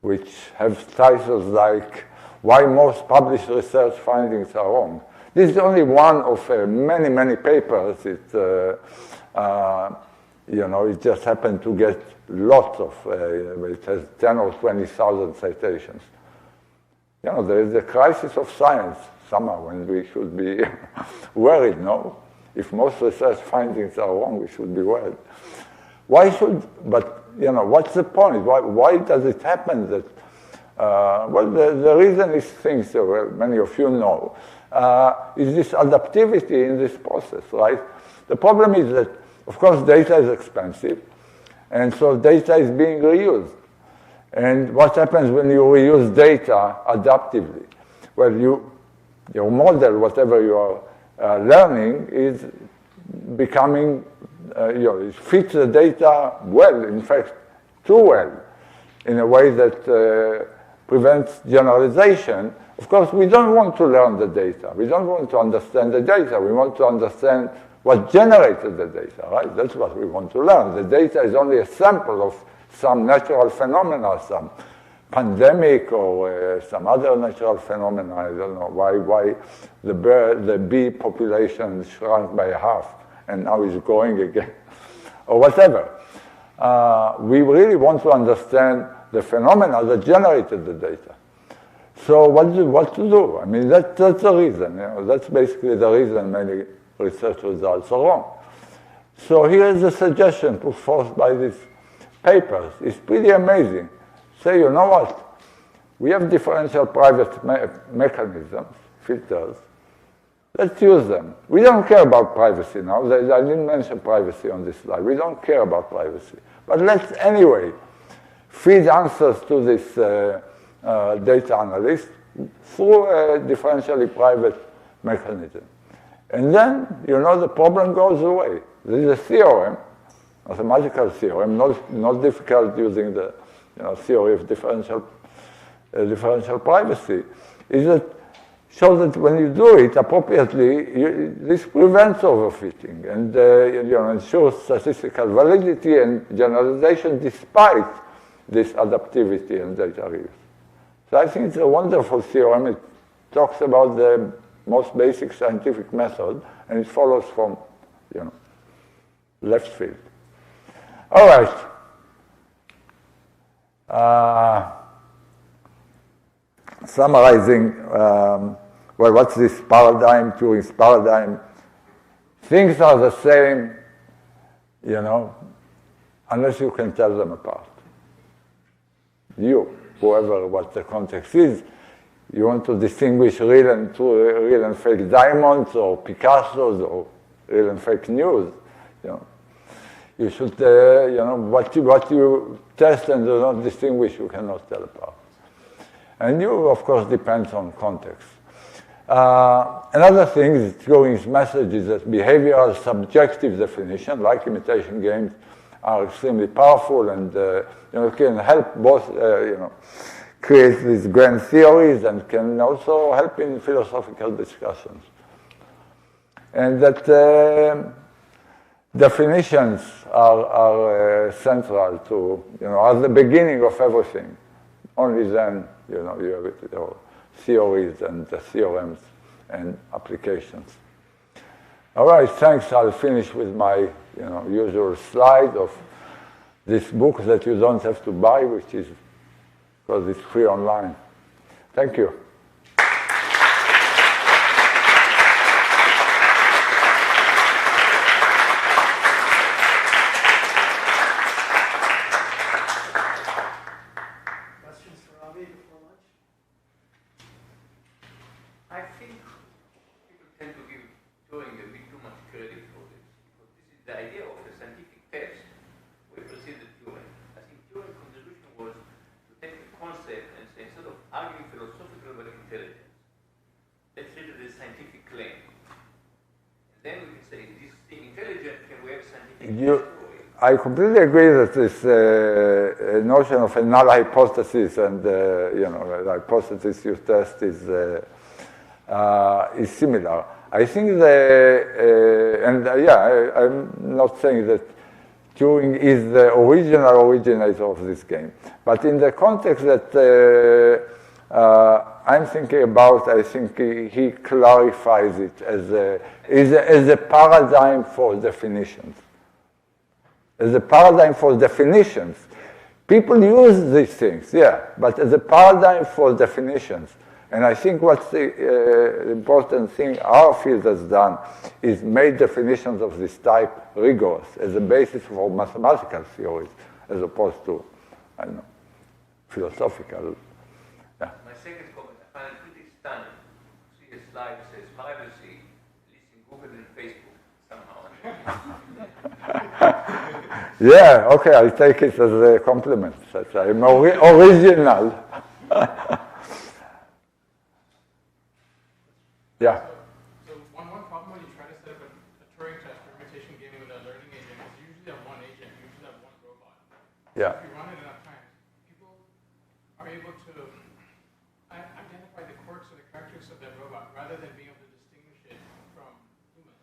which have titles like "Why Most Published Research Findings Are Wrong." This is only one of many, many papers. It, you know, it just happened to get lots of, it has 10 or 20,000 citations. You know, there is a crisis of science somehow, when we should be worried, no? If most research findings are wrong, we should be worried. Why should, but, you know, what's the point? Why does it happen that, well, the reason is things that well, many of you know, is this adaptivity in this process, right? The problem is that, of course, data is expensive, and so data is being reused. And what happens when you reuse data adaptively? Well, your model, whatever you are learning, is becoming, you know, it fits the data well, in fact, too well, in a way that prevents generalization. Of course, we don't want to learn the data. We don't want to understand the data. We want to understand what generated the data, right? That's what we want to learn. The data is only a sample of some natural phenomena, some pandemic or some other natural phenomena. I don't know why the bee population shrunk by half and now is growing again, or whatever. We really want to understand the phenomena that generated the data. So what to do? I mean, that's the reason. You know, that's basically the reason many research results are wrong. So here is a suggestion put forth by these papers. It's pretty amazing. Say, you know what? We have differential private mechanisms, filters. Let's use them. We don't care about privacy now. I didn't mention privacy on this slide. We don't care about privacy. But let's anyway feed answers to this data analyst through a differentially private mechanism. And then, you know, the problem goes away. There is a theorem, mathematical theorem, not difficult using the theory of differential privacy, is that shows that when you do it appropriately, this prevents overfitting and ensures statistical validity and generalization despite this adaptivity and data reuse. So I think it's a wonderful theorem. It talks about the most basic scientific method, and it follows from, left field. All right. Summarizing, well, what's this paradigm, Turing's paradigm? Things are the same, unless you can tell them apart. Whoever, what the context is, you want to distinguish real and fake diamonds or Picassos or real and fake news, You should, what you test and do not distinguish, you cannot tell apart. And of course, depends on context. Another thing is Turing's message is that behavioral subjective definition, like imitation games, are extremely powerful and can help both create these grand theories and can also help in philosophical discussions. And that definitions are central to, are the beginning of everything. Only then, you have your theories and the theorems and applications. All right, thanks. I'll finish with my, usual slide of this book that you don't have to buy, which is because it's free online. Thank you. I think people tend to give Turing a bit too much credit for this, because this is the idea of a scientific test we preceded Turing. I think Turing's contribution was to take the concept and say, instead of arguing philosophical about intelligence, let's treat it as a scientific claim. And then we can say, is this thing intelligent? Can we have scientific test for it? I completely agree that this notion of a null hypothesis and the hypothesis you test is similar. I think I'm not saying that Turing is the original originator of this game, but in the context that I'm thinking about, I think he clarifies it as a paradigm for definitions. As a paradigm for definitions. People use these things, but as a paradigm for definitions. And I think what's the important thing our field has done is made definitions of this type rigorous as a basis for mathematical theories, as opposed to, philosophical. My second comment, I find it pretty stunning. See a slide that says privacy, at least in Google and Facebook, somehow. Yeah, okay, I'll take it as a compliment. That I'm original. Yeah. So one problem when you try to set up a Turing test or imitation game with a learning agent is you usually have one agent, you usually have one robot. Yeah. If you run it enough times, people are able to identify the quirks or the characteristics of that robot rather than being able to distinguish it from humans.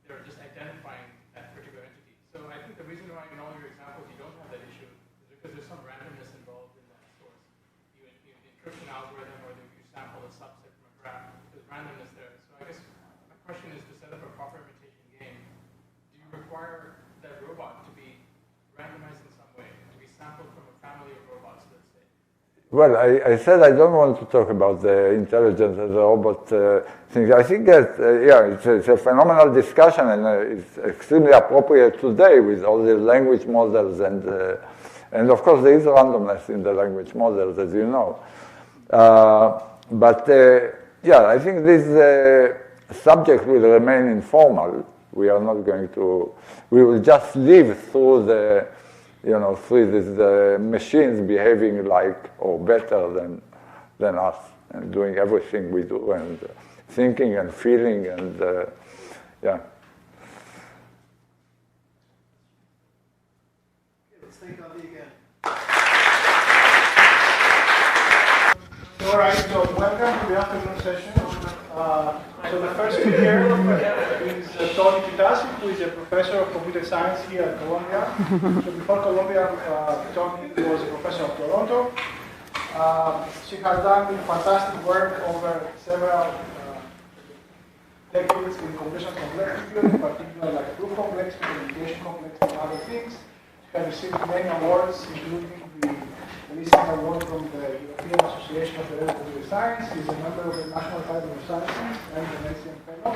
They're just identifying that particular entity. So I think the reason why in all your examples you don't have that issue is because there's some randomness involved in that source. You encrypt an algorithm or you sample a subset from a graph. There's randomness there. So I guess my question is, to set up a proper imitation game, do you require that robot to be randomized in some way, to be sampled from a family of robots, let's say? Well, I said I don't want to talk about the intelligence as a robot thing. I think that, it's a phenomenal discussion and it's extremely appropriate today with all the language models and of course there is randomness in the language models, as you know. I think this subject will remain informal. We are not going to, we will just live through the, through these machines behaving like or better than us and doing everything we do and thinking and feeling and, Let's thank Ali again. All right, so welcome to the afternoon session. So the first speaker is Toni Pitassi, who is a professor of computer science here at Columbia. So before Columbia, Toni was a professor of Toronto. She has done fantastic work over several decades in computational complexity, in particular like proof complexity, communication complexity, and other things. She has received many awards, including the recent award from the European Association of Computer Science. He's a member of the National Academy of Sciences and an LCM Fellow.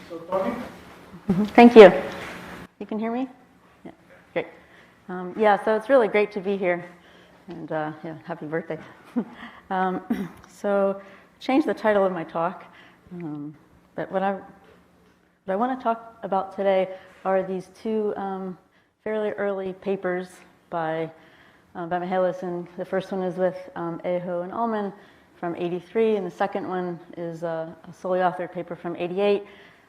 So, Toni? Thank you. You can hear me? Yeah, great. So it's really great to be here. And happy birthday. So, change the title of my talk. But what I want to talk about today are these two fairly early papers by Mihalis, and the first one is with Aho and Ullman from 83, and the second one is a solely authored paper from 88.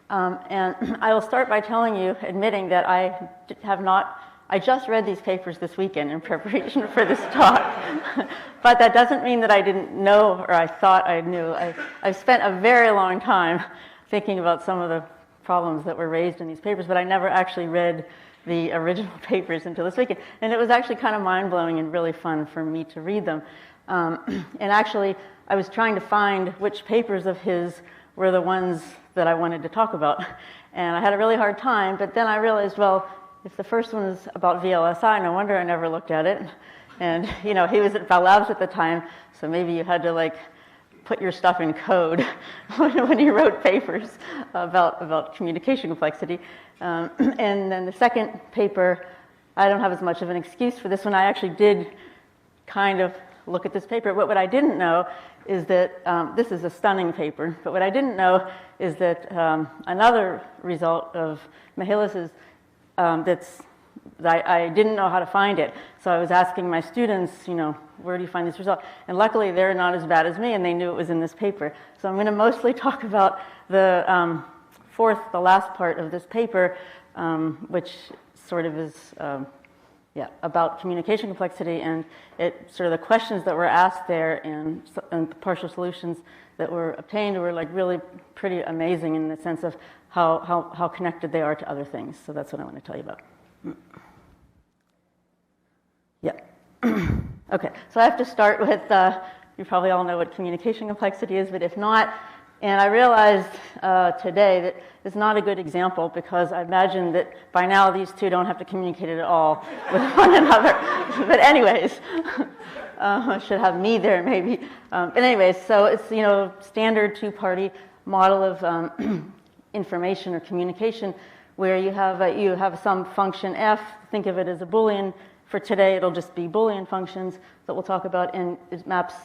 And I will start by telling you, admitting that I just read these papers this weekend in preparation for this talk. But that doesn't mean that I didn't know or I thought I knew. I've spent a very long time thinking about some of the problems that were raised in these papers, but I never actually read the original papers until this weekend. And it was actually kind of mind-blowing and really fun for me to read them. And actually, I was trying to find which papers of his were the ones that I wanted to talk about. And I had a really hard time, but then I realized, well, if the first one is about VLSI, no wonder I never looked at it. And, he was at Bell Labs at the time, so maybe you had to, put your stuff in code when you wrote papers about communication complexity. And then the second paper, I don't have as much of an excuse for this one. I actually did kind of look at this paper. But what I didn't know is that, this is a stunning paper, but what I didn't know is that another result of Mihalis's I didn't know how to find it. So I was asking my students, where do you find this result? And luckily, they're not as bad as me, and they knew it was in this paper. So I'm going to mostly talk about the the last part of this paper, which sort of is about communication complexity, and sort of the questions that were asked there and the partial solutions that were obtained were really pretty amazing in the sense of how connected they are to other things. So that's what I want to tell you about. Yeah. Okay, so I have to start with, you probably all know what communication complexity is, but if not, and I realized today that it's not a good example because I imagine that by now these two don't have to communicate at all with one another. But anyways, I should have me there maybe. But anyways, so it's, standard two-party model of information or communication where you have some function f, think of it as a Boolean. For today, it'll just be Boolean functions that we'll talk about, and it maps,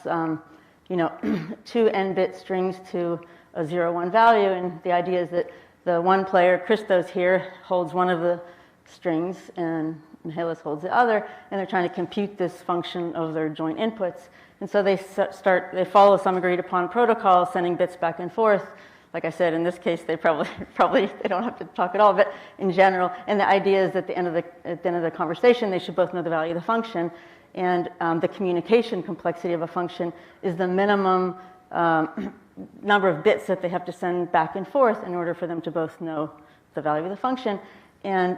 two n-bit strings to a 0-1 value, and the idea is that the one player, Christos here, holds one of the strings, and Mihalis holds the other, and they're trying to compute this function of their joint inputs. And so they follow some agreed-upon protocol, sending bits back and forth. Like I said, in this case, they probably they don't have to talk at all, but in general, and the idea is that at the end of the conversation, they should both know the value of the function, and the communication complexity of a function is the minimum number of bits that they have to send back and forth in order for them to both know the value of the function. And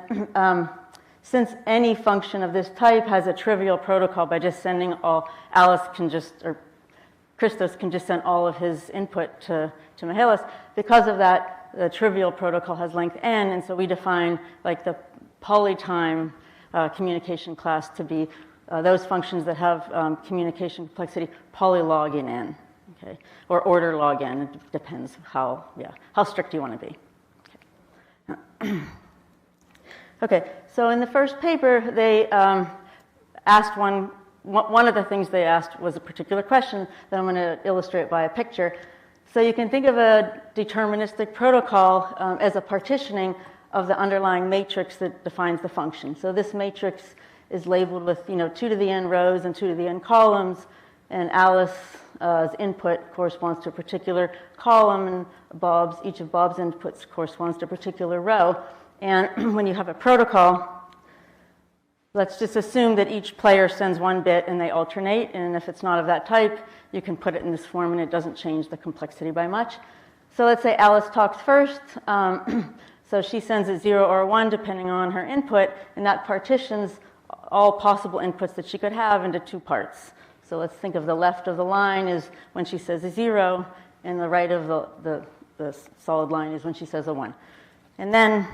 since any function of this type has a trivial protocol by just sending all, Christos can just send all of his input to Mihalis. Because of that, the trivial protocol has length n, and so we define the polytime communication class to be those functions that have communication complexity polylog in n, okay, or order log n. It depends how strict you want to be. Okay. Okay, so in the first paper, they asked one of the things they asked was a particular question that I'm going to illustrate by a picture. So you can think of a deterministic protocol as a partitioning of the underlying matrix that defines the function. So this matrix is labeled with 2 to the n rows and 2 to the n columns, and Alice's input corresponds to a particular column, and each of Bob's inputs corresponds to a particular row. And when you have a protocol, let's just assume that each player sends one bit and they alternate, and if it's not of that type, you can put it in this form and it doesn't change the complexity by much. So let's say Alice talks first. So she sends a 0 or a 1 depending on her input, and that partitions all possible inputs that she could have into two parts. So let's think of the left of the line is when she says a 0, and the right of the solid line is when she says a 1. And then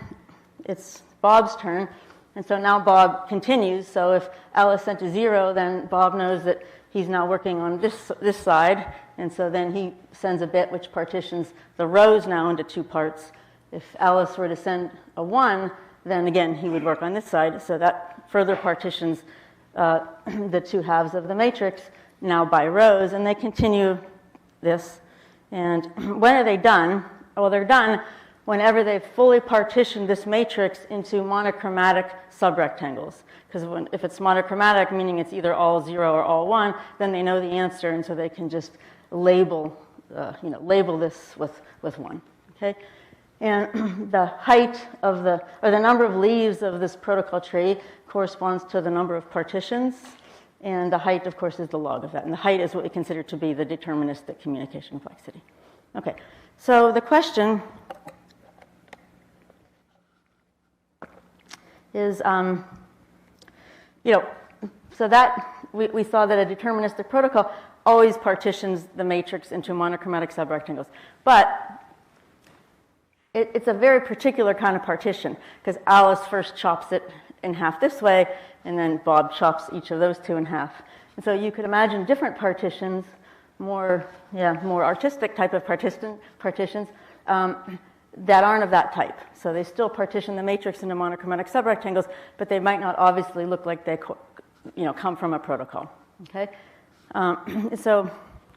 it's Bob's turn. And so now Bob continues. So if Alice sent a 0, then Bob knows that he's now working on this side. And so then he sends a bit which partitions the rows now into two parts. If Alice were to send a 1, then again he would work on this side. So that further partitions the two halves of the matrix now by rows. And they continue this. And when are they done? Well, they're done whenever they've fully partitioned this matrix into monochromatic subrectangles. Because if it's monochromatic, meaning it's either all 0 or all 1, then they know the answer, and so they can just label, label this with 1. Okay, and the height of the number of leaves of this protocol tree corresponds to the number of partitions, and the height, of course, is the log of that. And the height is what we consider to be the deterministic communication complexity. Okay, so the question is, so that we saw that a deterministic protocol always partitions the matrix into monochromatic subrectangles. But it's a very particular kind of partition, because Alice first chops it in half this way, and then Bob chops each of those two in half. And so you could imagine different partitions, more artistic type of partitions, that aren't of that type. So they still partition the matrix into monochromatic subrectangles, but they might not obviously look like they come from a protocol. Okay? So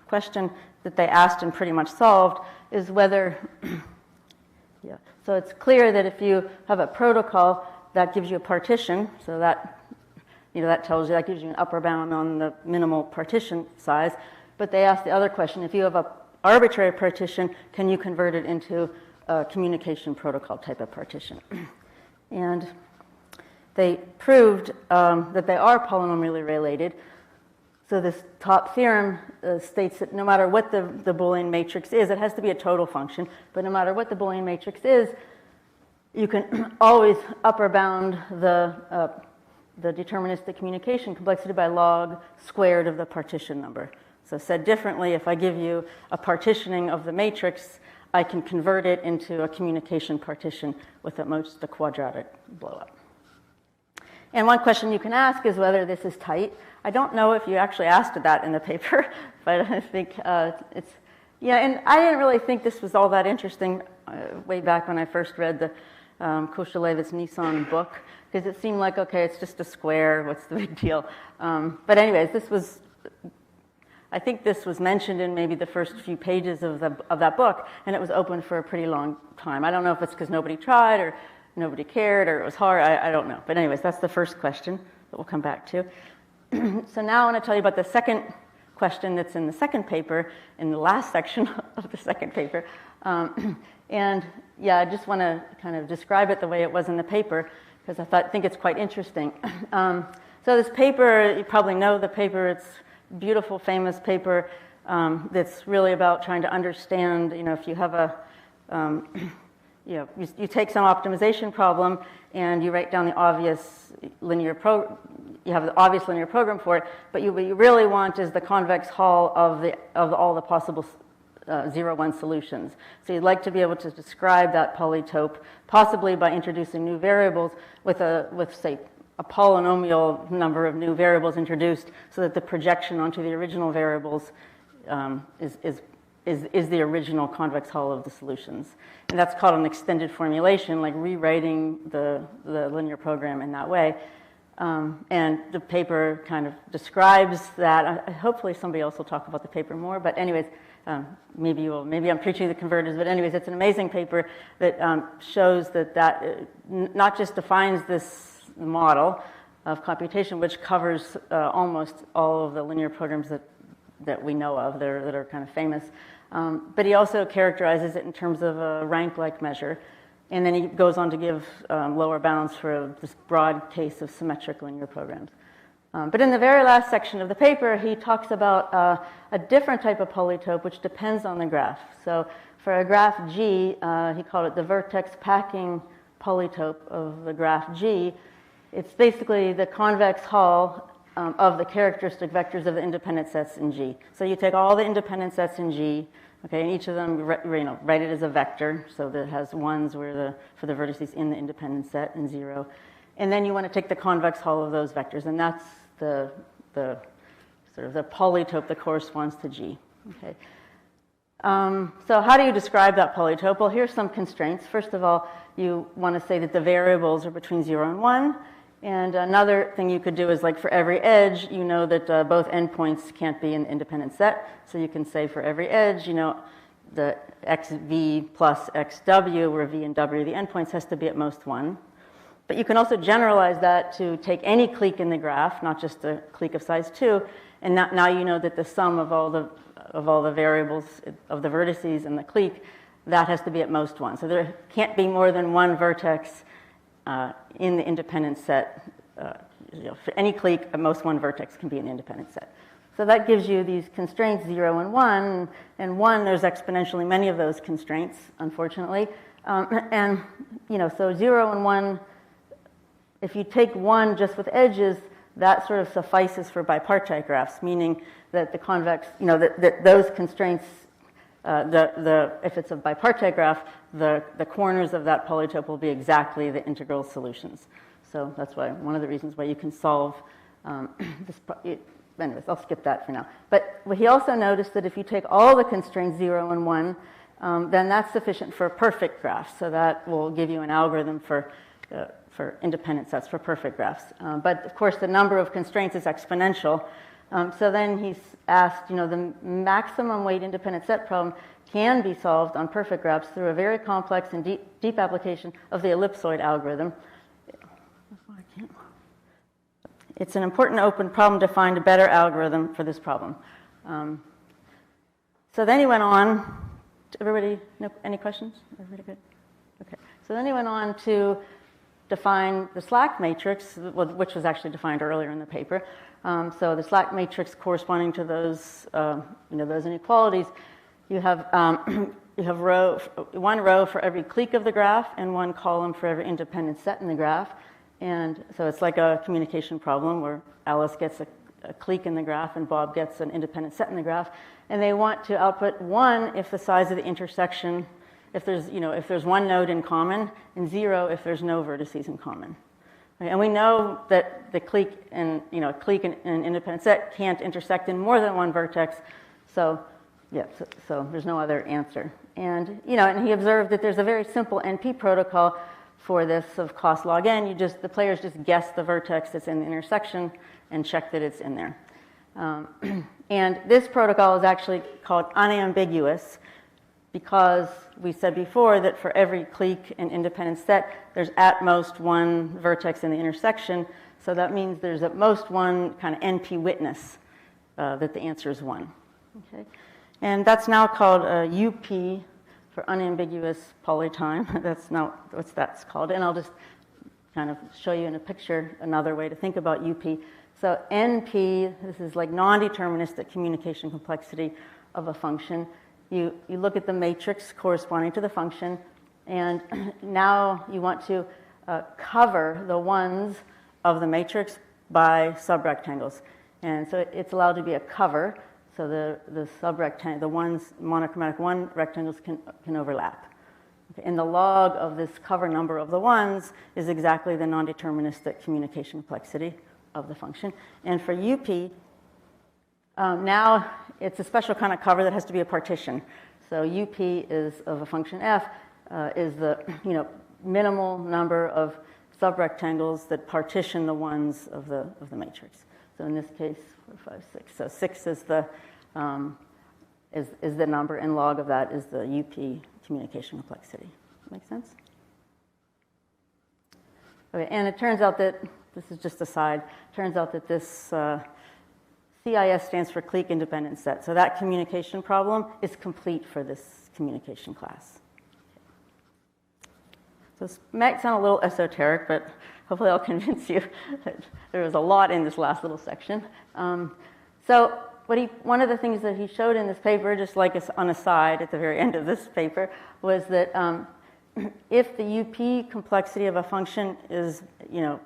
question that they asked and pretty much solved is whether, so it's clear that if you have a protocol, that gives you a partition, so that, that tells you, that gives you an upper bound on the minimal partition size. But they asked the other question, if you have an arbitrary partition, can you convert it into a communication protocol type of partition? And they proved that they are polynomially related. So this top theorem states that no matter what the Boolean matrix is, it has to be a total function, but no matter what the Boolean matrix is, you can always upper bound the deterministic communication complexity by log squared of the partition number. So said differently, if I give you a partitioning of the matrix, I can convert it into a communication partition with at most a quadratic blowup. And one question you can ask is whether this is tight. I don't know if you actually asked that in the paper, but I think it's, and I didn't really think this was all that interesting way back when I first read the Koshulevitz-Nissan book, because it seemed like, okay, it's just a square, what's the big deal? But anyways, I think this was mentioned in maybe the first few pages of that book, and it was open for a pretty long time. I don't know if it's because nobody tried or nobody cared or it was hard, I don't know. But anyways, that's the first question that we'll come back to. So now I want to tell you about the second question that's in the second paper, in the last section of the second paper. And I just want to kind of describe it the way it was in the paper, because I think it's quite interesting. So this paper, you probably know the paper, it's a beautiful, famous paper that's really about trying to understand, if you have a, you take some optimization problem and you write down the obvious linear you have the obvious linear program for it, but what you really want is the convex hull of all the possible 0-1 solutions. So you'd like to be able to describe that polytope, possibly by introducing new variables with say, a polynomial number of new variables introduced, so that the projection onto the original variables is the original convex hull of the solutions. And that's called an extended formulation, like rewriting the linear program in that way. And the paper kind of describes that. Hopefully somebody else will talk about the paper more, but anyways, maybe I'm preaching to the converters, but anyways, it's an amazing paper that shows that not just defines this model of computation, which covers almost all of the linear programs that we know of that are kind of famous, but he also characterizes it in terms of a rank-like measure. And then he goes on to give lower bounds for this broad case of symmetric linear programs. But in the very last section of the paper, he talks about a different type of polytope which depends on the graph. So for a graph G, he called it the vertex packing polytope of the graph G. It's basically the convex hull of the characteristic vectors of the independent sets in G. So you take all the independent sets in G, okay, and each of them, write it as a vector, so that it has ones for the vertices in the independent set and 0. And then you want to take the convex hull of those vectors, and that's the sort of the polytope that corresponds to G. Okay. So how do you describe that polytope? Well, here's some constraints. First of all, you want to say that the variables are between 0 and 1. And another thing you could do is, like, for every edge, you know that both endpoints can't be in the independent set. So you can say for every edge, the xv plus xw, where v and w, the endpoints, has to be at most 1. But you can also generalize that to take any clique in the graph, not just a clique of size 2, and now you know that the sum of all the of all the variables of the vertices in the clique, that has to be at most one. So there can't be more than one vertex in the independent set. For any clique, at most one vertex can be an independent set. So that gives you these constraints, 0 and 1. And 1, there's exponentially many of those constraints, unfortunately. So 0 and 1, if you take 1 just with edges, that sort of suffices for bipartite graphs, meaning that the convex, that those constraints, if it's a bipartite graph, the corners of that polytope will be exactly the integral solutions. So that's why one of the reasons why you can solve this. Anyways, I'll skip that for now. But he also noticed that if you take all the constraints 0 and 1, then that's sufficient for perfect graphs. So that will give you an algorithm for independent sets for perfect graphs. But of course, the number of constraints is exponential. So then he's asked, the maximum weight independent set problem can be solved on perfect graphs through a very complex and deep application of the ellipsoid algorithm. It's an important open problem to find a better algorithm for this problem. So then he went on. Everybody, any questions? Everybody good? Okay. So then he went on to define the slack matrix, which was actually defined earlier in the paper. So the slack matrix corresponding to those, those inequalities, you have one row for every clique of the graph and one column for every independent set in the graph. And so it's like a communication problem where Alice gets a clique in the graph and Bob gets an independent set in the graph. And they want to output 1 if the size of the intersection, if there's one node in common, and 0 if there's no vertices in common. Okay? And we know that the clique and an independent set can't intersect in more than one vertex. So so there's no other answer. And and he observed that there's a very simple NP protocol for this of cost log n. The players just guess the vertex that's in the intersection and check that it's in there. And this protocol is actually called unambiguous because we said before that for every clique and independent set, there's at most one vertex in the intersection. So that means there's at most one kind of NP witness that the answer is 1. Okay? And that's now called a UP for unambiguous polytime. That's not what that's called. And I'll just kind of show you in a picture another way to think about UP. So NP, this is like non-deterministic communication complexity of a function. You look at the matrix corresponding to the function, and now you want to cover the ones of the matrix by subrectangles. And so it's allowed to be a cover. So the subrectangle, the ones monochromatic 1 rectangles can overlap. Okay. And the log of this cover number of the ones is exactly the non-deterministic communication complexity of the function. And for UP, now it's a special kind of cover that has to be a partition. So UP is of a function f is the minimal number of subrectangles that partition the ones of the matrix. So in this case, 4, 5, 6. So 6 is the number, and log of that is the UP communication complexity. Make sense? Okay, and it turns out that this is just a side. Turns out that this CIS stands for clique independent set. So that communication problem is complete for this communication class. So this might sound a little esoteric, but hopefully I'll convince you that there was a lot in this last little section. So one of the things that he showed in this paper, just like on a side at the very end of this paper, was that if the UP complexity of a function is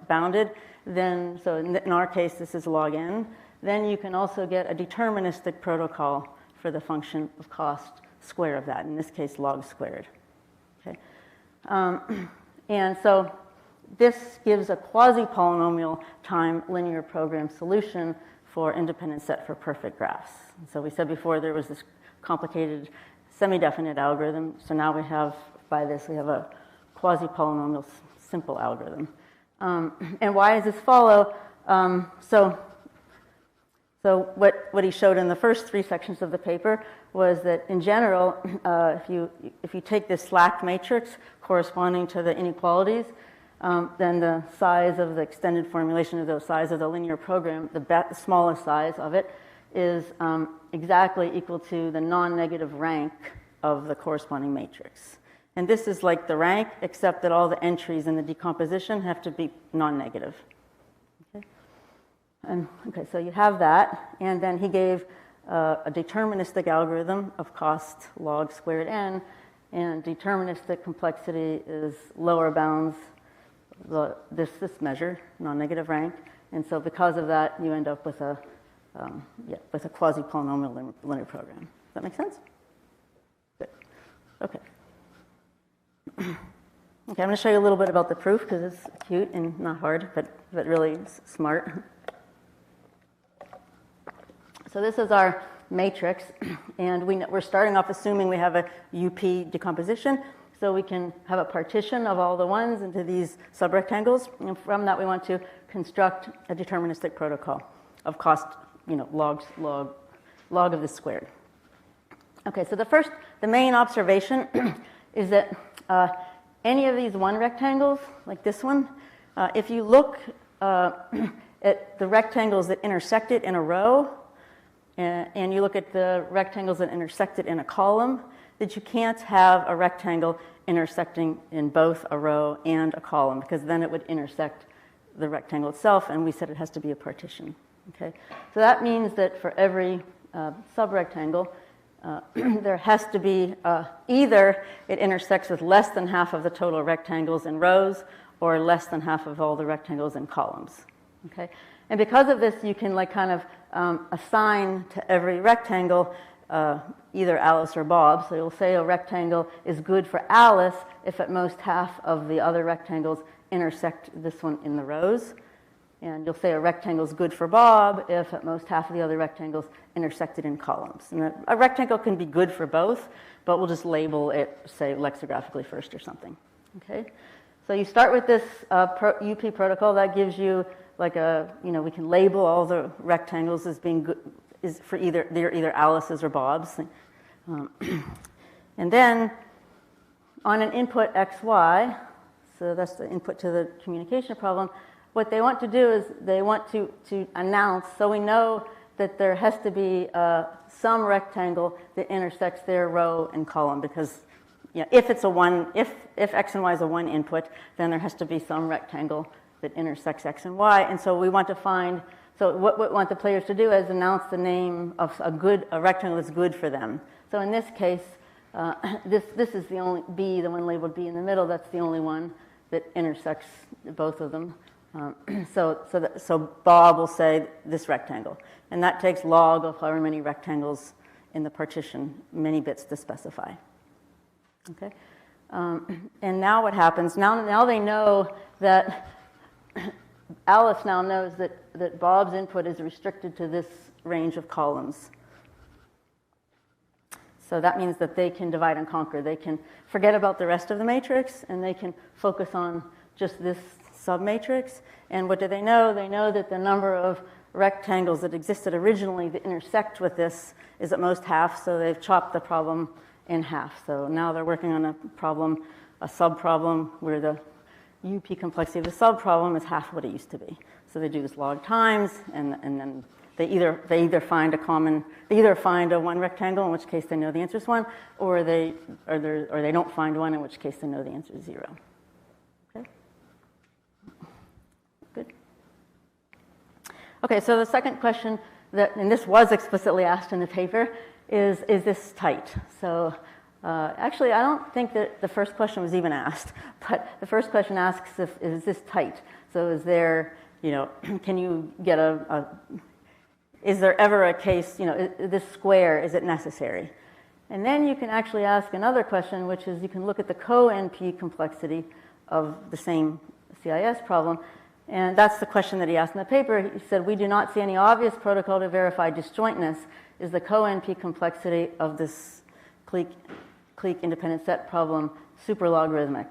bounded, then, so in our case this is log n, then you can also get a deterministic protocol for the function of cost square of that, in this case log squared. Okay. And so this gives a quasi-polynomial time linear program solution for independent set for perfect graphs. And so we said before there was this complicated semi-definite algorithm. So now we have, by this, we have a quasi-polynomial simple algorithm. And why does this follow? So what he showed in the first 3 sections of the paper was that in general, if you take this slack matrix corresponding to the inequalities, then the size of the extended formulation of those size of the linear program, the smallest size of it, is exactly equal to the non-negative rank of the corresponding matrix. And this is like the rank, except that all the entries in the decomposition have to be non-negative. Okay? And, okay, so you have that. And then he gave a deterministic algorithm of cost log squared n. And deterministic complexity is lower bounds this measure, non-negative rank. And so because of that, you end up with a quasi-polynomial linear program. Does that make sense? Good. Okay. Okay, I'm going to show you a little bit about the proof because it's cute and not hard, but really smart. So this is our matrix, and we're starting off assuming we have a UP decomposition, so we can have a partition of all the ones into these subrectangles, and from that we want to construct a deterministic protocol of cost, log of the squared. Okay, so the main observation is that any of these one rectangles, like this one, if you look at the rectangles that intersect it in a row, and you look at the rectangles that intersect it in a column, that you can't have a rectangle intersecting in both a row and a column, because then it would intersect the rectangle itself, and we said it has to be a partition. Okay, so that means that for every subrectangle, there has to be either it intersects with less than half of the total rectangles in rows, or less than half of all the rectangles in columns. Okay, and because of this, you can assign to every rectangle either Alice or Bob. So you'll say a rectangle is good for Alice if at most half of the other rectangles intersect this one in the rows. And you'll say a rectangle is good for Bob if at most half of the other rectangles intersected in columns. And a rectangle can be good for both, but we'll just label it, say, lexicographically first or something. Okay? So you start with this UP protocol. That gives you we can label all the rectangles as being good, they're either Alice's or Bob's. And then on an input xy, so that's the input to the communication problem, what they want to do is they want to announce, so we know that there has to be some rectangle that intersects their row and column, because if it's if x and y is a one input, then there has to be some rectangle that intersects x and y. And so we want to find, so what we want the players to do is announce the name of a rectangle that's good for them. So in this case, this is the only B, the one labeled B in the middle, that's the only one that intersects both of them. So Bob will say this rectangle, and that takes log of however many rectangles in the partition, many bits to specify. Okay, and now what happens? Now they know that Alice now knows that Bob's input is restricted to this range of columns. So that means that they can divide and conquer. They can forget about the rest of the matrix, and they can focus on just this submatrix. And what do they know? They know that the number of rectangles that existed originally that intersect with this is at most half, so they've chopped the problem in half. So now they're working on a subproblem, where the UP complexity of the subproblem is half what it used to be. So they do this log times, and then they either find a one rectangle, in which case they know the answer is 1, or they don't find one, in which case they know the answer is 0. Okay. Good. Okay. So the second question and this was explicitly asked in the paper, is this tight? So actually, I don't think that the first question was even asked, but the first question asks is this tight? So is there, can you get is there ever a case, this square, is it necessary? And then you can actually ask another question, which is you can look at the co-NP complexity of the same CIS problem. And that's the question that he asked in the paper. He said, we do not see any obvious protocol to verify disjointness. Is the co-NP complexity of this clique independent set problem superlogarithmic?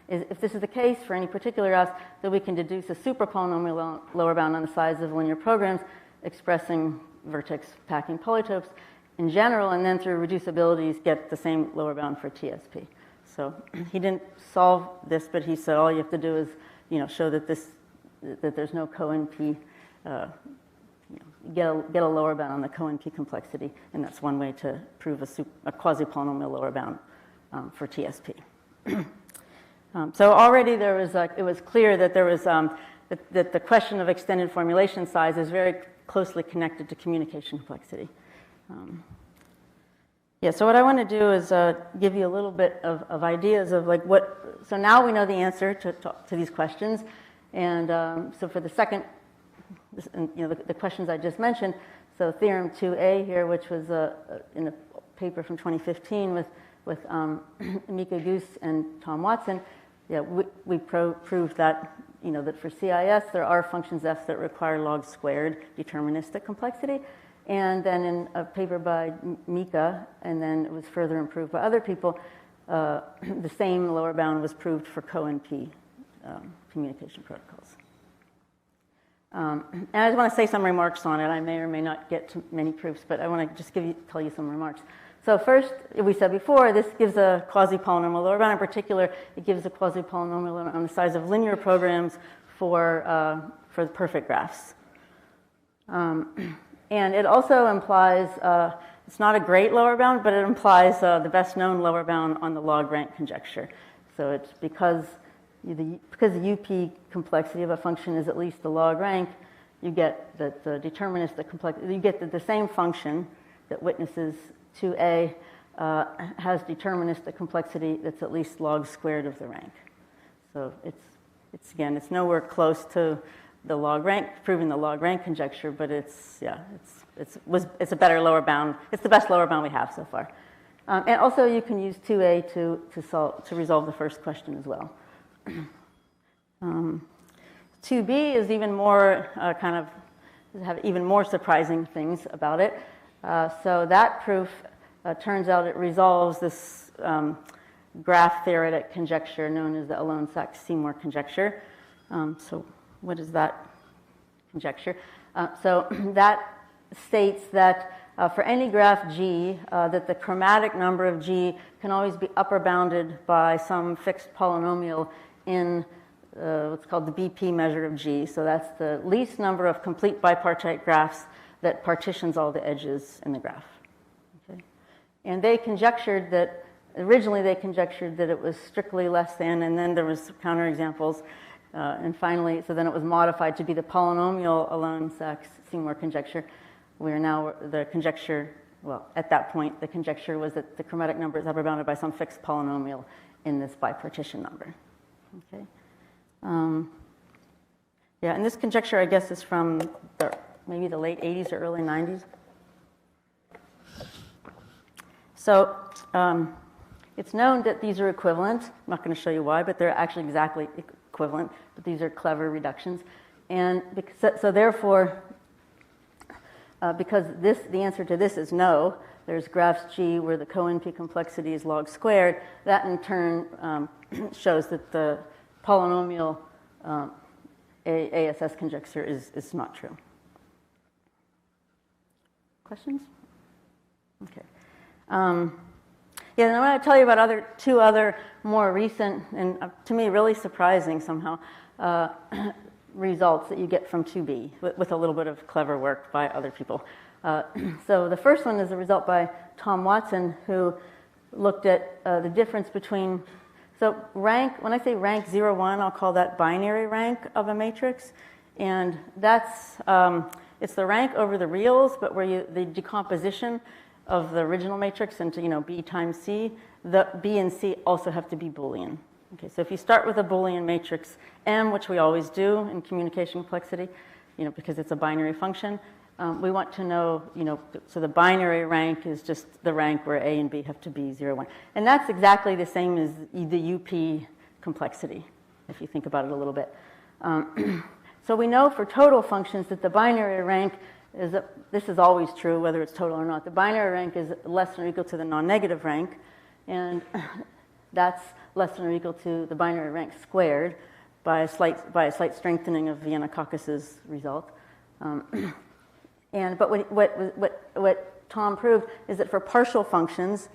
If this is the case for any particular S, then we can deduce a superpolynomial lower bound on the size of linear programs expressing vertex packing polytopes in general, and then through reducibilities get the same lower bound for TSP. So he didn't solve this, but he said all you have to do is show that there's no co-NP get a lower bound on the co-NP complexity, and that's one way to prove a quasi-polynomial lower bound for TSP. So already it was clear that there was that the question of extended formulation size is very closely connected to communication complexity. So what I want to do is give you a little bit of ideas of like what. So now we know the answer to these questions, and so for the second, the questions I just mentioned. So theorem 2A here, which was in a paper from 2015 with Mika Goose and Tom Watson. We proved that that for CIS there are functions f that require log squared deterministic complexity. And then in a paper by Mika, and then it was further improved by other people, the same lower bound was proved for co-NP communication protocols. And I just want to say some remarks on it. I may or may not get to many proofs, but I want to just tell you some remarks. So first, we said before, this gives a quasi-polynomial lower bound. In particular, it gives a quasi-polynomial on the size of linear programs for the perfect graphs. And it also implies, it's not a great lower bound, but it implies the best known lower bound on the log rank conjecture. So it's because the UP complexity of a function is at least the log rank, you get that the deterministic complexity, you get that the same function that witnesses 2A has deterministic complexity that's at least log squared of the rank. So it's nowhere close to the log rank, proving the log rank conjecture, but it's a better lower bound. It's the best lower bound we have so far. And also you can use 2A to resolve the first question as well. 2B is even more have even more surprising things about it. So that proof turns out it resolves this graph theoretic conjecture known as the Alone-Sachs-Seymour conjecture. So what is that conjecture? So that states that for any graph G, that the chromatic number of G can always be upper bounded by some fixed polynomial in what's called the BP measure of G. So that's the least number of complete bipartite graphs that partitions all the edges in the graph. Okay? And they conjectured that, originally they conjectured that it was strictly less than, and then there was counterexamples. And finally, so then it was modified to be the polynomial Alone-Sachs-Seymour conjecture. Where now the conjecture, well, at that point, the conjecture was that the chromatic number is upper bounded by some fixed polynomial in this bipartition number. Okay. And this conjecture, I guess, is from maybe the late 80s or early 90s. So it's known that these are equivalent. I'm not going to show you why, but they're actually exactly equivalent. But these are clever reductions. And so therefore, because the answer to this is no, there's graphs G where the co-NP complexity is log squared. That in turn shows that the polynomial ASS conjecture is not true. Questions? Okay. And I want to tell you about two other more recent and to me really surprising somehow results that you get from 2B with a little bit of clever work by other people. So the first one is a result by Tom Watson, who looked at the difference between, so rank, when I say rank 0, 1, I'll call that binary rank of a matrix. And that's, it's the rank over the reals, but where the decomposition of the original matrix into, B times C, the B and C also have to be Boolean. Okay, so if you start with a Boolean matrix M, which we always do in communication complexity, because it's a binary function, we want to know, so the binary rank is just the rank where A and B have to be 0, 1. And that's exactly the same as the UP complexity, if you think about it a little bit. So we know for total functions that the binary rank is, this is always true, whether it's total or not. The binary rank is less than or equal to the non-negative rank, and that's less than or equal to the binary rank squared by a slight strengthening of Vienna-Caucasus result. But what Tom proved is that for partial functions,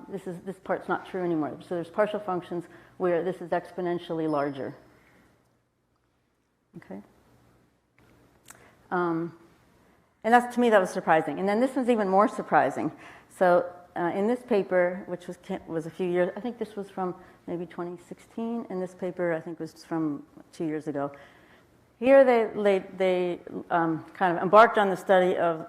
this part's not true anymore. So there's partial functions where this is exponentially larger. Okay. And that's, to me, that was surprising. And then this one's even more surprising. So in this paper, which was a few years, I think this was from maybe 2016, and this paper, I think, was from 2 years ago. Here they kind of embarked on the study of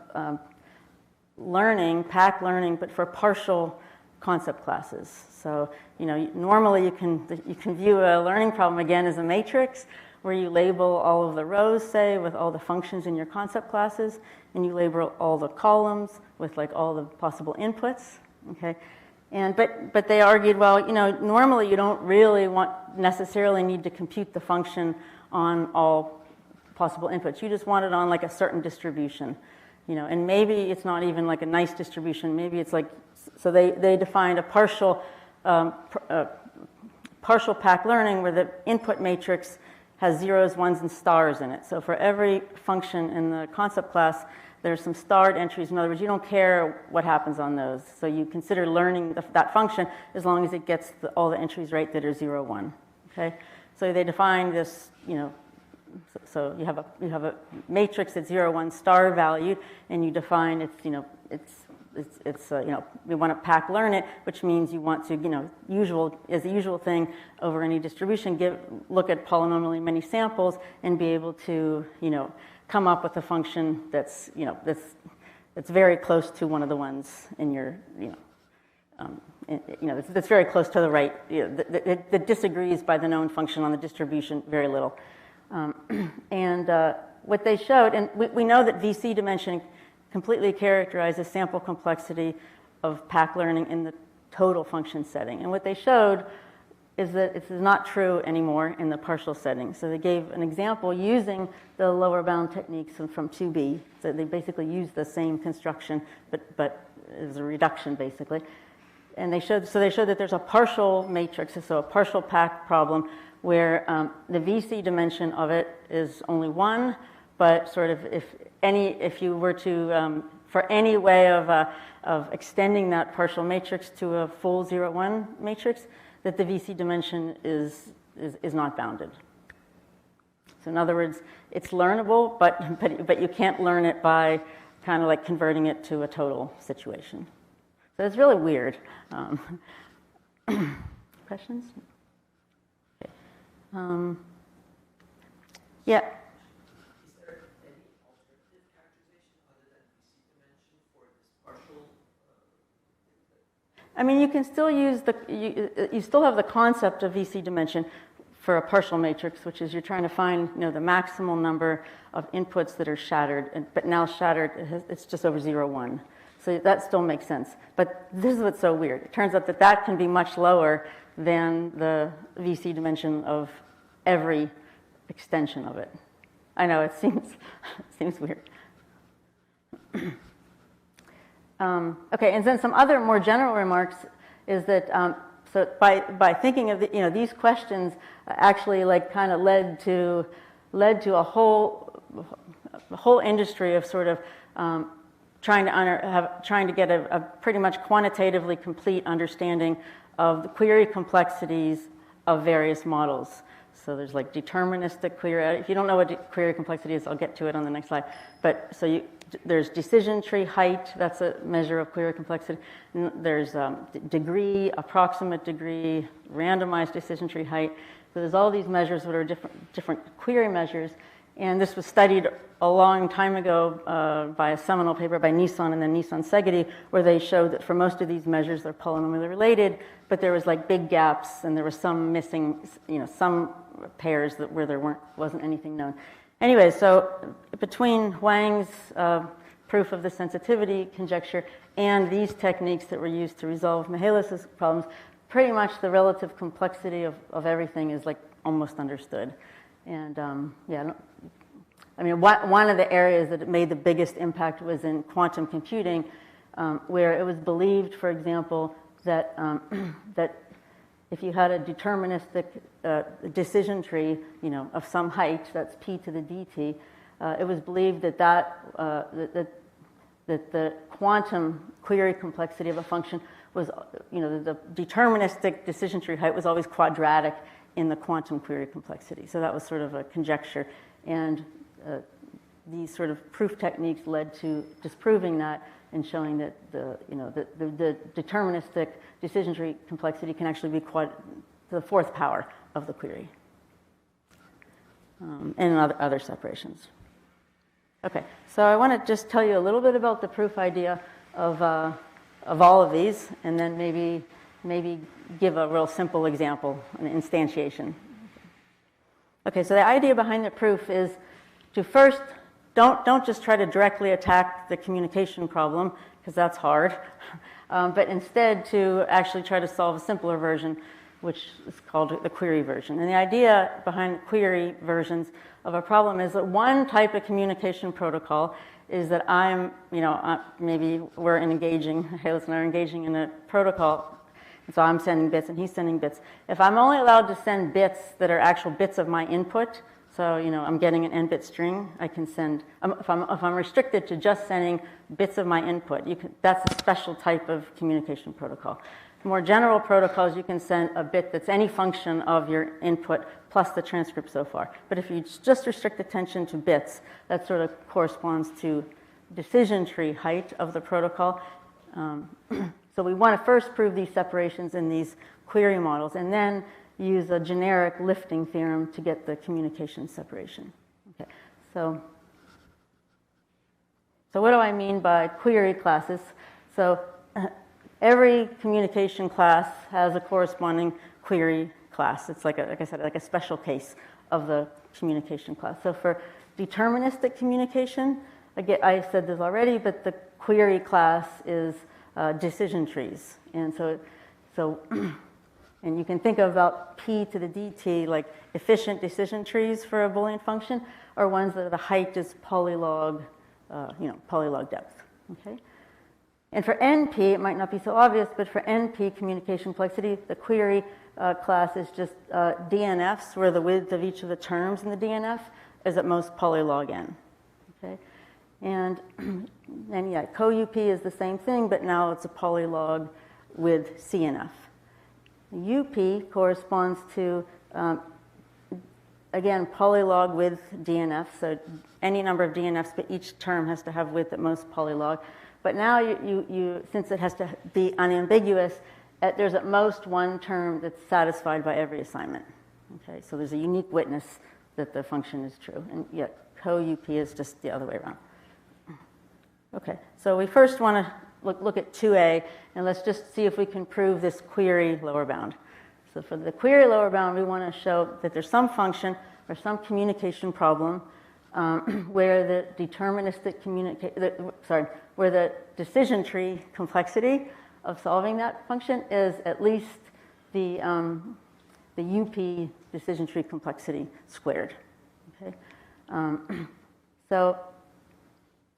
learning, pack learning, but for partial concept classes. So, normally you can view a learning problem, again, as a matrix, where you label all of the rows, say, with all the functions in your concept classes, and you label all the columns with like all the possible inputs, okay? But they argued, well, normally you don't really necessarily need to compute the function on all possible inputs. You just want it on like a certain distribution, and maybe it's not even like a nice distribution. Maybe it's like, so they defined a partial pack learning where the input matrix has zeros, ones, and stars in it. So for every function in the concept class, there's some starred entries. In other words, you don't care what happens on those. So you consider learning that function as long as it gets all the entries right that are 0, 1. Okay? So they define this, so you have a matrix that's 0, 1 star valued, and you define we want to pack learn it, which means you want to, as the usual thing over any distribution, look at polynomially many samples and be able to, come up with a function that's very close to one of the ones in your, that's very close to the right, that disagrees by the known function on the distribution very little. What they showed, and we know that VC dimension completely characterizes sample complexity of pack learning in the total function setting. And what they showed is that it is not true anymore in the partial setting. So they gave an example using the lower bound techniques from 2B. So they basically used the same construction, but as a reduction, basically. And they showed that there's a partial matrix, so a partial pack problem, where the VC dimension of it is only 1, but sort of if you were to, for any way of extending that partial matrix to a full 0, 1 matrix, that the VC dimension is not bounded. So in other words, it's learnable, but you can't learn it by kind of like converting it to a total situation. So it's really weird. Questions? Okay. Yeah. Is there any alternative characterization other than VC dimension for this partial? I mean, you can still use you still have the concept of VC dimension for a partial matrix, which is you're trying to find, the maximal number of inputs that are shattered, but now shattered, it's just over 0, 1. So that still makes sense. But this is what's so weird. It turns out that can be much lower than the VC dimension of every extension of it. I know, it seems weird. Okay, and then some other more general remarks is that so by thinking of these questions actually like kind of led to a whole industry of sort of trying to get a pretty much quantitatively complete understanding of the query complexities of various models. So there's like deterministic query. If you don't know what query complexity is, I'll get to it on the next slide. But so there's decision tree height. That's a measure of query complexity. There's degree, approximate degree, randomized decision tree height. So there's all these measures that are different query measures. And this was studied a long time ago by a seminal paper by Nissan and then Nissan-Segedi, where they showed that for most of these measures, they're polynomially related, but there was like big gaps, and there was some missing, some pairs where there wasn't anything known. Anyway, so between Huang's proof of the sensitivity conjecture and these techniques that were used to resolve Mihalis' problems, pretty much the relative complexity of everything is like almost understood. And one of the areas that it made the biggest impact was in quantum computing, where it was believed, for example, that that if you had a deterministic decision tree, of some height, that's p to the dt, it was believed that the quantum query complexity of a function was, the deterministic decision tree height was always quadratic in the quantum query complexity. So that was sort of a conjecture. And these sort of proof techniques led to disproving that and showing that the deterministic decision tree complexity can actually be quite the fourth power of the query, and other separations. Okay, so I want to just tell you a little bit about the proof idea of all of these, and then maybe give a real simple example, an instantiation. Okay, so the idea behind the proof is to first don't just try to directly attack the communication problem, because that's hard, but instead to actually try to solve a simpler version, which is called the query version. And the idea behind query versions of a problem is that one type of communication protocol is that maybe we're engaging, Mihalis and I are engaging in a protocol, and so I'm sending bits and he's sending bits. If I'm only allowed to send bits that are actual bits of my input, so I'm getting an n-bit string, I can send, if I'm restricted to just sending bits of my input, that's a special type of communication protocol. More general protocols, you can send a bit that's any function of your input plus the transcript so far. But if you just restrict attention to bits, that sort of corresponds to decision tree height of the protocol. So we want to first prove these separations in these query models, and then use a generic lifting theorem to get the communication separation. Okay, so what do I mean by query classes? So every communication class has a corresponding query class. It's like I said, like a special case of the communication class. So for deterministic communication, again, I said this already, but the query class is decision trees. And so and you can think about p to the dt, like efficient decision trees for a Boolean function, or ones that the height is polylog, polylog depth. Okay. And for NP, it might not be so obvious, but for NP communication complexity, the query class is just DNFs, where the width of each of the terms in the DNF is at most polylog n. Okay, and yeah, co-UP is the same thing, but now it's a polylog with CNF. UP corresponds to again polylog with DNF, so any number of DNFs, but each term has to have width at most polylog. But now, since it has to be unambiguous, there's at most one term that's satisfied by every assignment. Okay, so there's a unique witness that the function is true, and yet co-UP is just the other way around. Okay, so we first want to look at 2a, and let's just see if we can prove this query lower bound. So for the query lower bound, we want to show that there's some function or some communication problem where the deterministic where the decision tree complexity of solving that function is at least the UP decision tree complexity squared. Okay, so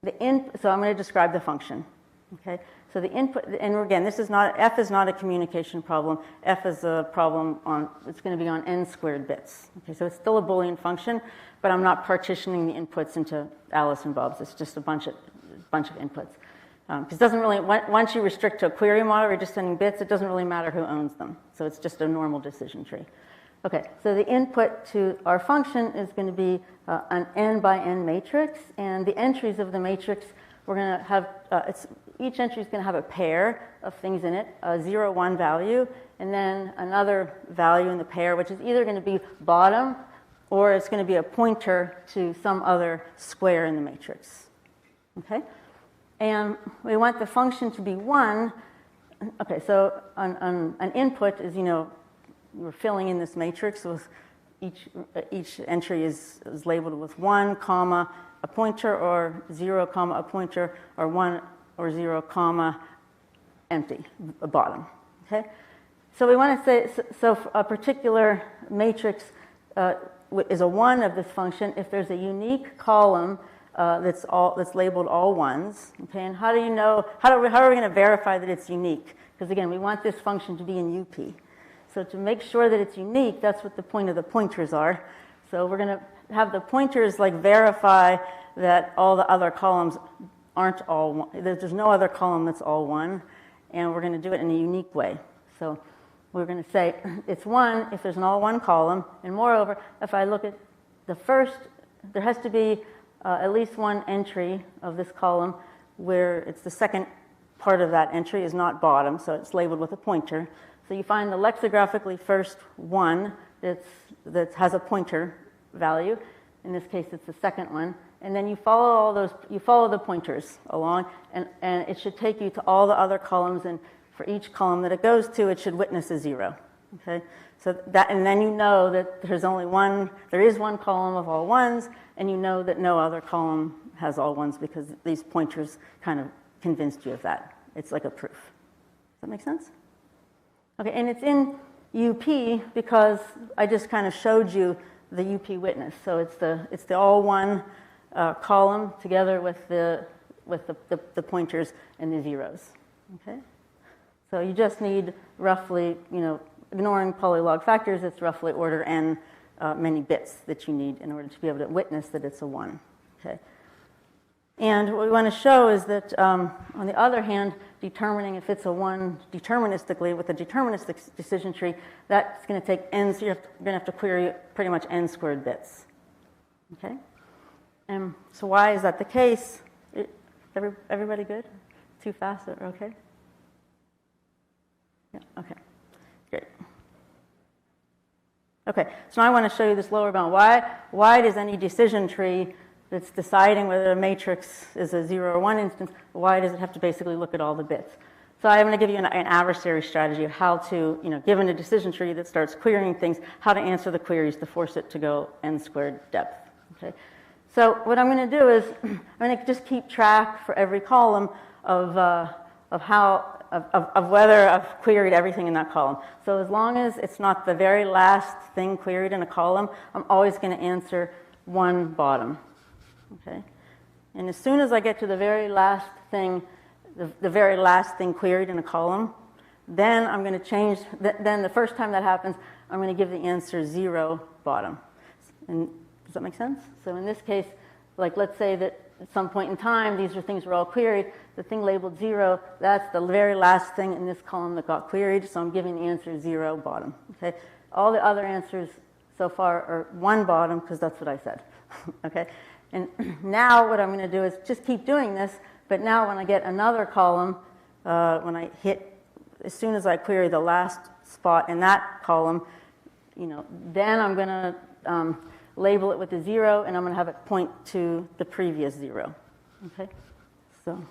I'm going to describe the function. Okay, so the input, and again, this is not, F is not a communication problem. F is a problem it's going to be on n squared bits. Okay, so it's still a Boolean function, but I'm not partitioning the inputs into Alice and Bob's. It's just a bunch of inputs. Because it doesn't really, once you restrict to a query model, you're just sending bits, it doesn't really matter who owns them. So it's just a normal decision tree. Okay, so the input to our function is going to be an n by n matrix, and the entries of the matrix, we're going to have, each entry is going to have a pair of things in it, a 0, 1 value, and then another value in the pair, which is either going to be bottom, or it's going to be a pointer to some other square in the matrix. Okay? And we want the function to be 1. Okay, so an input is, we're filling in this matrix with each entry is labeled with 1, comma, a pointer, or 0, comma, a pointer, or 1 or 0, comma, empty, a bottom. Okay? So we want to say, so a particular matrix is a 1 of this function if there's a unique column that's labeled all ones. Okay, and how do you know? How are we going to verify that it's unique? Because again, we want this function to be in UP. So to make sure that it's unique, that's what the point of the pointers are. So we're going to have the pointers verify that all the other columns aren't all one. There's no other column that's all 1, and we're going to do it in a unique way. So we're going to say it's 1 if there's an all 1 column, and moreover, if I look at the first, there has to be at least one entry of this column where it's the second part of that entry is not bottom, so it's labeled with a pointer. So you find the lexicographically first one that has a pointer value. In this case, it's the second one. And then you follow the pointers along, and it should take you to all the other columns, and for each column that it goes to, it should witness a 0. Okay? So that, and then you know that there is one column of all ones, and you know that no other column has all ones because these pointers kind of convinced you of that. It's like a proof. Does that make sense? Okay, and it's in UP because I just kind of showed you the UP witness. So it's the all one column together with the pointers and the zeros. Okay, so you just need roughly, ignoring polylog factors, it's roughly order n many bits that you need in order to be able to witness that it's a 1. Okay. And what we want to show is that, on the other hand, determining if it's a 1 deterministically with a deterministic decision tree, that's going to take n, so you're going to have to query pretty much n squared bits. Okay? So why is that the case? Everybody good? Too fast? Okay? Yeah, okay. Great. Okay, so now I want to show you this lower bound. Why does any decision tree that's deciding whether a matrix is a 0 or 1 instance, why does it have to basically look at all the bits? So I'm going to give you an adversary strategy of how to, given a decision tree that starts querying things, how to answer the queries to force it to go n squared depth. Okay. So what I'm going to do is I'm going to just keep track for every column of whether I've queried everything in that column. So as long as it's not the very last thing queried in a column, I'm always going to answer 1 bottom. Okay, and as soon as I get to the very last thing, the very last thing queried in a column, then I'm going to change. Then the first time that happens, I'm going to give the answer 0 bottom. And does that make sense? So in this case, like let's say that at some point in time, these things were all queried. The thing labeled 0, that's the very last thing in this column that got queried. So I'm giving the answer 0 bottom. Okay, all the other answers so far are 1 bottom because that's what I said. Okay. And now what I'm going to do is just keep doing this, but now when I get another column, when I hit, as soon as I query the last spot in that column, then I'm going to label it with a 0, and I'm going to have it point to the previous 0. Okay? So,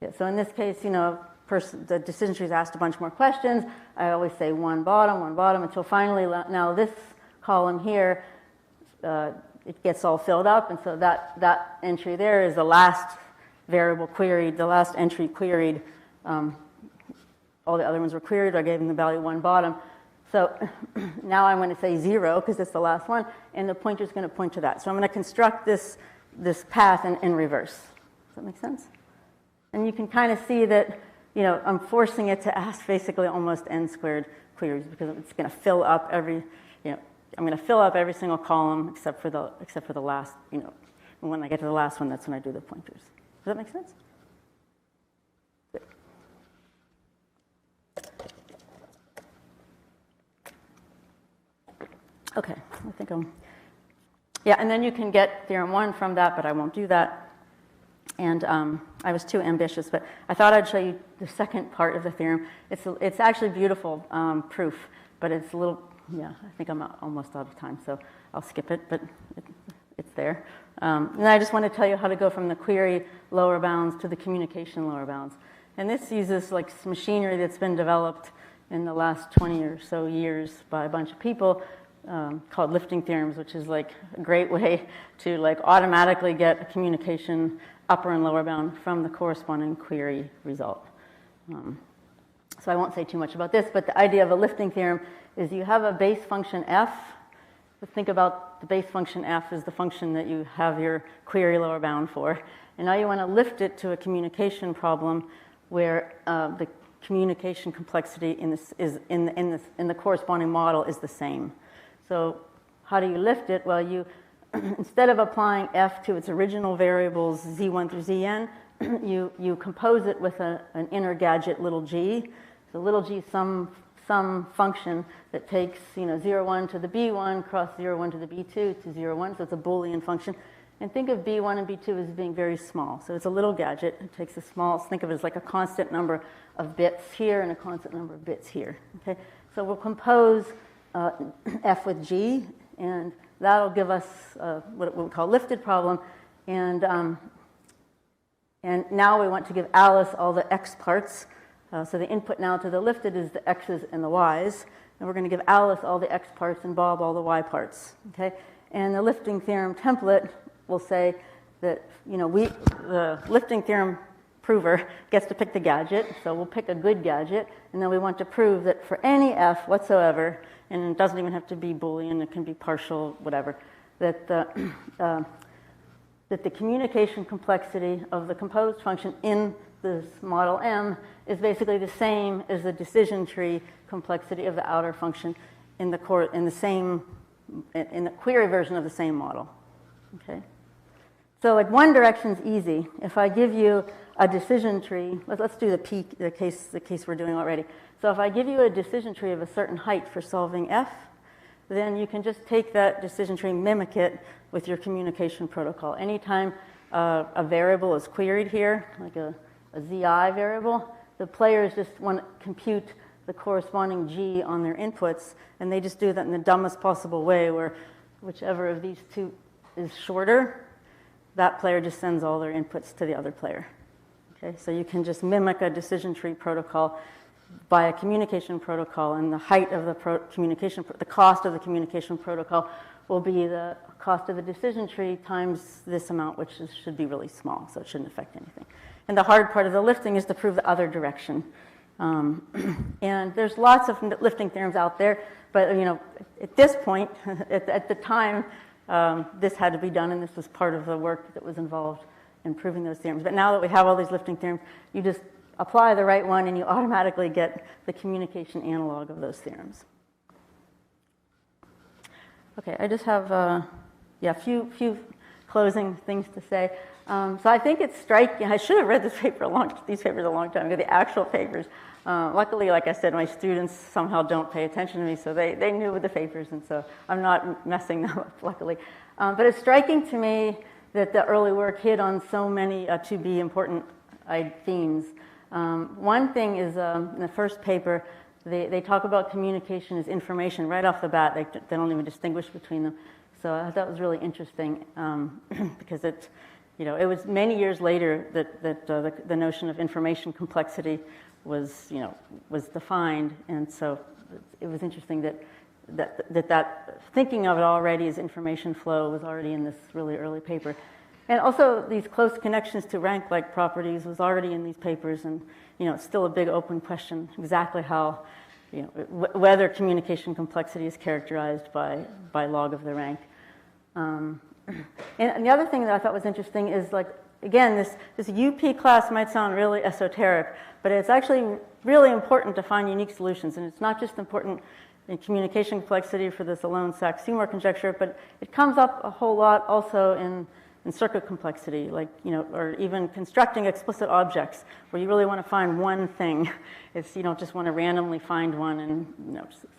yeah, so in this case, the decision tree is asked a bunch more questions. I always say 1 bottom, until finally, now this column here, it gets all filled up, and so that entry there is the last variable queried, the last entry queried. All the other ones were queried. I gave them the value 1 bottom. So now I'm going to say 0 because it's the last one, and the pointer is going to point to that. So I'm going to construct this path in reverse. Does that make sense? And you can kind of see that I'm forcing it to ask basically almost n squared queries because it's going to fill up every I'm going to fill up every single column except for the last, and when I get to the last one, that's when I do the pointers. Does that make sense? Good. Okay, I think yeah, and then you can get theorem 1 from that, but I won't do that. And I was too ambitious, but I thought I'd show you the second part of the theorem. It's actually beautiful proof, but it's a little. Yeah, I think I'm almost out of time, so I'll skip it, but it's there. And I just want to tell you how to go from the query lower bounds to the communication lower bounds. And this uses like machinery that's been developed in the last 20 or so years by a bunch of people called lifting theorems, which is like a great way to like automatically get a communication upper and lower bound from the corresponding query result. So I won't say too much about this, but the idea of a lifting theorem is you have a base function f. Think about the base function f as the function that you have your query lower bound for. And now you want to lift it to a communication problem where the communication complexity in the corresponding model is the same. So how do you lift it? Well, you instead of applying f to its original variables z1 through zn, you compose it with an inner gadget little g. So little g is some some function that takes 0, 1 to the b1, cross 0, 1 to the b2 to 0, 1, so it's a Boolean function. And think of b1 and b2 as being very small. So it's a little gadget. It takes a small, think of it as like a constant number of bits here and a constant number of bits here. Okay? So we'll compose f with g, and that'll give us what we call lifted problem. And now we want to give Alice all the x parts. So the input now to the lifted is the x's and the y's. And we're going to give Alice all the x parts and Bob all the y parts. Okay? And the lifting theorem template will say that the lifting theorem prover gets to pick the gadget. So we'll pick a good gadget. And then we want to prove that for any f whatsoever, and it doesn't even have to be Boolean, it can be partial, whatever, that the communication complexity of the composed function in this model M is basically the same as the decision tree complexity of the outer function in the query version of the same model. Okay. So like one direction's easy. If I give you a decision tree, let's do the case we're doing already. So if I give you a decision tree of a certain height for solving f, then you can just take that decision tree, mimic it with your communication protocol. Anytime a variable is queried here, like a zi variable, the players just want to compute the corresponding g on their inputs, and they just do that in the dumbest possible way, where whichever of these two is shorter, that player just sends all their inputs to the other player. Okay, so you can just mimic a decision tree protocol by a communication protocol, and the height of the the cost of the communication protocol will be the cost of the decision tree times this amount, which should be really small, so it shouldn't affect anything. And the hard part of the lifting is to prove the other direction. And there's lots of lifting theorems out there, but at this point, at the time, this had to be done, and this was part of the work that was involved in proving those theorems. But now that we have all these lifting theorems, you just apply the right one, and you automatically get the communication analog of those theorems. Okay, I just have a few closing things to say. So I think it's striking. I should have read these papers a long time ago, the actual papers. Luckily, like I said, my students somehow don't pay attention to me, so they knew the papers, and so I'm not messing them up, luckily. But it's striking to me that the early work hit on so many to be important themes. One thing is in the first paper, they talk about communication as information right off the bat. They don't even distinguish between them. So I thought that was really interesting because it was many years later that the notion of information complexity was defined, and so it was interesting that thinking of it already as information flow was already in this really early paper. And also these close connections to rank-like properties was already in these papers, and it's still a big open question exactly how, whether communication complexity is characterized by log of the rank. And the other thing that I thought was interesting is, like, again, this UP class might sound really esoteric, but it's actually really important to find unique solutions, and it's not just important in communication complexity for this alone Sachs-Seymour conjecture, but it comes up a whole lot also in circuit complexity, like, or even constructing explicit objects, where you really want to find one thing. You don't just want to randomly find one, and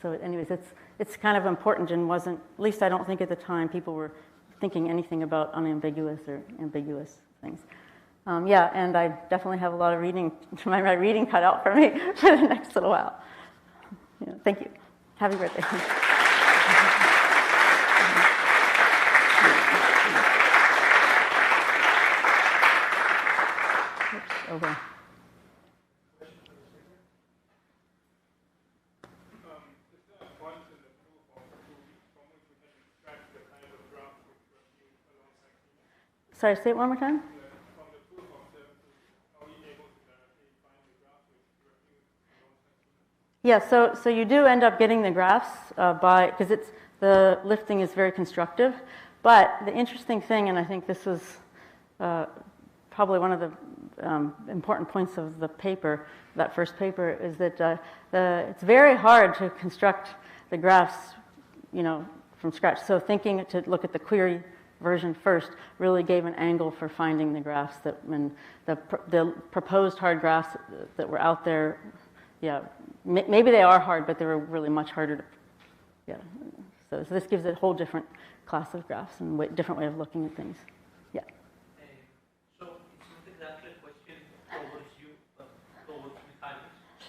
so anyways, it's kind of important, and wasn't, at least I don't think at the time people were thinking anything about unambiguous or ambiguous things. And I definitely have a lot of reading cut out for me for the next little while. Thank you. Happy birthday. Over. Sorry, say it one more time. Yeah, so you do end up getting the graphs because the lifting is very constructive. But the interesting thing, and I think this was probably one of the important points of the paper, that first paper, is that it's very hard to construct the graphs, from scratch. So thinking to look at the query version first really gave an angle for finding the graphs the proposed hard graphs that were out there yeah, maybe they are hard, but they're really much harder to, yeah. So this gives it a whole different class of graphs and different way of looking at things. Yeah. So it's not exactly a question towards you, but towards Mihalis.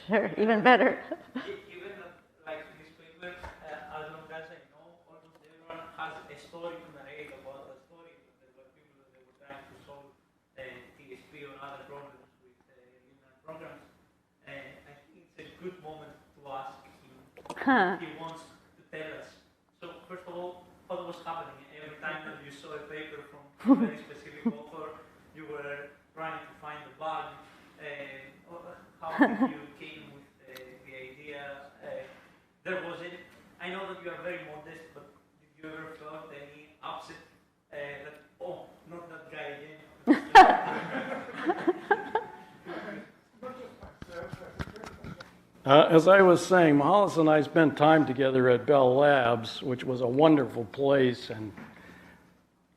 Sure, even better. Even like this paper, as long as I know, almost everyone has a story to narrate about a story. There were people that they were trying to solve TSP or other problems with linear programs. I think it's a good moment to ask him if he wants to tell us. So first of all, what was happening? Every time that you saw a paper from a very specific author, you were trying to find the bug. How did you came with the idea? There was it. I know that you are very modest, but did you ever felt any upset that, oh, not that guy again? As I was saying, Mihalis and I spent time together at Bell Labs, which was a wonderful place, and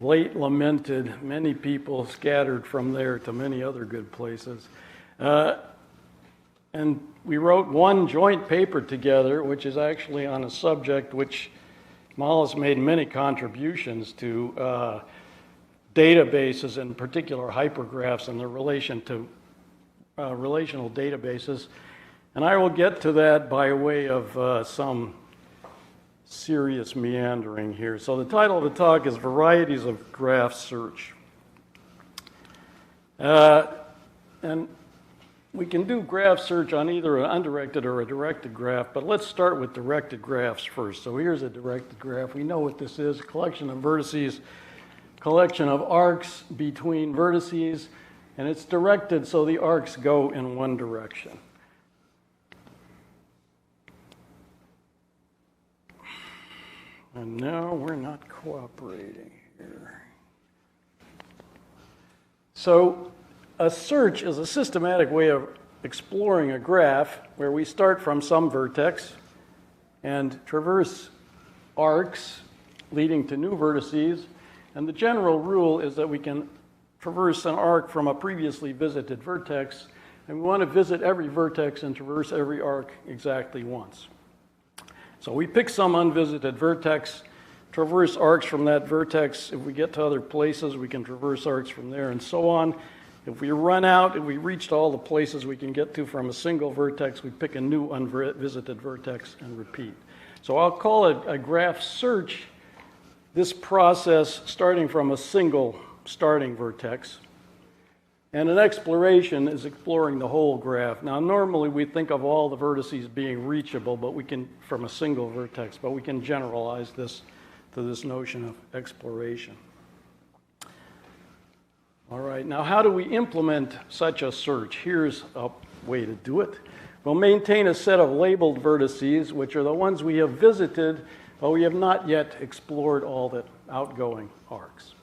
late lamented, many people scattered from there to many other good places. And we wrote one joint paper together, which is actually on a subject which Mihalis made many contributions to, databases, in particular hypergraphs and their relation to relational databases. And I will get to that by way of some serious meandering here. So the title of the talk is Varieties of Graph Search. And we can do graph search on either an undirected or a directed graph, but let's start with directed graphs first. So here's a directed graph. We know what this is, a collection of vertices, collection of arcs between vertices, and it's directed so the arcs go in one direction. And now we're not cooperating here. So a search is a systematic way of exploring a graph where we start from some vertex and traverse arcs leading to new vertices. And the general rule is that we can traverse an arc from a previously visited vertex, and we want to visit every vertex and traverse every arc exactly once. So we pick some unvisited vertex, traverse arcs from that vertex. If we get to other places, we can traverse arcs from there and so on. If we run out and we reached all the places we can get to from a single vertex, we pick a new unvisited vertex and repeat. So I'll call it a graph search, this process starting from a single starting vertex. And an exploration is exploring the whole graph. Now, normally we think of all the vertices being reachable, but we can, from a single vertex, but we can generalize this to this notion of exploration. All right, now how do we implement such a search? Here's a way to do it. We'll maintain a set of labeled vertices, which are the ones we have visited, but we have not yet explored all the outgoing arcs.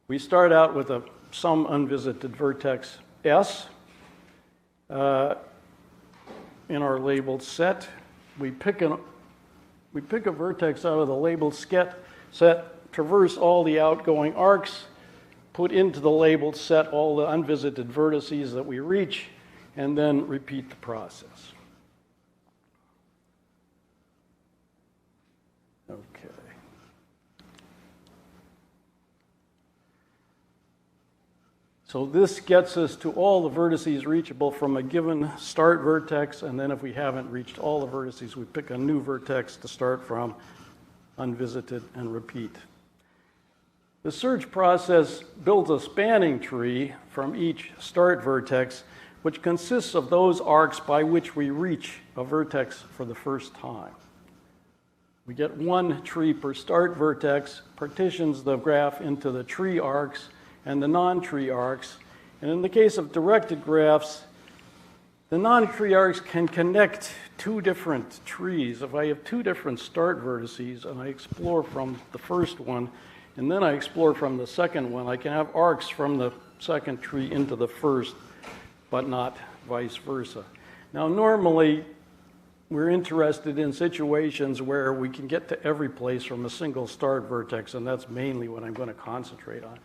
We start out with some unvisited vertex S in our labeled set. We pick a vertex out of the labeled set, traverse all the outgoing arcs, put into the labeled set all the unvisited vertices that we reach, and then repeat the process. Okay. So this gets us to all the vertices reachable from a given start vertex, and then if we haven't reached all the vertices, we pick a new vertex to start from, unvisited, and repeat. The search process builds a spanning tree from each start vertex, which consists of those arcs by which we reach a vertex for the first time. We get one tree per start vertex, partitions the graph into the tree arcs and the non-tree arcs. And in the case of directed graphs, the non-tree arcs can connect two different trees. If I have two different start vertices and I explore from the first one, and then I explore from the second one, I can have arcs from the second tree into the first, but not vice versa. Now, normally, we're interested in situations where we can get to every place from a single start vertex, and that's mainly what I'm going to concentrate on.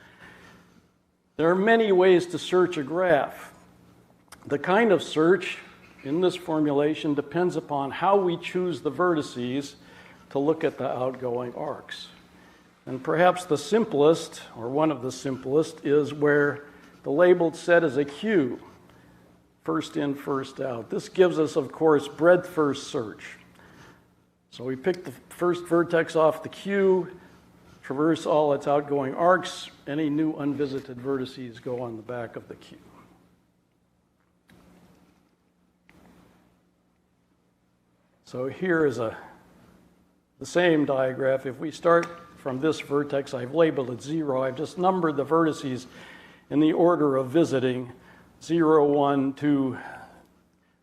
There are many ways to search a graph. The kind of search in this formulation depends upon how we choose the vertices to look at the outgoing arcs. And perhaps the simplest, or one of the simplest, is where the labeled set is a queue, first in, first out. This gives us, of course, breadth first search. So we pick the first vertex off the queue, traverse all its outgoing arcs. Any new unvisited vertices go on the back of the queue. So here is the same diagraph. If we start from this vertex, I've labeled it 0. I've just numbered the vertices in the order of visiting, 0, 1, 2.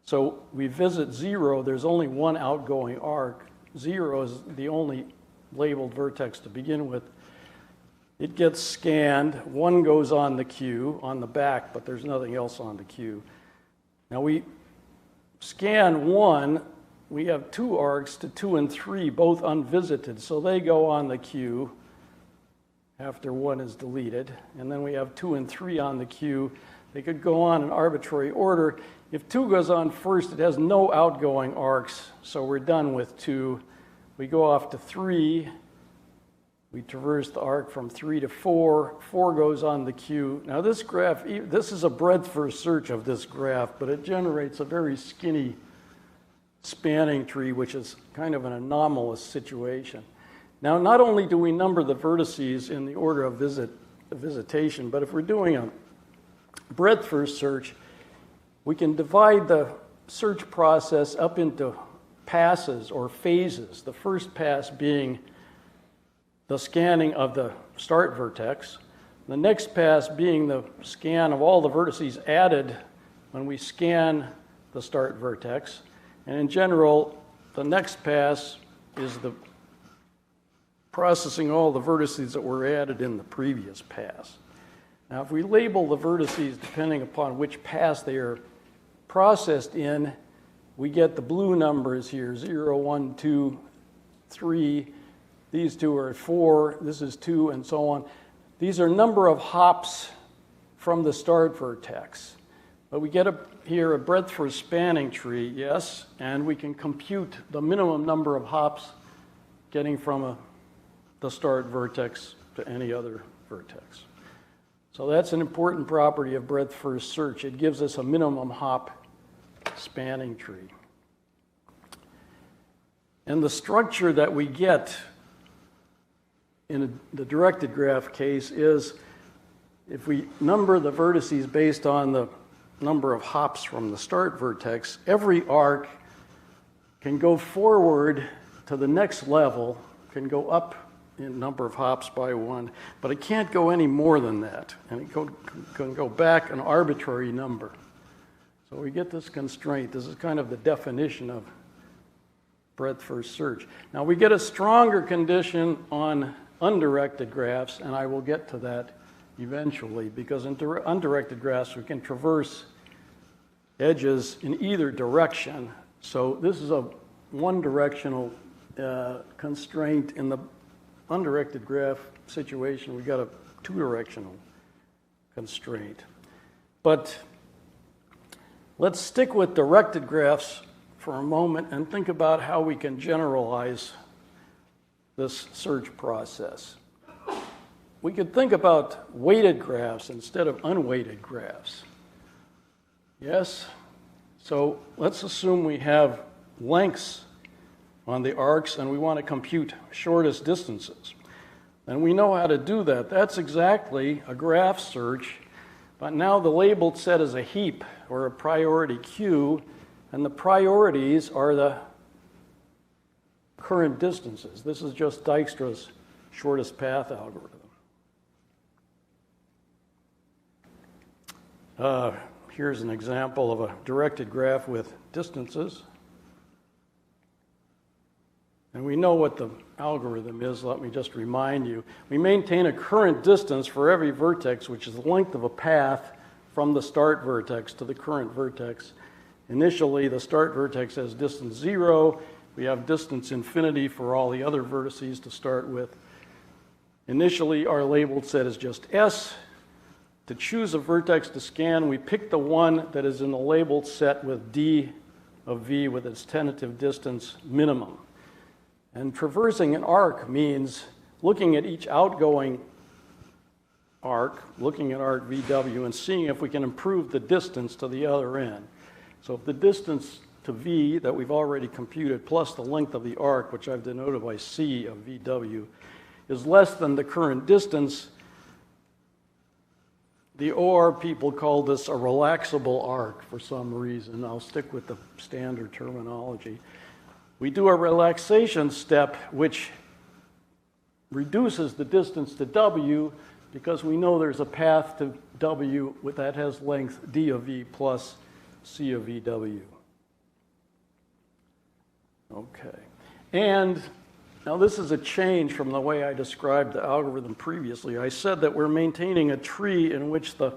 So we visit 0, there's only one outgoing arc. 0 is the only labeled vertex to begin with. It gets scanned. 1 goes on the queue, on the back, but there's nothing else on the queue. Now we scan 1. We have 2 arcs to 2 and 3, both unvisited, so they go on the queue after 1 is deleted. And then we have 2 and 3 on the queue. They could go on in arbitrary order. If 2 goes on first, it has no outgoing arcs, so we're done with 2. We go off to 3. We traverse the arc from 3 to 4. 4 goes on the queue. Now this graph, this is a breadth first search of this graph, but it generates a very skinny spanning tree, which is kind of an anomalous situation. Now, not only do we number the vertices in the order of visitation, but if we're doing a breadth first search, we can divide the search process up into passes or phases. The first pass being the scanning of the start vertex. The next pass being the scan of all the vertices added when we scan the start vertex. And in general, the next pass is the processing all the vertices that were added in the previous pass. Now, if we label the vertices depending upon which pass they are processed in, we get the blue numbers here, 0, 1, 2, 3. These 2 are 4, this is 2, and so on. These are number of hops from the start vertex. But we get here a breadth first spanning tree, yes, and we can compute the minimum number of hops getting from the start vertex to any other vertex. So that's an important property of breadth first search. It gives us a minimum hop spanning tree. And the structure that we get in the directed graph case is if we number the vertices based on the number of hops from the start vertex, every arc can go forward to the next level, can go up in number of hops by 1, but it can't go any more than that, and it can go back an arbitrary number. So we get this constraint. This is kind of the definition of breadth first search. Now we get a stronger condition on undirected graphs, and I will get to that eventually, because in undirected graphs we can traverse edges in either direction. So this is a one-directional constraint. In the undirected graph situation, we got a two-directional constraint. But let's stick with directed graphs for a moment and think about how we can generalize this search process. We could think about weighted graphs instead of unweighted graphs. Yes? So let's assume we have lengths on the arcs and we want to compute shortest distances. And we know how to do that. That's exactly a graph search, but now the labeled set is a heap or a priority queue, and the priorities are the current distances. This is just Dijkstra's shortest path algorithm. Here's an example of a directed graph with distances. And we know what the algorithm is. Let me just remind you. We maintain a current distance for every vertex, which is the length of a path from the start vertex to the current vertex. Initially, the start vertex has distance 0. We have distance infinity for all the other vertices to start with. Initially, our labeled set is just S. To choose a vertex to scan, we pick the one that is in the labeled set with D of V with its tentative distance minimum. And traversing an arc means looking at each outgoing arc, looking at arc VW, and seeing if we can improve the distance to the other end. So if the distance to V that we've already computed plus the length of the arc, which I've denoted by C of VW, is less than the current distance, the OR people call this a relaxable arc for some reason. I'll stick with the standard terminology. We do a relaxation step which reduces the distance to W because we know there's a path to W that has length D of V plus C of VW. Okay. And now this is a change from the way I described the algorithm previously. I said that we're maintaining a tree in which the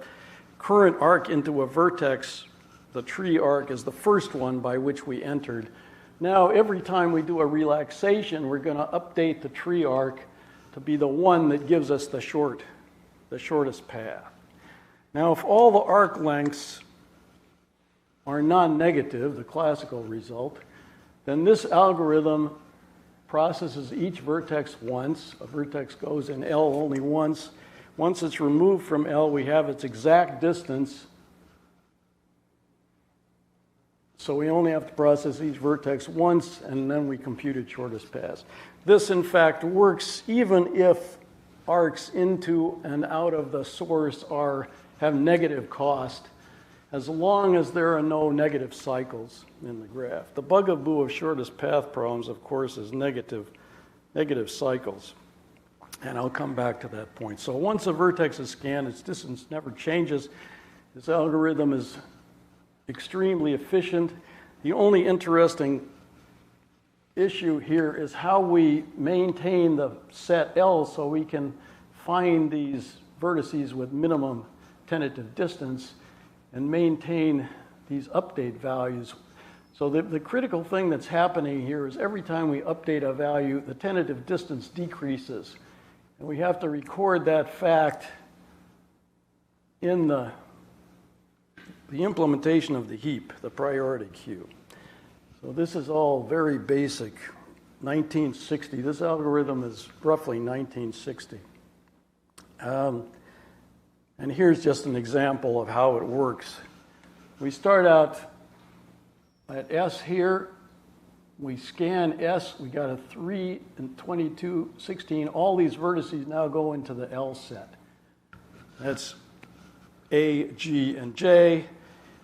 current arc into a vertex, the tree arc, is the first one by which we entered. Now, every time we do a relaxation, we're going to update the tree arc to be the one that gives us the shortest path. Now, if all the arc lengths are non-negative, the classical result, then this algorithm processes each vertex once. A vertex goes in L only once. Once it's removed from L, we have its exact distance. So we only have to process each vertex once, and then we compute its shortest path. This, in fact, works even if arcs into and out of the source have negative cost, as long as there are no negative cycles in the graph. The bugaboo of shortest path problems, of course, is negative cycles. And I'll come back to that point. So once a vertex is scanned, its distance never changes. This algorithm is extremely efficient. The only interesting issue here is how we maintain the set L so we can find these vertices with minimum tentative distance and maintain these update values. So the critical thing that's happening here is every time we update a value, the tentative distance decreases. And we have to record that fact in the implementation of the heap, the priority queue. So this is all very basic, 1960. This algorithm is roughly 1960. And here's just an example of how it works. We start out at S here. We scan S. We got a 3 and 22, 16. All these vertices now go into the L set. That's A, G, and J.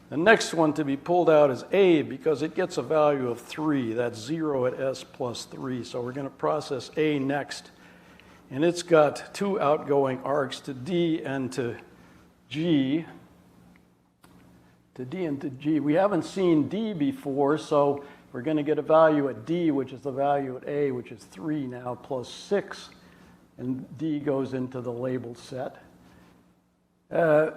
The next one to be pulled out is A because it gets a value of 3. That's 0 at S plus 3. So we're going to process A next. And it's got 2 outgoing arcs to D and to G. To D and to G. We haven't seen D before, so we're going to get a value at D, which is the value at A, which is 3 now, plus 6. And D goes into the labeled set.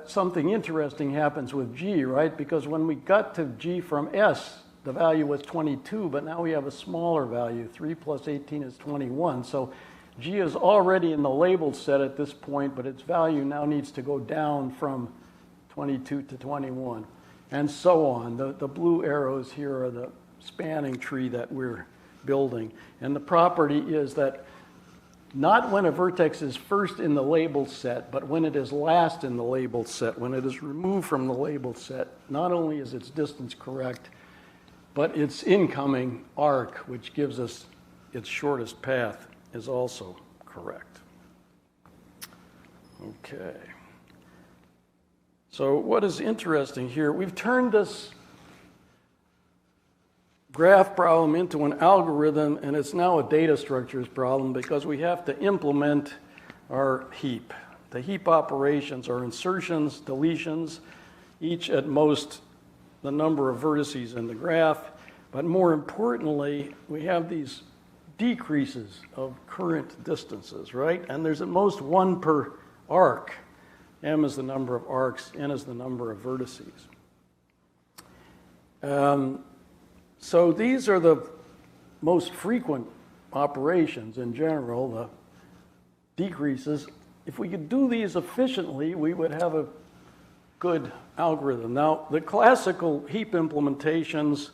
Something interesting happens with G, right? Because when we got to G from S, the value was 22, but now we have a smaller value. 3 plus 18 is 21. So G is already in the labeled set at this point, but its value now needs to go down from 22 to 21, and so on. The blue arrows here are the spanning tree that we're building. And the property is that not when a vertex is first in the labeled set, but when it is last in the labeled set, when it is removed from the labeled set, not only is its distance correct, but its incoming arc, which gives us its shortest path, is also correct. Okay. So what is interesting here, we've turned this graph problem into an algorithm, and it's now a data structures problem because we have to implement our heap. The heap operations are insertions, deletions, each at most the number of vertices in the graph, but more importantly, we have these decreases of current distances, right? And there's at most 1 per arc. M is the number of arcs, N is the number of vertices. So these are the most frequent operations in general, the decreases. If we could do these efficiently, we would have a good algorithm. Now, the classical heap implementations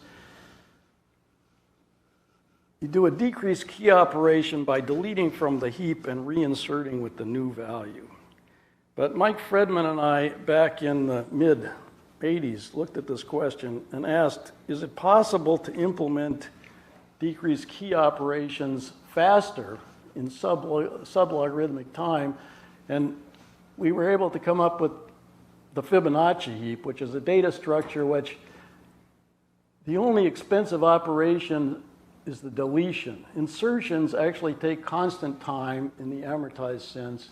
you do a decreased key operation by deleting from the heap and reinserting with the new value. But Mike Fredman and I, back in the mid-'80s, looked at this question and asked, is it possible to implement decreased key operations faster in sublogarithmic time? And we were able to come up with the Fibonacci heap, which is a data structure which the only expensive operation is the deletion. Insertions actually take constant time in the amortized sense.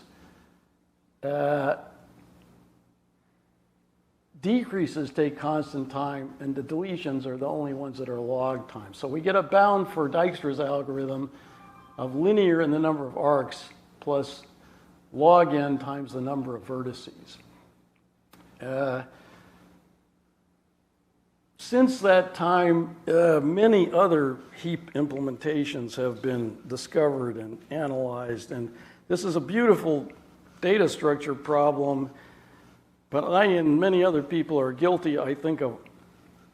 Decreases take constant time, and the deletions are the only ones that are log time. So we get a bound for Dijkstra's algorithm of linear in the number of arcs plus log n times the number of vertices. Since that time, many other heap implementations have been discovered and analyzed, and this is a beautiful data structure problem, but I and many other people are guilty, I think, of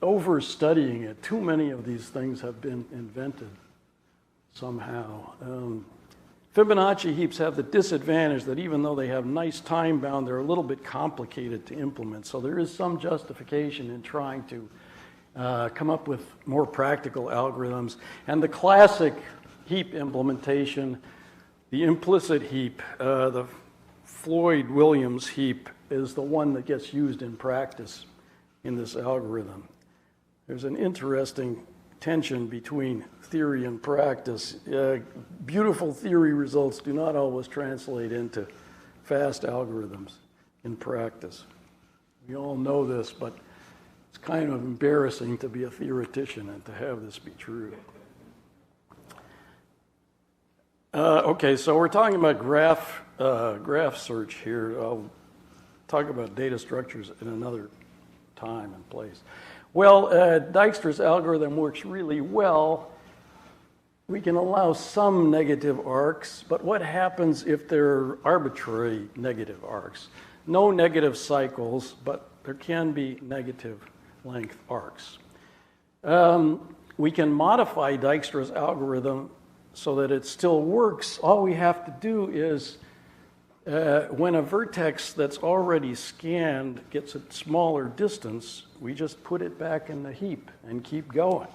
overstudying it. Too many of these things have been invented somehow. Fibonacci heaps have the disadvantage that even though they have nice time bound, they're a little bit complicated to implement. So there is some justification in trying to come up with more practical algorithms. And the classic heap implementation, the implicit heap, the Floyd-Williams heap, is the one that gets used in practice in this algorithm. There's an interesting tension between theory and practice. Beautiful theory results do not always translate into fast algorithms in practice. We all know this, but it's kind of embarrassing to be a theoretician and to have this be true. Okay, so we're talking about graph search here. I'll talk about data structures in another time and place. Well, Dijkstra's algorithm works really well. We can allow some negative arcs, but what happens if there are arbitrary negative arcs? No negative cycles, but there can be negative length arcs. We can modify Dijkstra's algorithm so that it still works. All we have to do is when a vertex that's already scanned gets a smaller distance, we just put it back in the heap and keep going.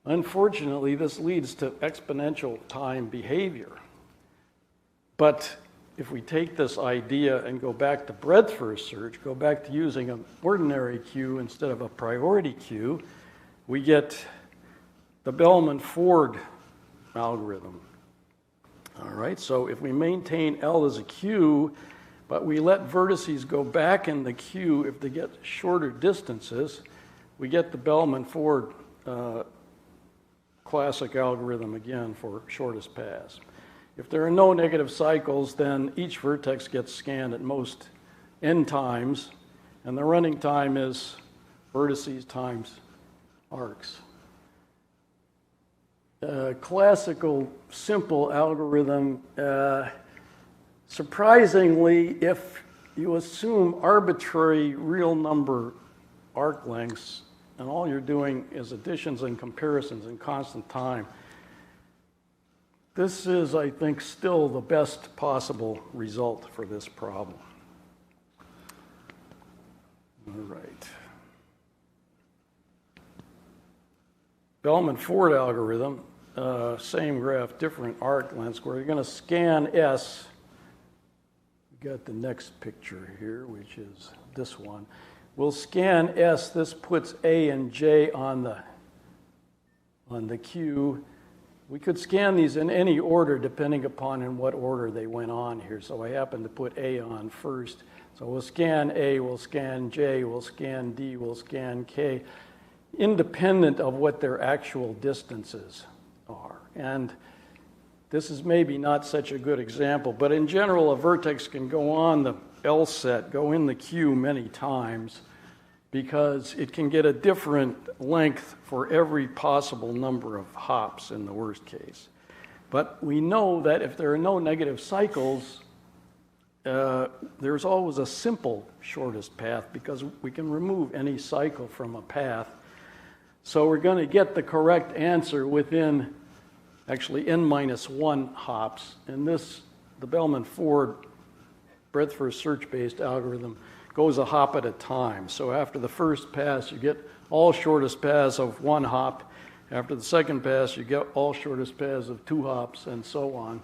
Unfortunately, this leads to exponential time behavior. But if we take this idea and go back to breadth first search, go back to using an ordinary queue instead of a priority queue, we get the Bellman-Ford algorithm. All right, so if we maintain L as a queue, but we let vertices go back in the queue if they get shorter distances, we get the Bellman-Ford classic algorithm again for shortest pass. If there are no negative cycles, then each vertex gets scanned at most n times, and the running time is vertices times arcs. Classical simple algorithm, surprisingly, if you assume arbitrary real number arc lengths and all you're doing is additions and comparisons in constant time, this is, I think, still the best possible result for this problem. All right. Bellman-Ford algorithm, same graph, different arc lengths, where you're going to scan S. We've got the next picture here, which is this one. We'll scan S. This puts A and J on the queue. We could scan these in any order depending upon in what order they went on here. So I happen to put A on first. So we'll scan A, we'll scan J, we'll scan D, we'll scan K, independent of what their actual distances are. And this is maybe not such a good example, but in general, a vertex can go on the L set, go in the queue many times, because it can get a different length for every possible number of hops in the worst case. But we know that if there are no negative cycles, there's always a simple shortest path because we can remove any cycle from a path. So we're going to get the correct answer within actually n-1 hops. And this, the Bellman-Ford breadth first search-based algorithm goes a hop at a time. So after the first pass, you get all shortest paths of 1 hop. After the second pass, you get all shortest paths of 2 hops, and so on.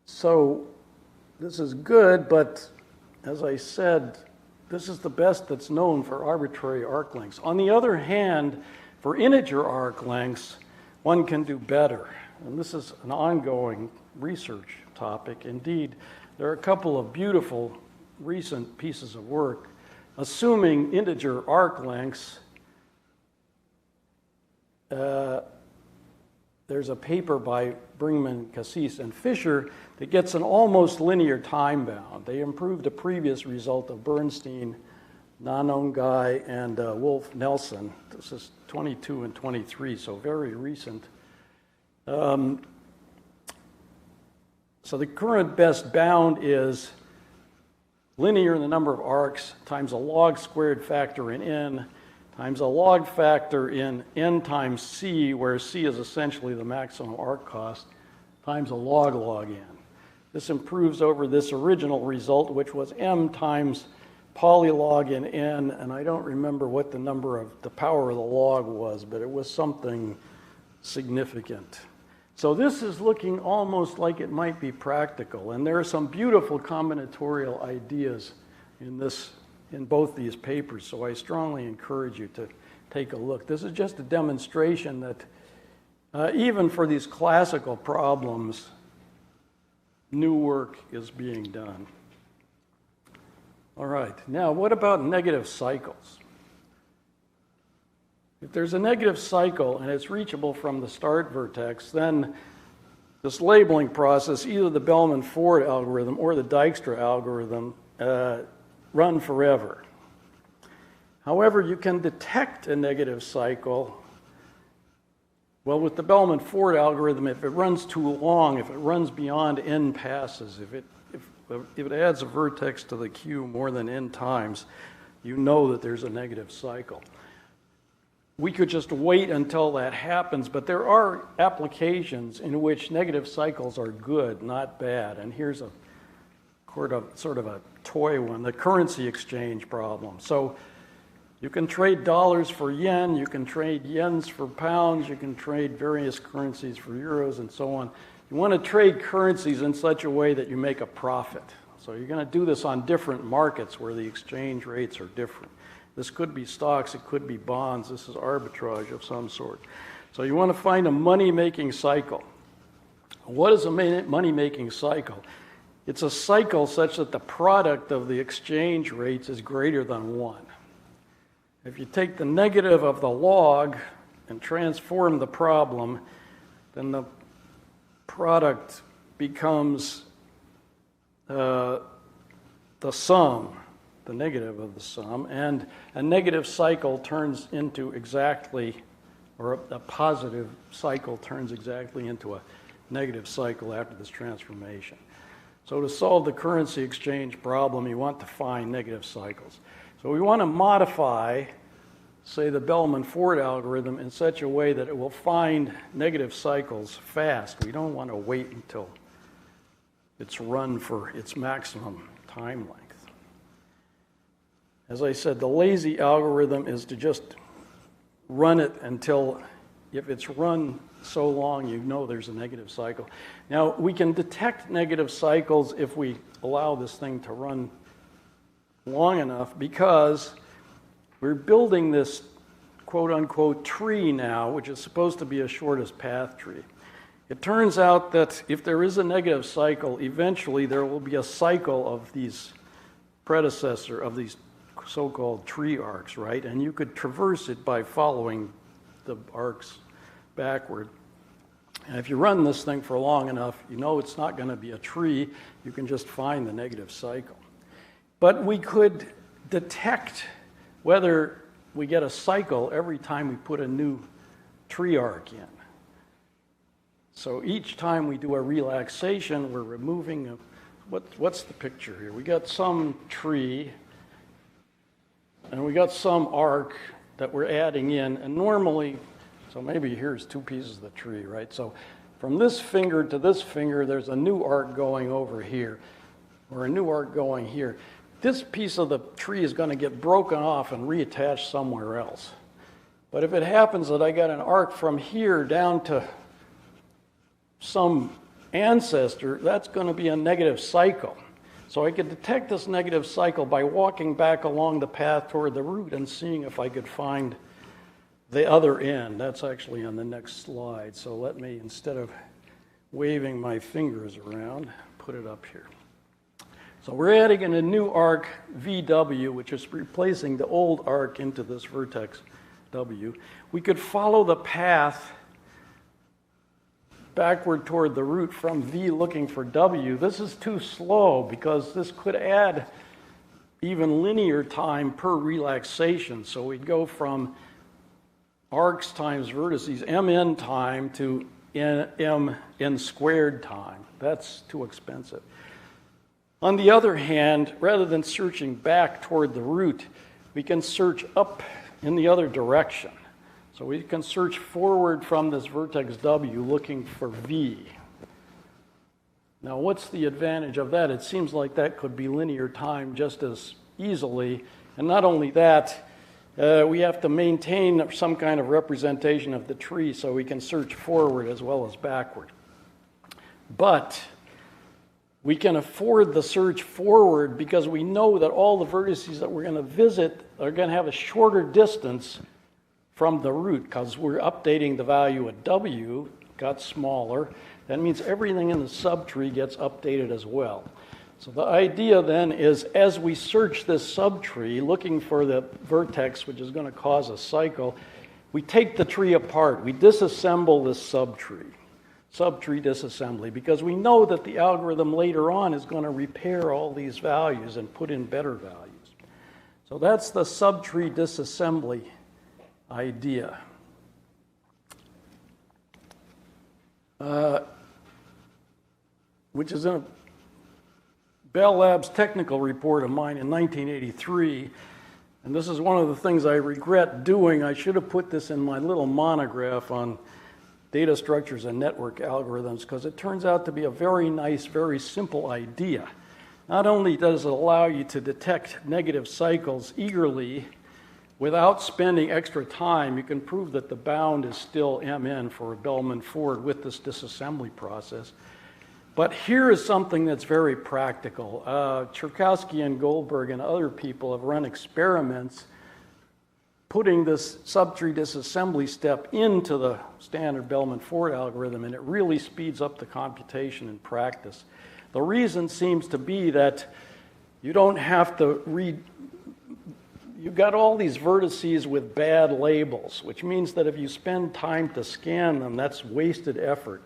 So this is good, but as I said, this is the best that's known for arbitrary arc lengths. On the other hand, for integer arc lengths, one can do better. And this is an ongoing research topic. Indeed, there are a couple of beautiful recent pieces of work assuming integer arc lengths. There's a paper by Brinkman, Cassis, and Fisher that gets an almost linear time bound. They improved a previous result of Bernstein, Nanongai, and Wolf-Nelson. This is 22 and 23, so very recent. So the current best bound is linear in the number of arcs times a log squared factor in n times a log factor in n times c, where c is essentially the maximum arc cost, times a log n. This improves over this original result, which was m times polylog in n, and I don't remember what the number of the power of the log was, but it was something significant. So this is looking almost like it might be practical, and there are some beautiful combinatorial ideas in both these papers, so I strongly encourage you to take a look. This is just a demonstration that even for these classical problems, new work is being done. All right, now what about negative cycles? If there's a negative cycle and it's reachable from the start vertex, then this labeling process, either the Bellman-Ford algorithm or the Dijkstra algorithm, run forever. However, you can detect a negative cycle. Well, with the Bellman-Ford algorithm, if it runs too long, if it runs beyond n passes, if it adds a vertex to the queue more than n times, you know that there's a negative cycle. We could just wait until that happens, but there are applications in which negative cycles are good, not bad. And here's a sort of a toy one, the currency exchange problem. So you can trade dollars for yen, you can trade yens for pounds, you can trade various currencies for euros and so on. You want to trade currencies in such a way that you make a profit. So you're going to do this on different markets where the exchange rates are different. This could be stocks, it could be bonds, this is arbitrage of some sort. So you want to find a money-making cycle. What is a money-making cycle? It's a cycle such that the product of the exchange rates is greater than 1. If you take the negative of the log and transform the problem, then the product becomes the sum, the negative of the sum, and a negative cycle turns into exactly, or a positive cycle turns exactly into a negative cycle after this transformation. So to solve the currency exchange problem, you want to find negative cycles. So we want to modify, say, the Bellman-Ford algorithm in such a way that it will find negative cycles fast. We don't want to wait until it's run for its maximum time length. As I said, the lazy algorithm is to just run it until, if it's run so long, you know there's a negative cycle. Now, we can detect negative cycles if we allow this thing to run long enough, because we're building this quote-unquote tree now, which is supposed to be a shortest path tree. It turns out that if there is a negative cycle, eventually there will be a cycle of these so-called tree arcs, right? And you could traverse it by following the arcs backward. And if you run this thing for long enough, you know it's not going to be a tree. You can just find the negative cycle. But we could detect whether we get a cycle every time we put a new tree arc in. So each time we do a relaxation, we're removing what's the picture here? We got some tree, and we got some arc that we're adding in, and normally, so maybe here's two pieces of the tree, right? So from this finger to this finger, there's a new arc going over here, or a new arc going here. This piece of the tree is going to get broken off and reattached somewhere else. But if it happens that I got an arc from here down to some ancestor, that's going to be a negative cycle. So I could detect this negative cycle by walking back along the path toward the root and seeing if I could find the other end. That's actually on the next slide. So let me, instead of waving my fingers around, put it up here. So we're adding in a new arc VW, which is replacing the old arc into this vertex W. We could follow the path backward toward the root from V looking for W. This is too slow because this could add even linear time per relaxation. So we'd go from arcs times vertices mn time to mn squared time. That's too expensive. On the other hand, rather than searching back toward the root, we can search up in the other direction. So we can search forward from this vertex W looking for V. Now, what's the advantage of that? It seems like that could be linear time just as easily. And not only that, we have to maintain some kind of representation of the tree so we can search forward as well as backward. But we can afford the search forward because we know that all the vertices that we're going to visit are going to have a shorter distance from the root because we're updating the value at W, got smaller. That means everything in the subtree gets updated as well. So the idea then is as we search this subtree looking for the vertex which is going to cause a cycle, we take the tree apart. We disassemble this subtree disassembly, because we know that the algorithm later on is going to repair all these values and put in better values. So that's the subtree disassembly idea. Which is in a Bell Labs technical report of mine in 1983. And this is one of the things I regret doing. I should have put this in my little monograph on data structures and network algorithms, because it turns out to be a very nice, very simple idea. Not only does it allow you to detect negative cycles eagerly without spending extra time, you can prove that the bound is still MN for a Bellman-Ford with this disassembly process. But here is something that's very practical. Cherkowski and Goldberg and other people have run experiments putting this subtree disassembly step into the standard Bellman-Ford algorithm, and it really speeds up the computation in practice. The reason seems to be that you don't have to you've got all these vertices with bad labels, which means that if you spend time to scan them, that's wasted effort.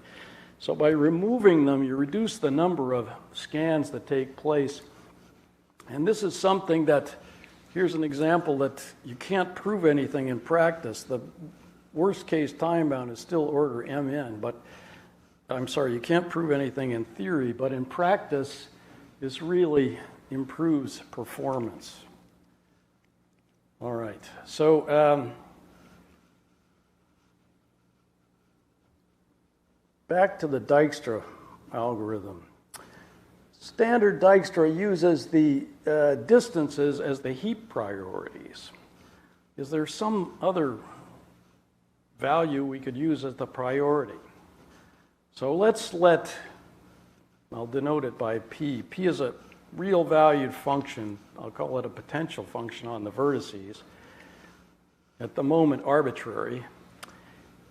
So by removing them, you reduce the number of scans that take place. And this is something that, here's an example that you can't prove anything in practice. The worst case time bound is still order MN, but I'm sorry, you can't prove anything in theory, but in practice, this really improves performance. All right, so back to the Dijkstra algorithm. Standard Dijkstra uses the distances as the heap priorities. Is there some other value we could use as the priority? So I'll denote it by P. P is a real valued function. I'll call it a potential function on the vertices. At the moment, arbitrary.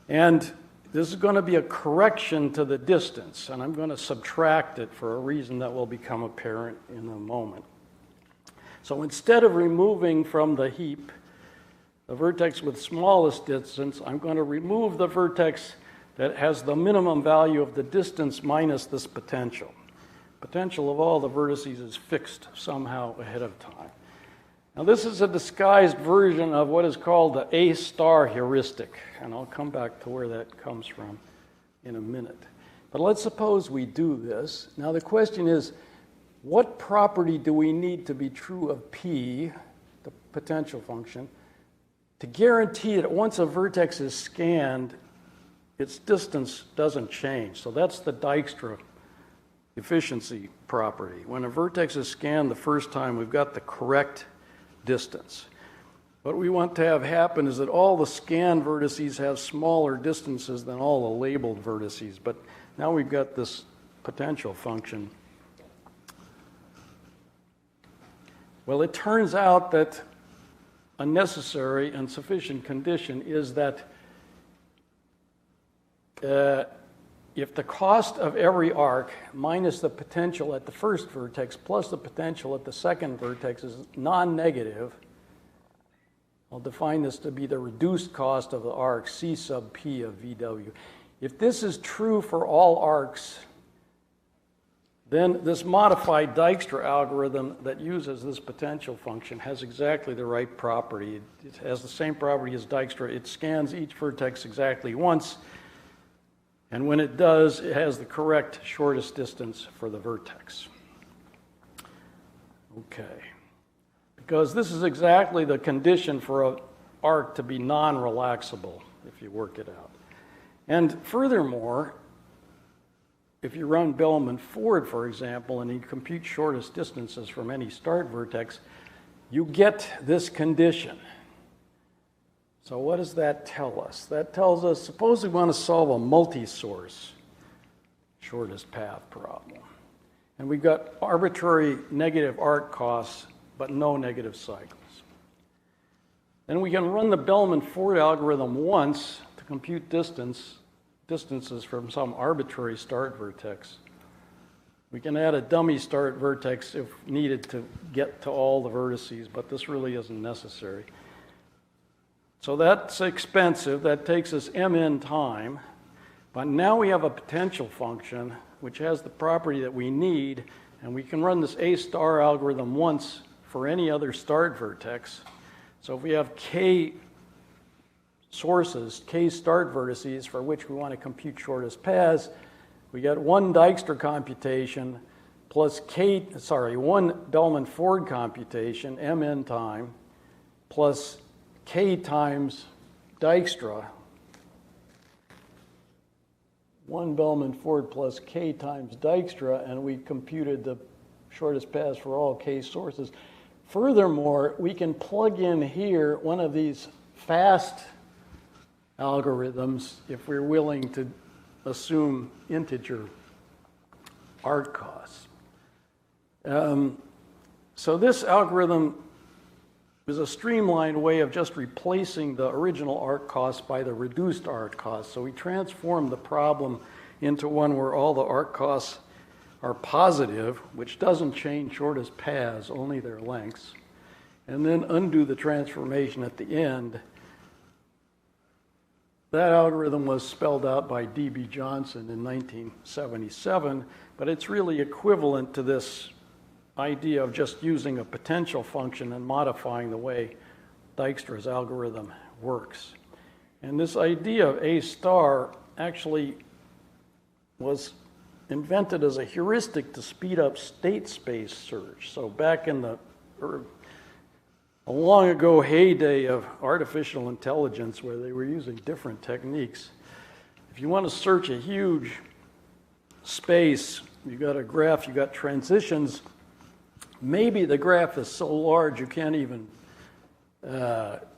And this is going to be a correction to the distance, and I'm going to subtract it for a reason that will become apparent in a moment. So instead of removing from the heap the vertex with smallest distance, I'm going to remove the vertex that has the minimum value of the distance minus this potential. Potential of all the vertices is fixed somehow ahead of time. Now this is a disguised version of what is called the A-star heuristic, and I'll come back to where that comes from in a minute. But let's suppose we do this. Now the question is, what property do we need to be true of P, the potential function, to guarantee that once a vertex is scanned, its distance doesn't change? So that's the Dijkstra efficiency property. When a vertex is scanned the first time, we've got the correct distance. What we want to have happen is that all the scanned vertices have smaller distances than all the labeled vertices, but now we've got this potential function. Well, it turns out that a necessary and sufficient condition is that if the cost of every arc minus the potential at the first vertex plus the potential at the second vertex is non-negative, I'll define this to be the reduced cost of the arc, C sub P of VW. If this is true for all arcs, then this modified Dijkstra algorithm that uses this potential function has exactly the right property. It has the same property as Dijkstra. It scans each vertex exactly once, and when it does, it has the correct shortest distance for the vertex. Okay. Because this is exactly the condition for an arc to be non-relaxable, if you work it out. And furthermore, if you run Bellman-Ford, for example, and you compute shortest distances from any start vertex, you get this condition. So what does that tell us? That tells us, suppose we want to solve a multi-source shortest path problem. And we've got arbitrary negative arc costs, but no negative cycles. Then we can run the Bellman-Ford algorithm once to compute distances from some arbitrary start vertex. We can add a dummy start vertex if needed to get to all the vertices, but this really isn't necessary. So that's expensive. That takes us mn time. But now we have a potential function which has the property that we need, and we can run this A star algorithm once for any other start vertex. So if we have k sources, k start vertices for which we want to compute shortest paths, we get one Dijkstra computation plus one Bellman-Ford computation, mn time, plus k times Dijkstra, one Bellman-Ford plus k times Dijkstra, and we computed the shortest paths for all k sources. Furthermore, we can plug in here one of these fast algorithms if we're willing to assume integer arc costs. So this algorithm is a streamlined way of just replacing the original arc cost by the reduced arc cost. So we transform the problem into one where all the arc costs are positive, which doesn't change shortest paths, only their lengths, and then undo the transformation at the end. That algorithm was spelled out by D.B. Johnson in 1977, but it's really equivalent to this idea of just using a potential function and modifying the way Dijkstra's algorithm works. And this idea of A star actually was invented as a heuristic to speed up state space search. So back in a long ago heyday of artificial intelligence where they were using different techniques, if you want to search a huge space, you've got a graph, you've got transitions, maybe the graph is so large you can't even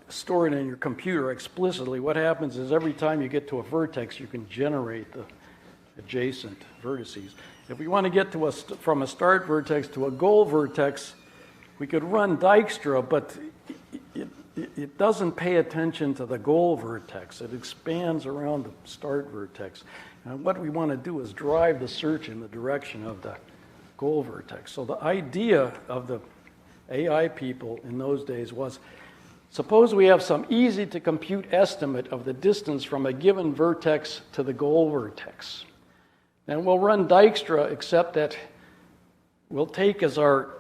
store it in your computer explicitly. What happens is every time you get to a vertex, you can generate the adjacent vertices. If we want to get to from a start vertex to a goal vertex, we could run Dijkstra, but it doesn't pay attention to the goal vertex. It expands around the start vertex. And what we want to do is drive the search in the direction of the goal vertex. So the idea of the AI people in those days was, suppose we have some easy to compute estimate of the distance from a given vertex to the goal vertex. And we'll run Dijkstra, except that we'll take as our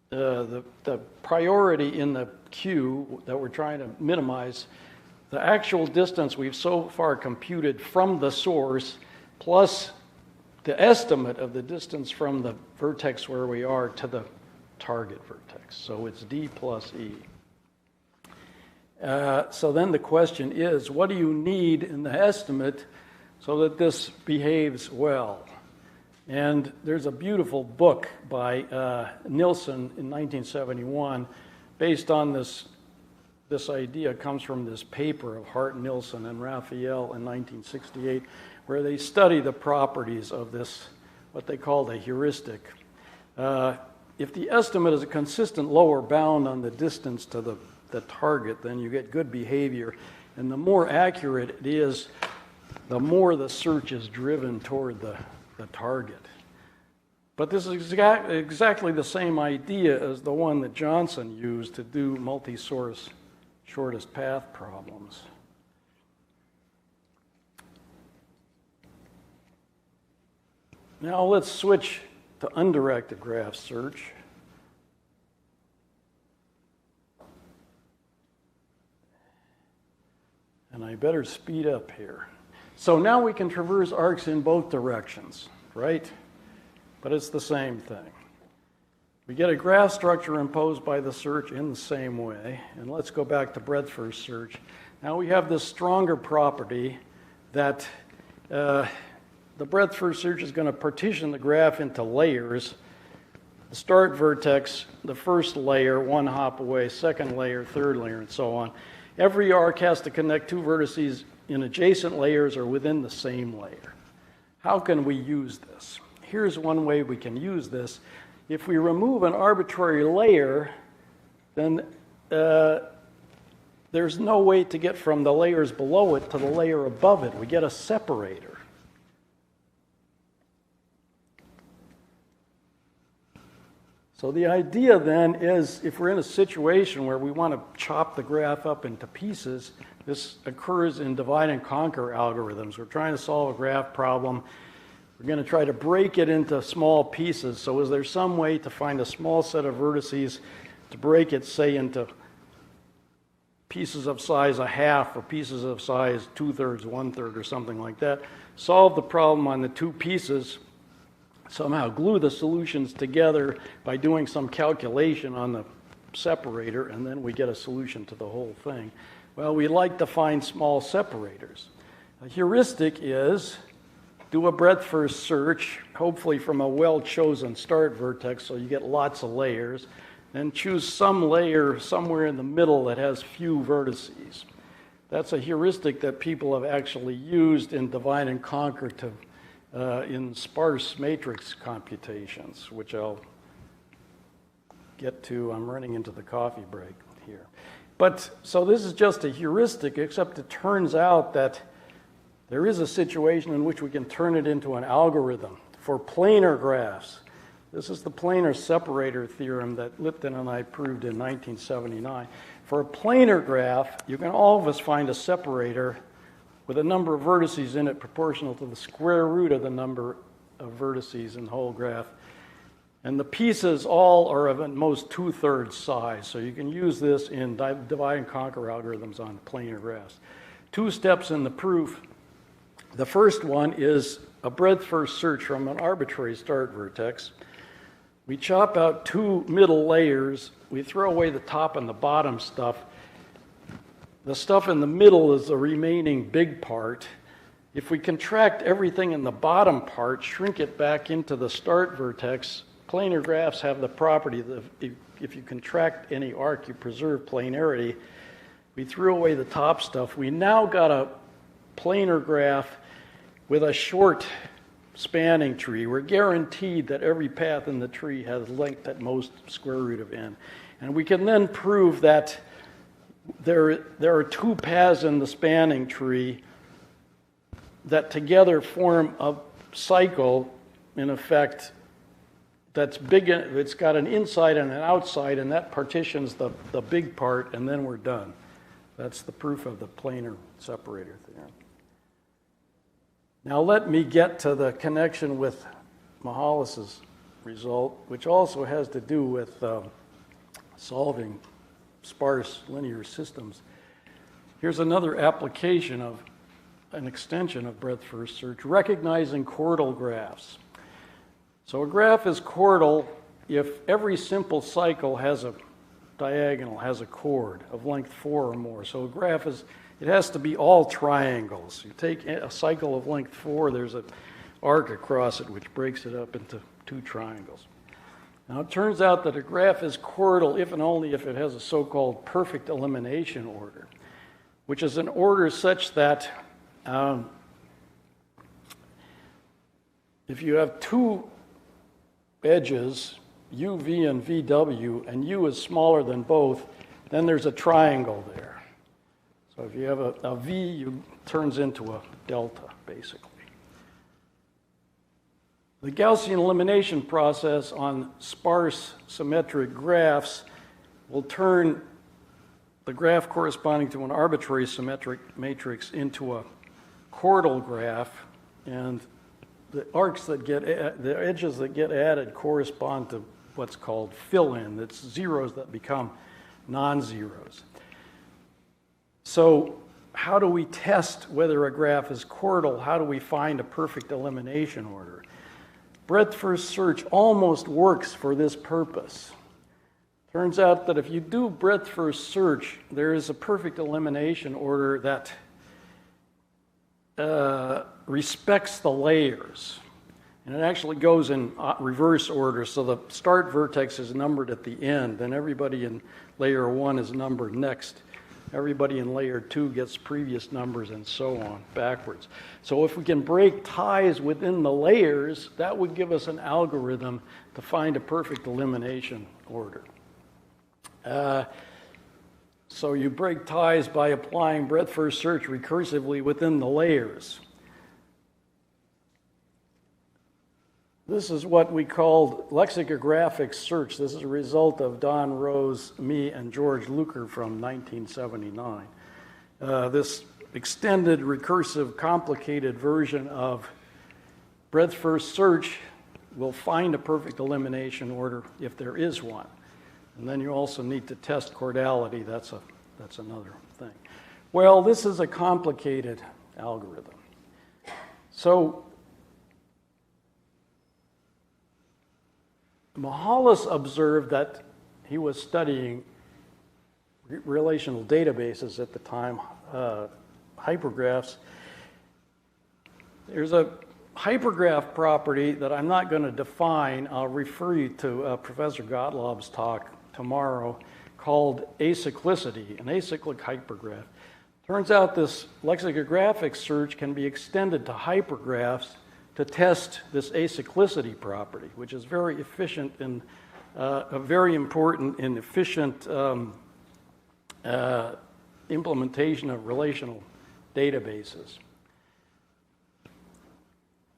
the priority in the queue that we're trying to minimize the actual distance we've so far computed from the source plus the estimate of the distance from the vertex where we are to the target vertex. So it's D plus E. So then the question is, what do you need in the estimate so that this behaves well? And there's a beautiful book by Nilsson in 1971 based on this idea. Comes from this paper of Hart, Nilsson, and Raphael in 1968, where they study the properties of this, what they called a heuristic. If the estimate is a consistent lower bound on the distance to the target, then you get good behavior. And the more accurate it is, the more the search is driven toward the target. But this is exactly the same idea as the one that Johnson used to do multi-source shortest path problems. Now let's switch to undirected graph search. And I better speed up here. So now we can traverse arcs in both directions, right? But it's the same thing. We get a graph structure imposed by the search in the same way. And let's go back to breadth first search. Now we have this stronger property that the breadth first search is going to partition the graph into layers. The start vertex, the first layer, one hop away, second layer, third layer, and so on. Every arc has to connect two vertices in adjacent layers or within the same layer. How can we use this? Here's one way we can use this. If we remove an arbitrary layer, then there's no way to get from the layers below it to the layer above it. We get a separator. So the idea then is, if we're in a situation where we want to chop the graph up into pieces, this occurs in divide and conquer algorithms. We're trying to solve a graph problem. We're going to try to break it into small pieces. So is there some way to find a small set of vertices to break it, say, into pieces of size a half or pieces of size 2/3, 1/3, or something like that? Solve the problem on the two pieces, somehow glue the solutions together by doing some calculation on the separator, and then we get a solution to the whole thing. Well, we like to find small separators. A heuristic is do a breadth first search, hopefully from a well-chosen start vertex, so you get lots of layers, and choose some layer somewhere in the middle that has few vertices. That's a heuristic that people have actually used in divide and conquer to in sparse matrix computations, which I'll get to. I'm running into the coffee break here. But so this is just a heuristic, except it turns out that there is a situation in which we can turn it into an algorithm for planar graphs. This is the planar separator theorem that Lipton and I proved in 1979. For a planar graph, you can always find a separator with a number of vertices in it proportional to the square root of the number of vertices in the whole graph. And the pieces all are of at most 2/3 size. So you can use this in divide and conquer algorithms on planar graphs. 2 steps in the proof. The first one is a breadth first search from an arbitrary start vertex. We chop out 2 middle layers. We throw away the top and the bottom stuff. The stuff in the middle is the remaining big part. If we contract everything in the bottom part, shrink it back into the start vertex, planar graphs have the property that if you contract any arc, you preserve planarity. We threw away the top stuff. We now got a planar graph with a short spanning tree. We're guaranteed that every path in the tree has length at most square root of n. And we can then prove that there are 2 paths in the spanning tree that together form a cycle, in effect, that's big. It's got an inside and an outside, and that partitions the big part, and then we're done. That's the proof of the planar separator theorem. Now let me get to the connection with Mihalis's result, which also has to do with solving sparse linear systems. Here's another application of an extension of breadth-first search, recognizing chordal graphs. So a graph is chordal if every simple cycle has a diagonal, has a chord of length 4 or more. So a graph it has to be all triangles. You take a cycle of length 4, there's an arc across it which breaks it up into 2 triangles. Now it turns out that a graph is chordal if and only if it has a so-called perfect elimination order, which is an order such that if you have 2 edges, UV and VW, and U is smaller than both, then there's a triangle there. So if you have a V, it turns into a delta, basically. The Gaussian elimination process on sparse symmetric graphs will turn the graph corresponding to an arbitrary symmetric matrix into a chordal graph, and the edges that get added correspond to what's called fill-in. That's zeros that become non-zeros. So how do we test whether a graph is chordal? How do we find a perfect elimination order? Breadth-first search almost works for this purpose. Turns out that if you do breadth-first search, there is a perfect elimination order that respects the layers. And it actually goes in reverse order, so the start vertex is numbered at the end, then everybody in layer 1 is numbered next. Everybody in layer 2 gets previous numbers, and so on, backwards. So if we can break ties within the layers, that would give us an algorithm to find a perfect elimination order. So you break ties by applying breadth-first search recursively within the layers. This is what we called lexicographic search. This is a result of Don Rose, me, and George Luker from 1979. This extended, recursive, complicated version of breadth-first search will find a perfect elimination order if there is one. And then you also need to test chordality. That's another thing. Well, this is a complicated algorithm. So Mihalis observed that he was studying relational databases at the time, hypergraphs. There's a hypergraph property that I'm not going to define. I'll refer you to Professor Gottloeb's talk tomorrow called acyclicity, an acyclic hypergraph. Turns out this lexicographic search can be extended to hypergraphs to test this acyclicity property, which is very efficient and very important in efficient implementation of relational databases.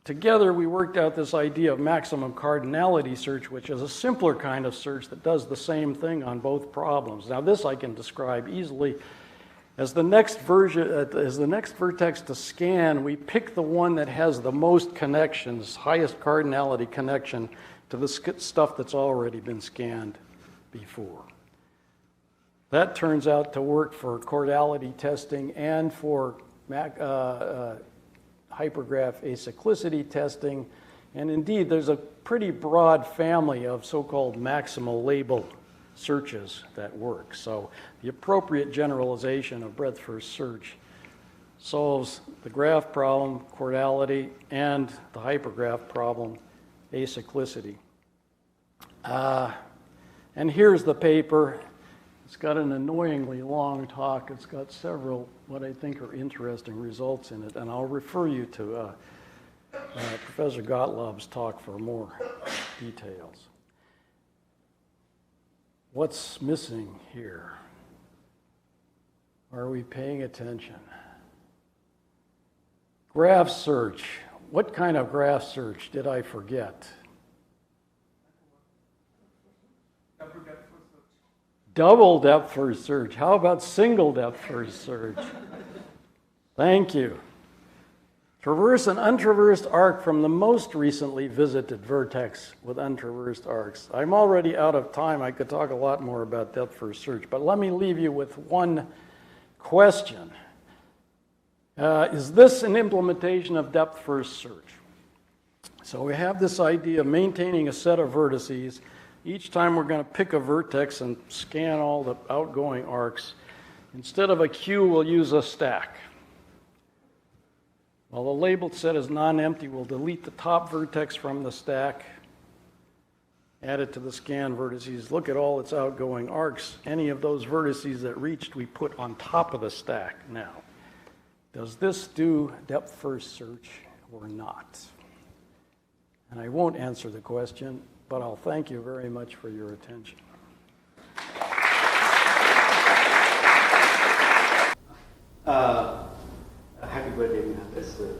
Together, we worked out this idea of maximum cardinality search, which is a simpler kind of search that does the same thing on both problems. Now, this I can describe easily. As the next vertex to scan, we pick the one that has the most connections, highest cardinality connection to the stuff that's already been scanned before. That turns out to work for chordality testing and for hypergraph acyclicity testing. And indeed, there's a pretty broad family of so-called maximal label searches that work. So the appropriate generalization of breadth-first search solves the graph problem, chordality, and the hypergraph problem, acyclicity. And here's the paper. It's got an annoyingly long talk. It's got several what I think are interesting results in it, and I'll refer you to Professor Gottloeb's talk for more details. What's missing here? Are we paying attention? Graph search. What kind of graph search did I forget? Double depth first search. How about single depth first search? Thank you. Traverse an untraversed arc from the most recently visited vertex with untraversed arcs. I'm already out of time. I could talk a lot more about depth first search, but let me leave you with one question. Is this an implementation of depth-first search? So we have this idea of maintaining a set of vertices. Each time we're going to pick a vertex and scan all the outgoing arcs. Instead of a queue, we'll use a stack. While the labeled set is non-empty, we'll delete the top vertex from the stack, add it to the scan vertices, look at all its outgoing arcs. Any of those vertices that reached, we put on top of the stack now. Does this do depth-first search or not? And I won't answer the question, but I'll thank you very much for your attention. Happy birthday, Mihalis.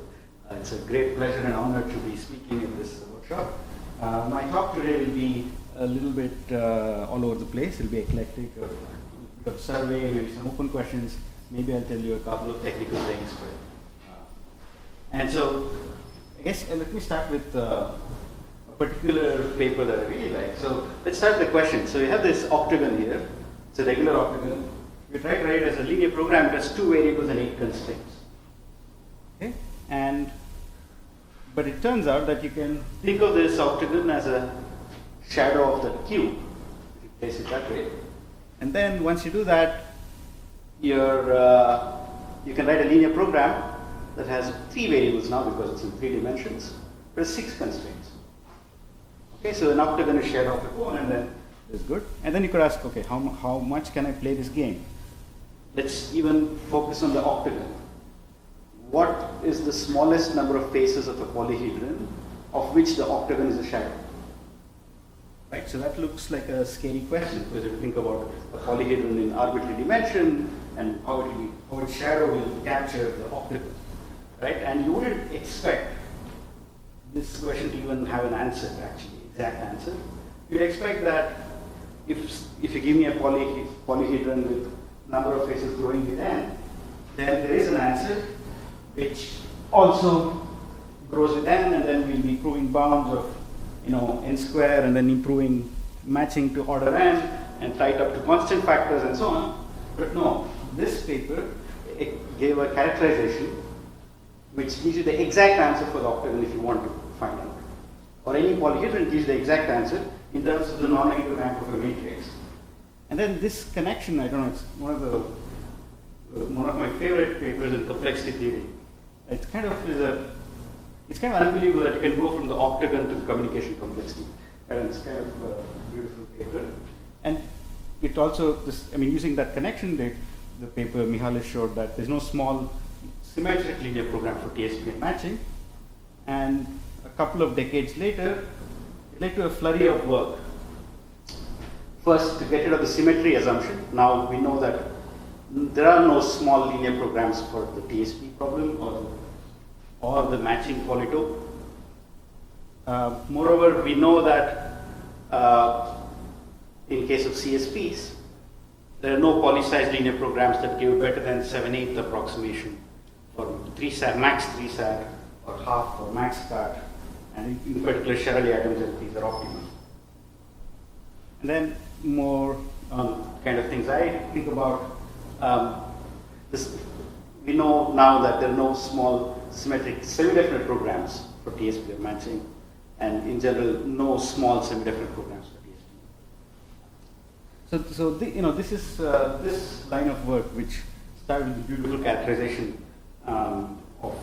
It's a great pleasure and honor to be speaking at this workshop. My talk today will be a little bit all over the place. It'll be eclectic, a survey, maybe some open questions. Maybe I'll tell you a couple of technical things. And so, I guess let me start with a particular paper that I really like. So let's start with the question. So you have this octagon here. It's a regular octagon. We try to write it as a linear program. It has 2 variables and 8 constraints. Okay? But it turns out that you can think of this octagon as a shadow of the cube, if you place it that way. And then once you do that, you can write a linear program that has 3 variables now because it's in 3 dimensions, but 6 constraints. Okay, so an octagon is shadow of the cone, and then it's good. And then you could ask, okay, how much can I play this game? Let's even focus on the octagon. What is the smallest number of faces of a polyhedron of which the octagon is a shadow? Right, so that looks like a scary question because if you think about a polyhedron in arbitrary dimension and how its shadow will capture the octagon, right? And you wouldn't expect this question to even have an answer, actually, exact answer. You'd expect that if you give me a polyhedron with number of faces growing with n, then there is an answer which also grows with n, and then we'll be proving bounds of n square, and then improving matching to order n, and tied up to constant factors and so on. But no, this paper gave a characterization which gives you the exact answer for the octagon if you want to find out. Or any polyhedron gives the exact answer in terms of the non-negative rank of a matrix. And then this connection, I don't know, it's one of my favorite papers in complexity theory. It's kind of unbelievable that you can go from the octagon to communication complexity. And it's kind of a beautiful paper. And it also, using that connection, the paper Mihalis showed that there's no small symmetric linear program for TSP and matching. And a couple of decades later, it led to a flurry of work. First, to get rid of the symmetry assumption. Now we know that there are no small linear programs for the TSP problem or the matching polytope. Moreover, we know that in case of CSPs, there are no poly-sized linear programs that give better than 7/8 approximation for 3-SAT, max 3-SAT, or half or max SAT, and in particular, Sherali-Adams LPs are optimal. And then more kind of things I think about. We know now that there are no small symmetric semi-definite programs for TSP or matching, and in general, no small semi-definite programs for TSP. So this is this line of work which started with beautiful characterization of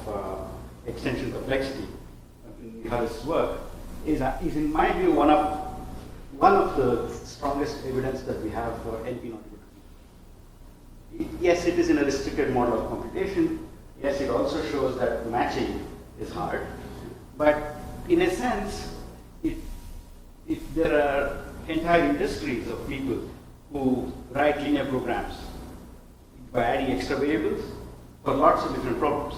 extension complexity in Mihalis' work is in my view one of the strongest evidence that we have for NP not equal to P. Yes, it is in a restricted model of computation. Yes, it also shows that matching is hard. But in a sense, if there are entire industries of people who write linear programs by adding extra variables for lots of different problems.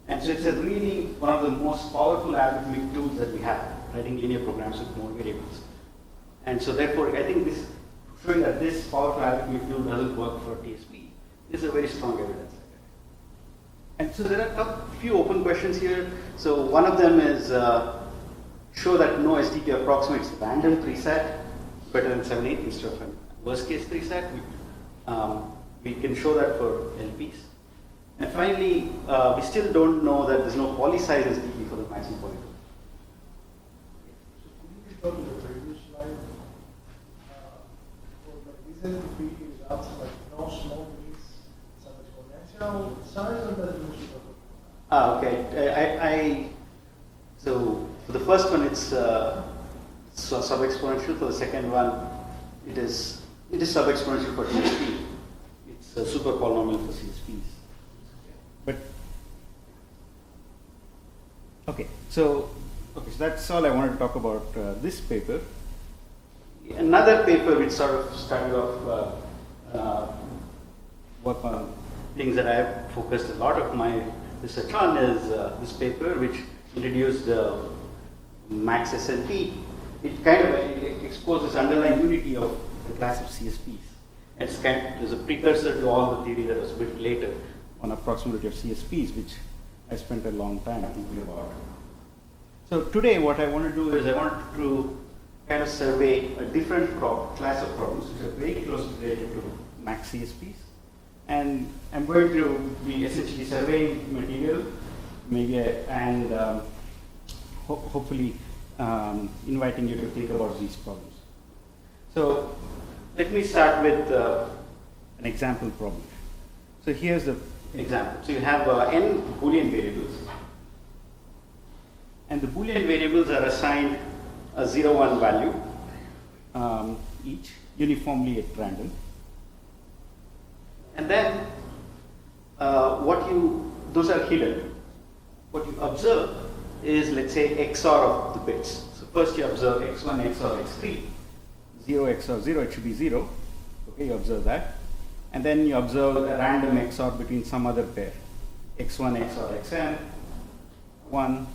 And so it's really one of the most powerful algorithmic tools that we have, writing linear programs with more variables. And so therefore, I think this showing that this powerful algorithmic tool doesn't work for TSP is a very strong evidence. And so there are a few open questions here. So one of them is show that no SDT approximates random 3-SAT better than 7/8 instead of a worst case 3-SAT. We can show that for LPs. And finally, we still don't know that there's no polysize SDT for the matching polytope. So could you go to the previous slide? For the SDT results, like no small means some exponential size, or that you should Okay. So for the first one, it's sub-exponential. For the second one, it is sub-exponential for CSP. It's a super polynomial for CSPs. But so that's all I wanted to talk about this paper. Another paper which sort of started off work on things that I have focused a lot of my research on is this paper which introduced max SLP. It kind of exposes underlying unity of the class of CSPs. It's a precursor to all the theory that was built later on approximability of CSPs, which I spent a long time thinking about. So today what I want to do is I want to kind of survey a different class of problems which are very closely related to max CSPs. And I'm going to be essentially surveying material, and hopefully inviting you to think about these problems. So let me start with an example problem. So here's the example. So you have n Boolean variables, and the Boolean variables are assigned a 0, 1 value each, uniformly at random. And then those are hidden. What you observe is, let's say, XOR of the bits. So first you observe x1, XOR x3, 0 XOR 0, it should be 0. Okay, you observe that. And then you observe a random XOR between some other pair, x1, XOR xn, 1.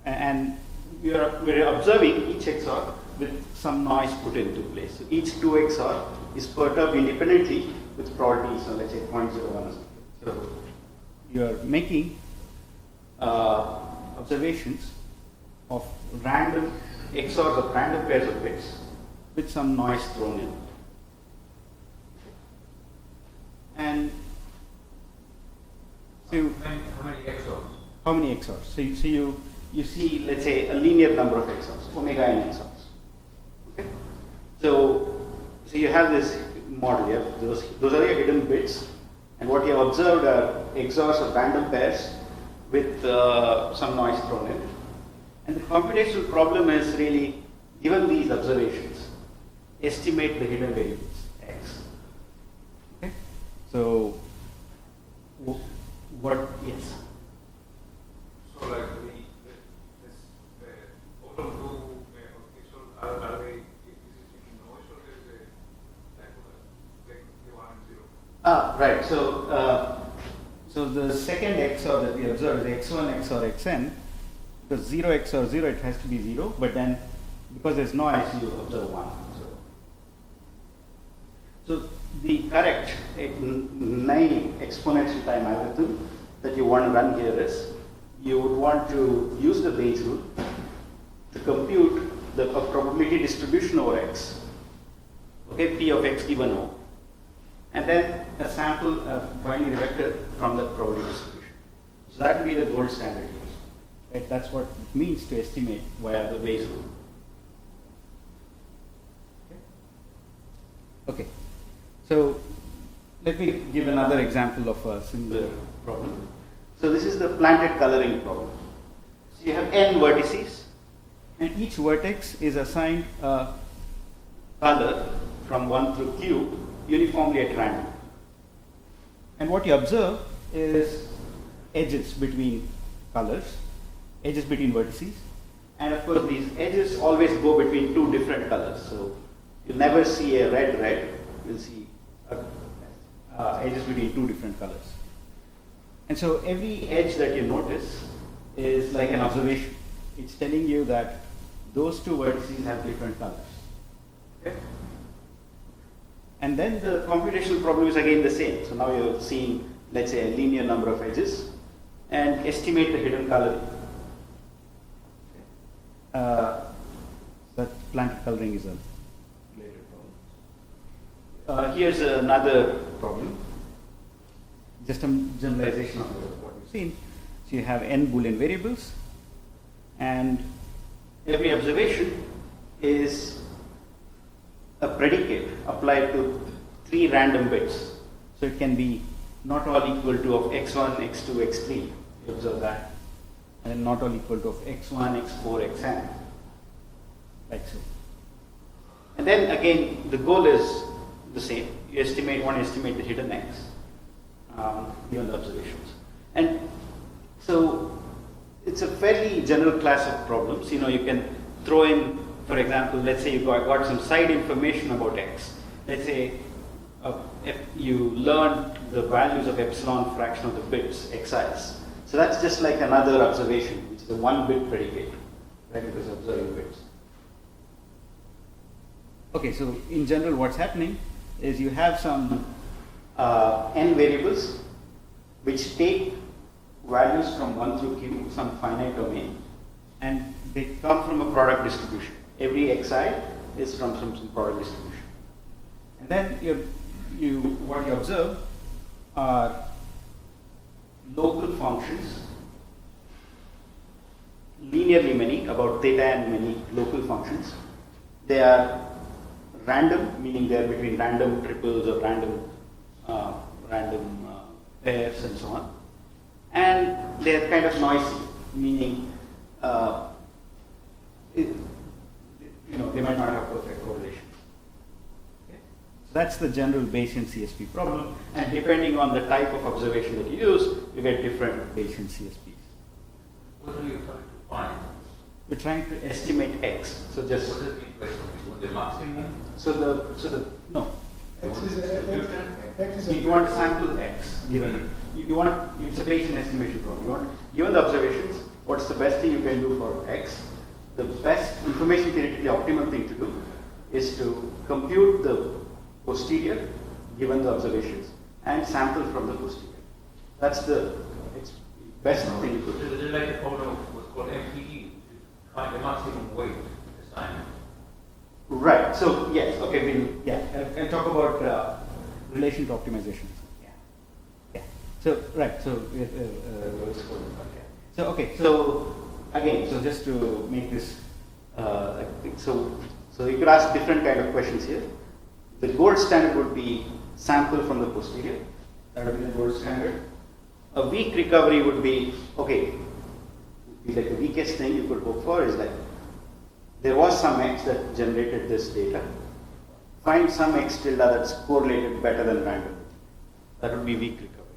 And we're observing each XOR with some noise put into place. So each 2 XOR is perturbed independently with probabilities, so let's say 0.01 or something. So you're making observations of random XORs of random pairs of bits with some noise thrown in. And so how many XORs? So you see, let's say, a linear number of XORs, omega n XORs. Okay? So you have this model. You have those are your hidden bits, and what you have observed are XORs of random pairs with some noise thrown in. And the computational problem is really, given these observations, estimate the hidden variables x. Okay? So yes. So like the bottom two are they existing noise, or there is a type of like 1 and 0? Right. So the second XOR that we observe is x1 XOR xn. Because 0 XOR 0, it has to be 0, but then because there's noise, you observe 1. So the correct 9 exponential time algorithm that you want to run here is, you would want to use the Bayes rule to compute the probability distribution over x, okay, P of x given O, and then a sample of binary vector from that probability distribution. So that would be the gold standard here. Right? That's what it means to estimate via the Bayes rule. Okay. So let me give another example of a similar problem. So this is the planted coloring problem. So you have n vertices, and each vertex is assigned a color from 1 through q uniformly at random. And what you observe is edges between colors, edges between vertices, and of course these edges always go between two different colors. So you'll never see a red, you'll see edges between two different colors. And so every edge that you notice is like an observation. It's telling you that those two vertices have different colors. Okay? And then the computational problem is again the same. So now you're seeing, let's say, a linear number of edges and estimate the hidden coloring. That planted coloring is a later problem. Here's another problem. just a generalization of what we've seen. So you have n Boolean variables, and every observation is a predicate applied to 3 random bits. So it can be not all equal to of x1, x2, x3. You observe that. And not all equal to of x1, x4, xn. Like so. And then again, the goal is the same. You want to estimate the hidden x given the observations. And so it's a fairly general class of problems. You can throw in, for example, let's say you got some side information about x. Let's say if you learned the values of epsilon fraction of the bits, xi's. So that's just like another observation, which is a 1-bit predicate, right? Because observing bits. Okay, so in general, what's happening is you have some n variables which take values from 1 through q, some finite domain, and they come from a product distribution. Every xi is from some product distribution. And then what you observe are local functions, linearly many, about theta and many local functions. They are random, meaning they are between random triples or random pairs and so on. And they are kind of noisy, meaning they might not have perfect correlation. Okay? So that's the general Bayesian CSP problem. And depending on the type of observation that you use, you get different Bayesian CSPs. What are you trying to find? We're trying to estimate x. So just What is the equation? The maximum? No. X is You want to sample x. It's a Bayesian estimation problem. Given the observations, what's the best thing you can do for x? The best information theoretically optimal thing to do is to compute the posterior given the observations and sample from the posterior. That's the best thing you could do. This is like a problem of what's called MPE, to find the maximum weight assignment. Right. So yes. Okay. I'll talk about relation to optimization. Yeah. So right. So So again. So just to make this. So you could ask different kind of questions here. The gold standard would be sample from the posterior. That would be the gold standard. A weak recovery would be like the weakest thing you could hope for is like there was some x that generated this data. Find some x tilde that's correlated better than random. That would be weak recovery.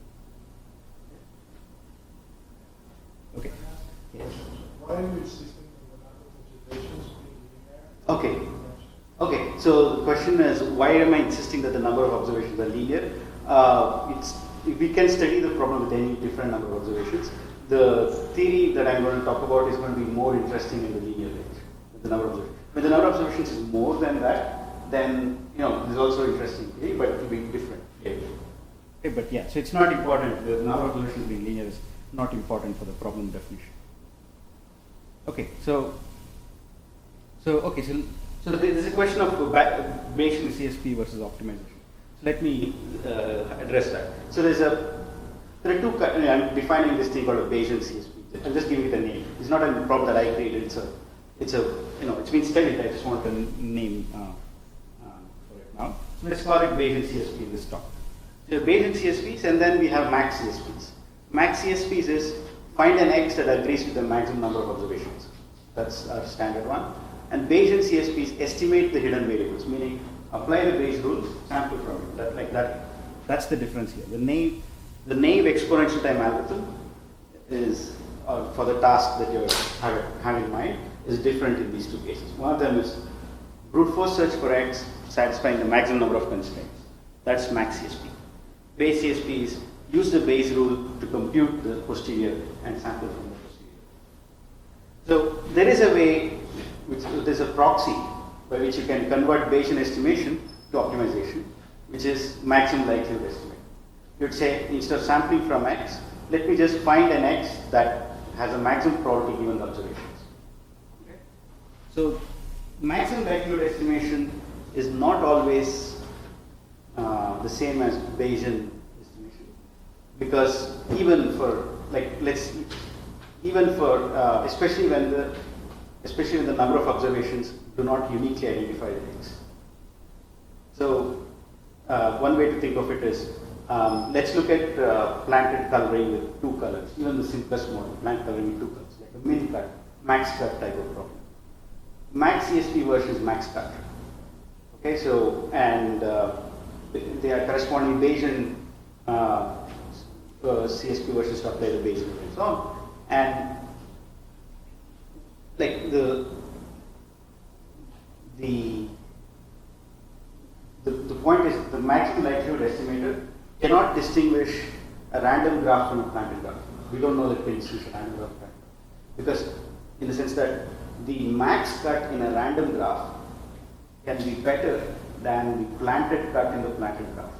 Okay. Yes. Why are you insisting on the number of observations being linear? Okay. So the question is, why am I insisting that the number of observations are linear? We can study the problem with any different number of observations. The theory that I'm going to talk about is going to be more interesting in the linear range. The number of observations. When the number of observations is more than that, then there's also interesting theory, but it will be different. Okay, but yeah, so it's not important. The number of observations being linear is not important for the problem definition. Okay, so there's a question of Bayesian CSP versus optimization. So let me address that. So there are two. I'm defining this thing called a Bayesian CSP. I'm just giving it a name. It's not a problem that I created. It's been studied. I just want a name for it now. So let's call it Bayesian CSP in this talk. So Bayesian CSPs, and then we have max CSPs. Max CSPs is find an x that agrees with the maximum number of observations. That's our standard one. And Bayesian CSPs estimate the hidden variables, meaning apply the Bayes rules, sample from it. That's the difference here. The naive exponential time algorithm is for the task that you have in mind is different in these two cases. One of them is brute force search for x satisfying the maximum number of constraints. That's max CSP. Bayes CSPs use the Bayes rule to compute the posterior and sample from the posterior. So there is a way, there's a proxy by which you can convert Bayesian estimation to optimization, which is maximum likelihood estimate. You'd say, instead of sampling from x, let me just find an x that has a maximum probability given the observations. Okay? So maximum likelihood estimation is not always the same as Bayesian estimation. because even for especially when the number of observations do not uniquely identify the X. So one way to think of it is, let's look at planted coloring with two colors, even the simplest model, plant coloring with two colors, like a min cut, max cut type of problem. Max CSP versus max cut. Okay, so, and they are corresponding Bayesian CSP versions to apply the Bayesian and so on. And like the point is, the maximum likelihood estimator cannot distinguish a random graph from a planted graph. We don't know that we can distinguish a random graph from a planted graph. Because in the sense that the max cut in a random graph can be better than the planted cut in the planted graph.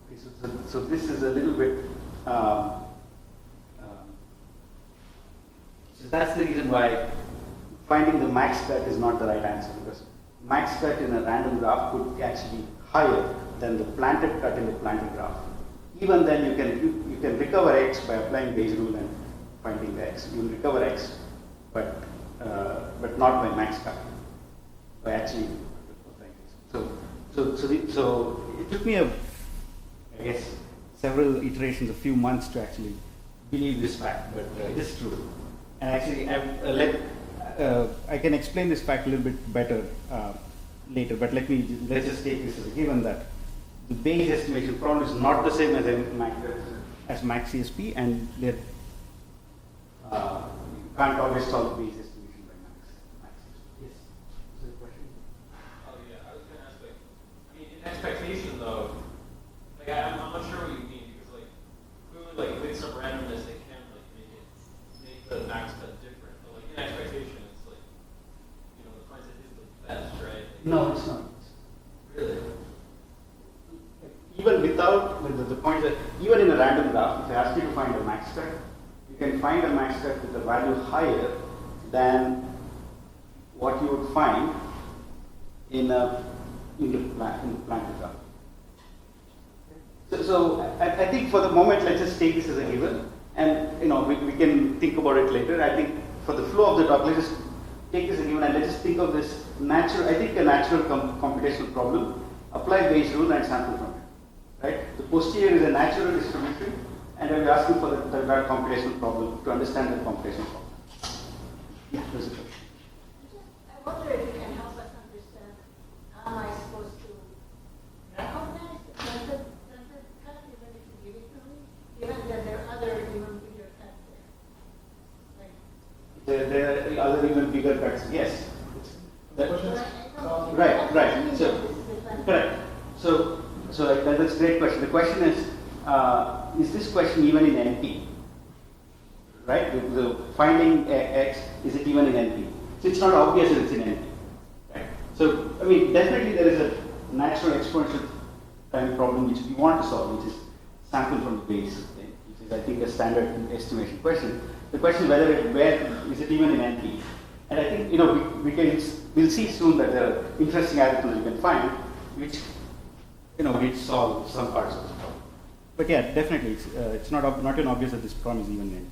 Okay, so this is a little bit, so that's the reason why finding the max cut is not the right answer, because max cut in a random graph could actually be higher than the planted cut in the planted graph. Even then, you can recover X by applying Bayes rule and finding the X. You will recover X, but not by max cut. By actually applying X. So it took me I guess several iterations, a few months to actually believe this fact, but it is true. And actually, I can explain this fact a little bit better later. But let's just take this as a given that the Bayes estimation problem is not the same as max CSP, and you can't always solve Bayes estimation by max CSP. Yes. Is there a question? Oh yeah, I was going to ask, like, I mean, in expectation though, like I'm not sure what you mean, because like clearly like with some randomness they can like make the max cut different, but like in expectation it's like, you know, the price is the best, right? No, it's not. Really? Even without the point that even in a random graph, if I ask you to find a max cut, you can find a max cut with a value higher than what you would find in the planted graph. So I think for the moment, let's just take this as a given, and you know we can think about it later. I think for the flow of the talk, let's just take this as a given and let's just think of this natural. I think a natural computational problem. Apply Bayes rule and sample from it. Right? The posterior is a natural distribution, and we're asking for the computational problem to understand the computational problem. Yeah, there's a question. I wonder if you can help us understand how am I supposed to recognize the planted cut even if you give it to me, given that there are other even bigger cuts there. Like, There are other even bigger cuts. Yes. Right. So, correct. So that's a great question. The question is this question even in NP? Right? The finding X, is it even in NP? So it's not obvious that it's in NP. Right? So, I mean, definitely there is a natural exponential time problem which we want to solve, which is sample from the base, which is, I think, a standard estimation question. The question is where is it even in NP? And I think, you know, we'll see soon that there are interesting algorithms you can find which solve some parts of this problem. But yeah, definitely, it's not obvious that this problem is even NP.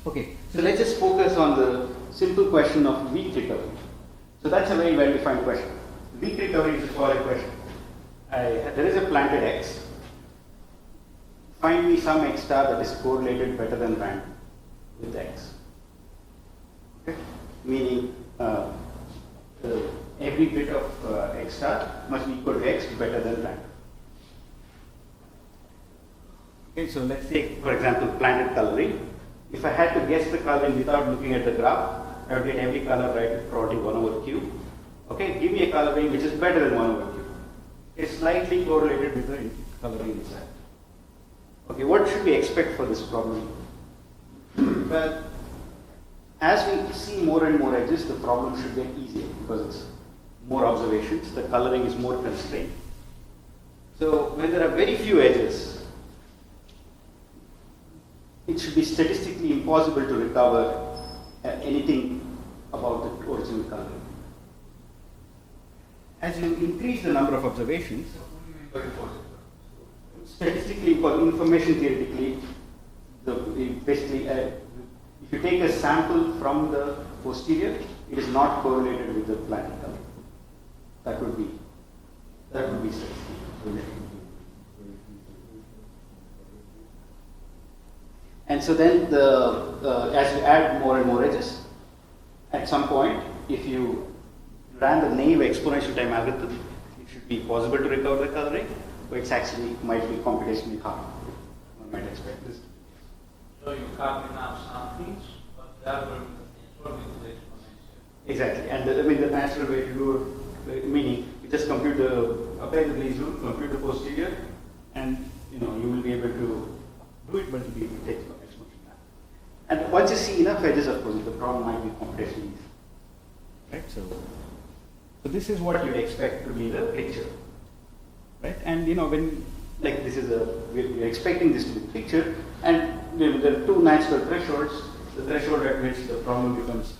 Okay, so let's just focus on the simple question of weak recovery. So that's a very well-defined question. Weak recovery is the following question. There is a planted X. Find me some X star that is correlated better than random with X. Okay? Meaning every bit of X star must be equal to X better than random. Okay, so let's take, for example, planted coloring. If I had to guess the coloring without looking at the graph, I would get every color right at probably 1/Q. Okay, give me a coloring which is better than 1/Q. It's slightly correlated with the coloring inside. Okay, what should we expect for this problem? Well, as we see more and more edges, the problem should get easier because it's more observations, the coloring is more constrained. So when there are very few edges, it should be statistically impossible to recover anything about the original coloring. as you increase the number of observations, statistically or information theoretically, basically, if you take a sample from the posterior, it is not correlated with the planted color. That would be statistically. And so then, as you add more and more edges, at some point, if you ran the naive exponential time algorithm, it should be possible to recover the coloring, but it's actually might be computationally hard. One might expect this. So you cut enough some things, but the algorithm is solving the exponential. Exactly, and the natural way to do it, meaning you just compute apply the Bayes rule, compute the posterior, and you will be able to do it, but it will take exponential time. And once you see enough edges, of course, the problem might be computationally easy. Right? So this is what you expect to be the picture. Right? And when like this is we're expecting this to be the picture, and there are two natural thresholds. The threshold at which the problem becomes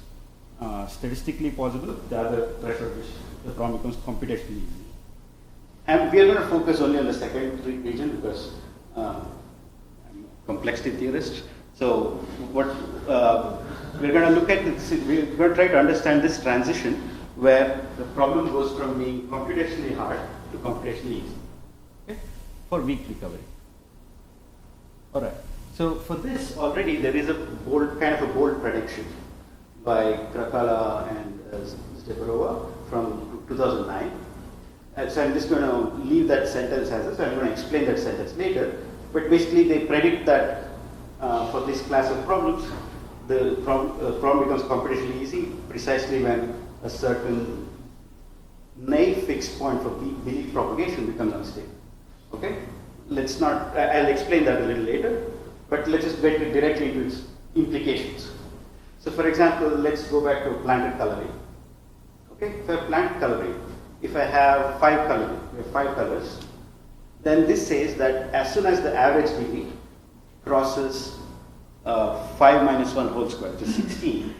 statistically possible, the other threshold which the problem becomes computationally easy. And we are going to focus only on the second region because I'm a complexity theorist. So what we're going to look at, we're going to try to understand this transition where the problem goes from being computationally hard to computationally easy, okay, for weak recovery. All right. So for this, already there is a bold prediction by Krakala and Stepanova from 2009. So I'm just going to leave that sentence as is. So I'm going to explain that sentence later. But basically, they predict that for this class of problems, the problem becomes computationally easy precisely when a certain naive fixed point for belief propagation becomes unstable. Okay? Let's not. I'll explain that a little later. But let's just get directly into its implications. So, for example, let's go back to planted coloring. Okay, for planted coloring, if I have we have 5 colors, then this says that as soon as the average degree crosses 5 minus 1 whole square, which is 16,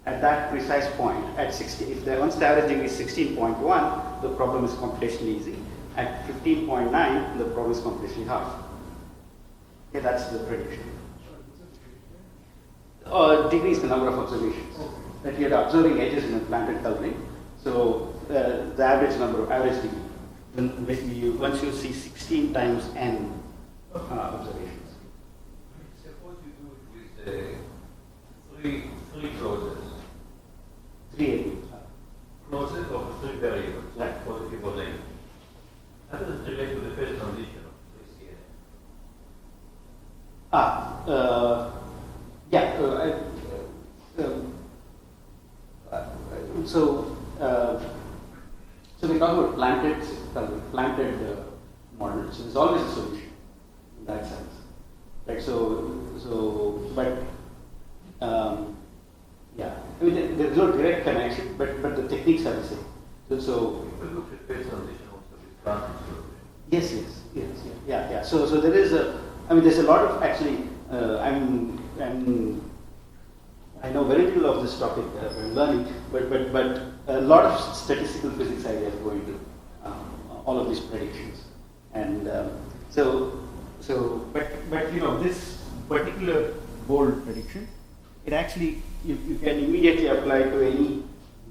at that precise point, at 60, once the average degree is 16.1, the problem is computationally easy. At 15.9, the problem is computationally hard. Okay, that's the prediction. Degree is the number of observations that you are observing edges in a planted coloring. So the average degree. Then basically, once you see 16 times n observations. Suppose you do it with three clauses. 3 elements. Clauses of 3 variables, Yeah. positive or negative. How does it relate to the first condition of this here? So we talk about planted models. So there's always a solution in that sense, right? There's no direct connection, but the techniques are the same. So If we look at first condition also with planted solution. yes. So there is there's a lot of actually. I know very little of this topic I'm learning, but a lot of statistical physics ideas go into all of these predictions, and this particular bold prediction, it actually you can immediately apply to any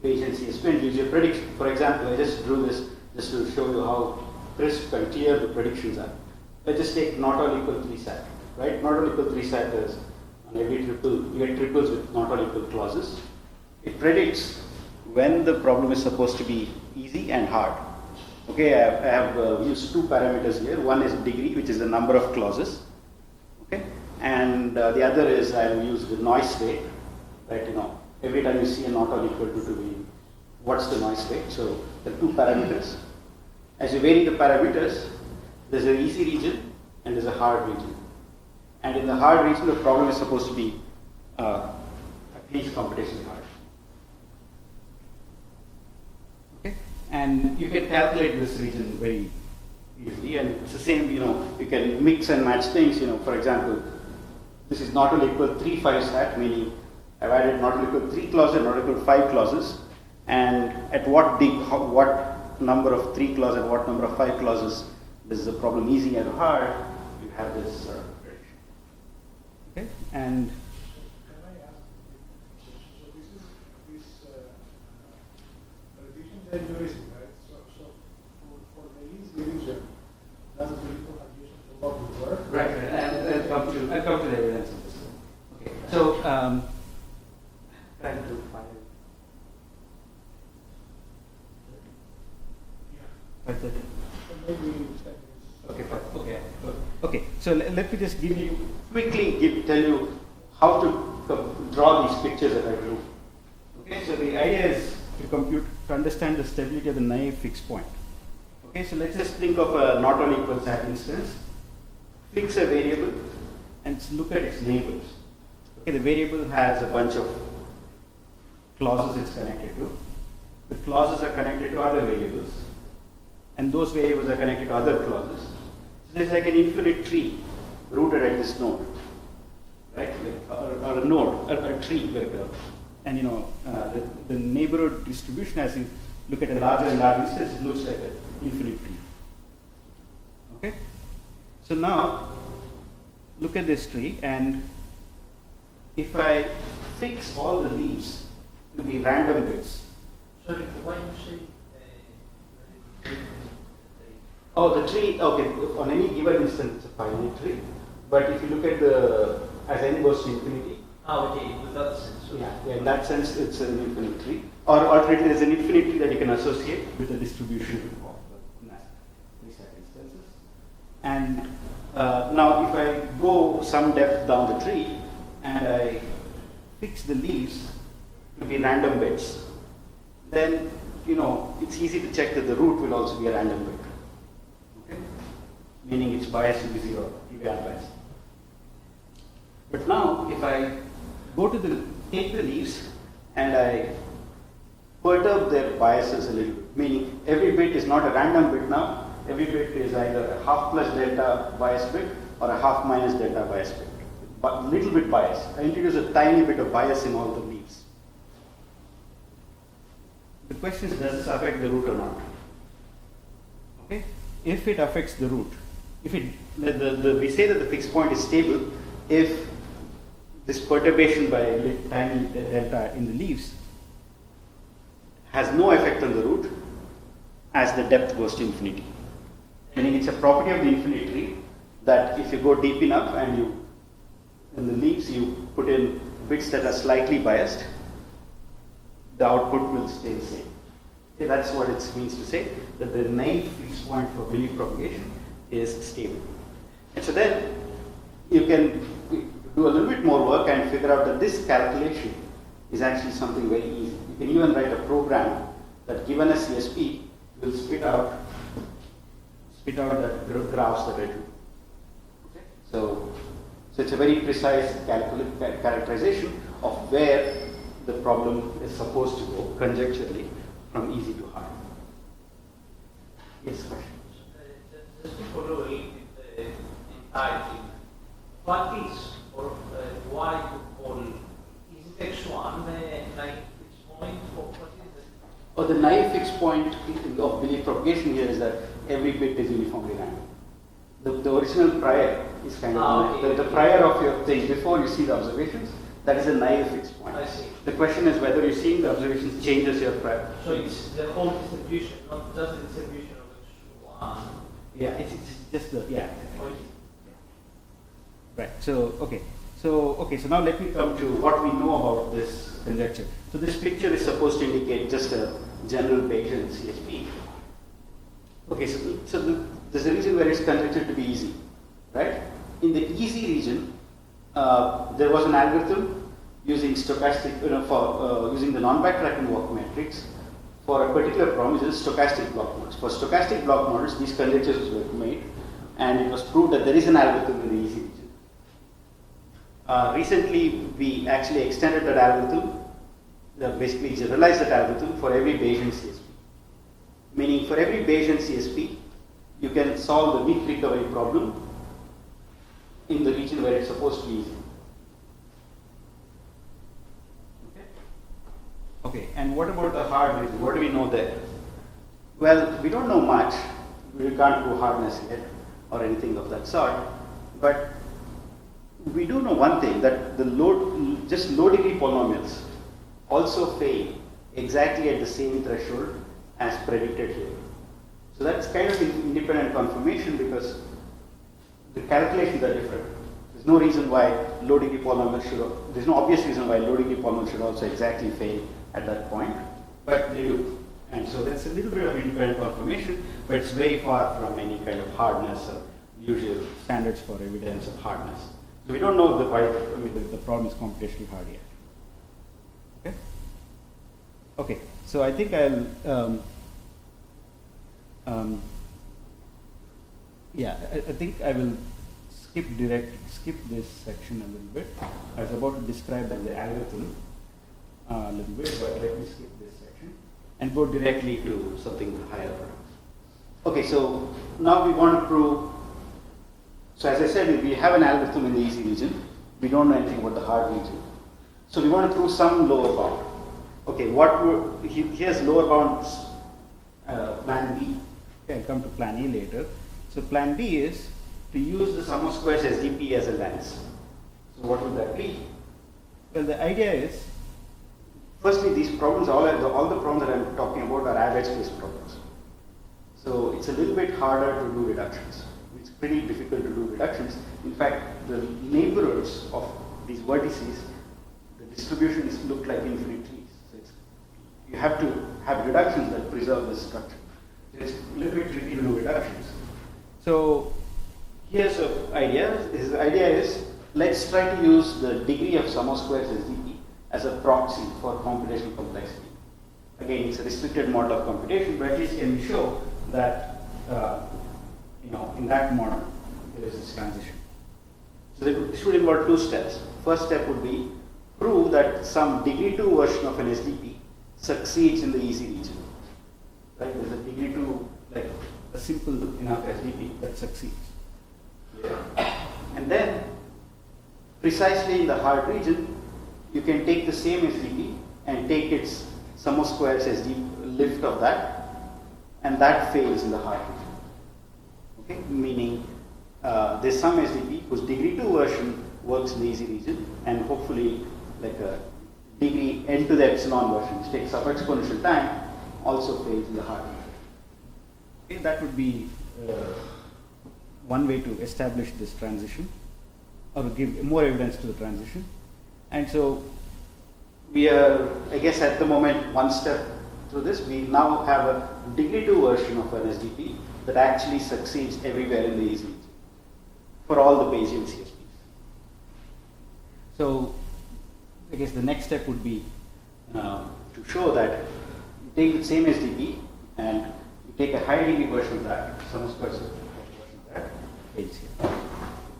Bayesian CSP and use your prediction. For example, I just drew this just to show you how crisp and clear the predictions are. Let's just take not all equal 3 sat, right? Not all equal 3 sat is on every triple, you get triples with not all equal clauses. It predicts when the problem is supposed to be easy and hard. Okay, I have used 2 parameters here. One is degree, which is the number of clauses. Okay, and the other is I have used the noise rate, right? Every time you see a not all equal to be, what's the noise rate? So the 2 parameters. As you vary the parameters, there's an easy region and there's a hard region. And in the hard region, the problem is supposed to be at least computationally hard. Okay, and you can calculate this region very easily, and it's the same. You can mix and match things. For example, this is not all equal 3 5 sat, meaning I've added not all equal 3 clauses, not equal 5 clauses, and at what number of 3 clauses and what number of 5 clauses, this is a problem easy and hard, you have this prediction. Okay, and can I ask? So this is prediction that you're using, right? So for the easy revision, that's the people have used to what would work. right, and I'll come to the evidence of this. Okay, so trying to find it. Okay. So let me just tell you how to draw these pictures that I drew. Okay. So the idea is to understand the stability of the naive fixed point. Okay. So let's just think of a not all equals hat instance. Fix a variable and look at its neighbors. Okay. The variable has a bunch of clauses it's connected to. The clauses are connected to other variables, and those variables are connected to other clauses. So there's like an infinite tree rooted at this node, right? Or a node, a tree, and the neighborhood distribution, as you look at a larger and larger instance, it looks like an infinite tree. Okay. So now look at this tree, and if I fix all the leaves to be random bits. Sorry, why you say Oh, the tree, okay, on any given instance it's a finite tree, but if you look at as n goes to infinity. okay, in that sense. Yeah, in that sense it's an infinite tree. Or alternatively, there's an infinite tree that you can associate with a distribution of these instances. And now if I go some depth down the tree and I fix the leaves to be random bits, then it's easy to check that the root will also be a random bit. Okay? Meaning its bias will be 0, if you unbiased. But now if I go to take the leaves and I perturb their biases a little bit, meaning every bit is not a random bit now, every bit is either a half plus delta bias bit or a half minus delta bias bit. But little bit bias. I introduce a tiny bit of bias in all the leaves. The question is, does this affect the root or not? Okay? If it affects the root, we say that the fixed point is stable if this perturbation by tiny delta in the leaves has no effect on the root as the depth goes to infinity. Meaning it's a property of the infinite tree that if you go deep enough and in the leaves you put in bits that are slightly biased, the output will stay the same. Okay, that's what it means to say that the naive fixed point for belief propagation is stable. And so then you can do a little bit more work and figure out that this calculation is actually something very easy. You can even write a program that, given a CSP, will spit out the graphs that I do. Okay? So it's a very precise characterization of where the problem is supposed to go conjecturally from easy to hard. Yes, question. Just to follow a little bit the entire thing, what is or why you call is it X1 naive fixed point or what is it? Oh, the naive fixed point of belief propagation here is that every bit is uniformly random. The original prior is kind of okay. the prior of your thing before you see the observations. That is a naive fixed point. I see. The question is whether you're seeing the observations changes your prior. So it's the whole distribution, not just the distribution of X1. Yeah, it's just the Right. So so now let me come to what we know about this conjecture. So this picture is supposed to indicate just a general Bayesian CSP. Okay, so there's a region where it's conjectured to be easy, right? In the easy region, there was an algorithm using stochastic, using the non-backtracking walk matrix for a particular problem, which is stochastic block models. For stochastic block models, these conjectures were made, and it was proved that there is an algorithm in the easy region. Recently, we actually extended that algorithm, basically generalized that algorithm for every Bayesian CSP. Meaning, for every Bayesian CSP, you can solve the weak recovery problem in the region where it's supposed to be easy. Okay, and what about the hard region? What do we know there? Well, we don't know much. We can't do hardness yet or anything of that sort. But we do know one thing, that the just low-degree polynomials also fail exactly at the same threshold as predicted here. So that's kind of an independent confirmation because the calculations are different. There's no reason why low-degree polynomials there's no obvious reason why low-degree polynomials should also exactly fail at that point, but they do. And so that's a little bit of independent confirmation, but it's very far from any kind of hardness or usual standards for evidence of hardness. So we don't know if the problem is computationally hard yet. Okay? Okay, so I think I'll, I think I will skip this section a little bit. I was about to describe the algorithm a little bit, but let me skip this section and go directly to something higher. Okay, so now we want to prove. So as I said, we have an algorithm in the easy region. We don't know anything about the hard region. So we want to prove some lower bound. Okay, here's lower bounds plan B. Okay, I'll come to plan A later. So plan B is to use the sum of squares SDP as a lens. So what would that be? Well, the idea is, firstly, these problems, all the problems that I'm talking about are average case problems. So it's a little bit harder to do reductions. It's pretty difficult to do reductions. In fact, the neighborhoods of these vertices, the distributions look like infinite trees. So you have to have reductions that preserve this structure. It's a little bit tricky to do reductions. So here's the idea. The idea is, let's try to use the degree of sum of squares SDP as a proxy for computational complexity. Again, it's a restricted model of computation, but at least can we show that in that model there is this transition. So this would involve two steps. First step would be prove that some degree 2 version of an SDP succeeds in the easy region. Right? There's a degree 2, like a simple enough SDP that succeeds. Yeah. And then, precisely in the hard region, you can take the same SDP and take its sum of squares SD lift of that, and that fails in the hard region. Okay? Meaning, there's some SDP whose degree 2 version works in the easy region, and hopefully, like a degree n to the epsilon version, which takes sub-exponential time, also fails in the hard region. Okay, that would be one way to establish this transition, or give more evidence to the transition. And so we are, I guess at the moment, one step through this. We now have a degree 2 version of an SDP that actually succeeds everywhere in the easy region for all the Bayesian CSPs. So I guess the next step would be to show that you take the same SDP and you take a high degree version of that, some squares version of that, fails here.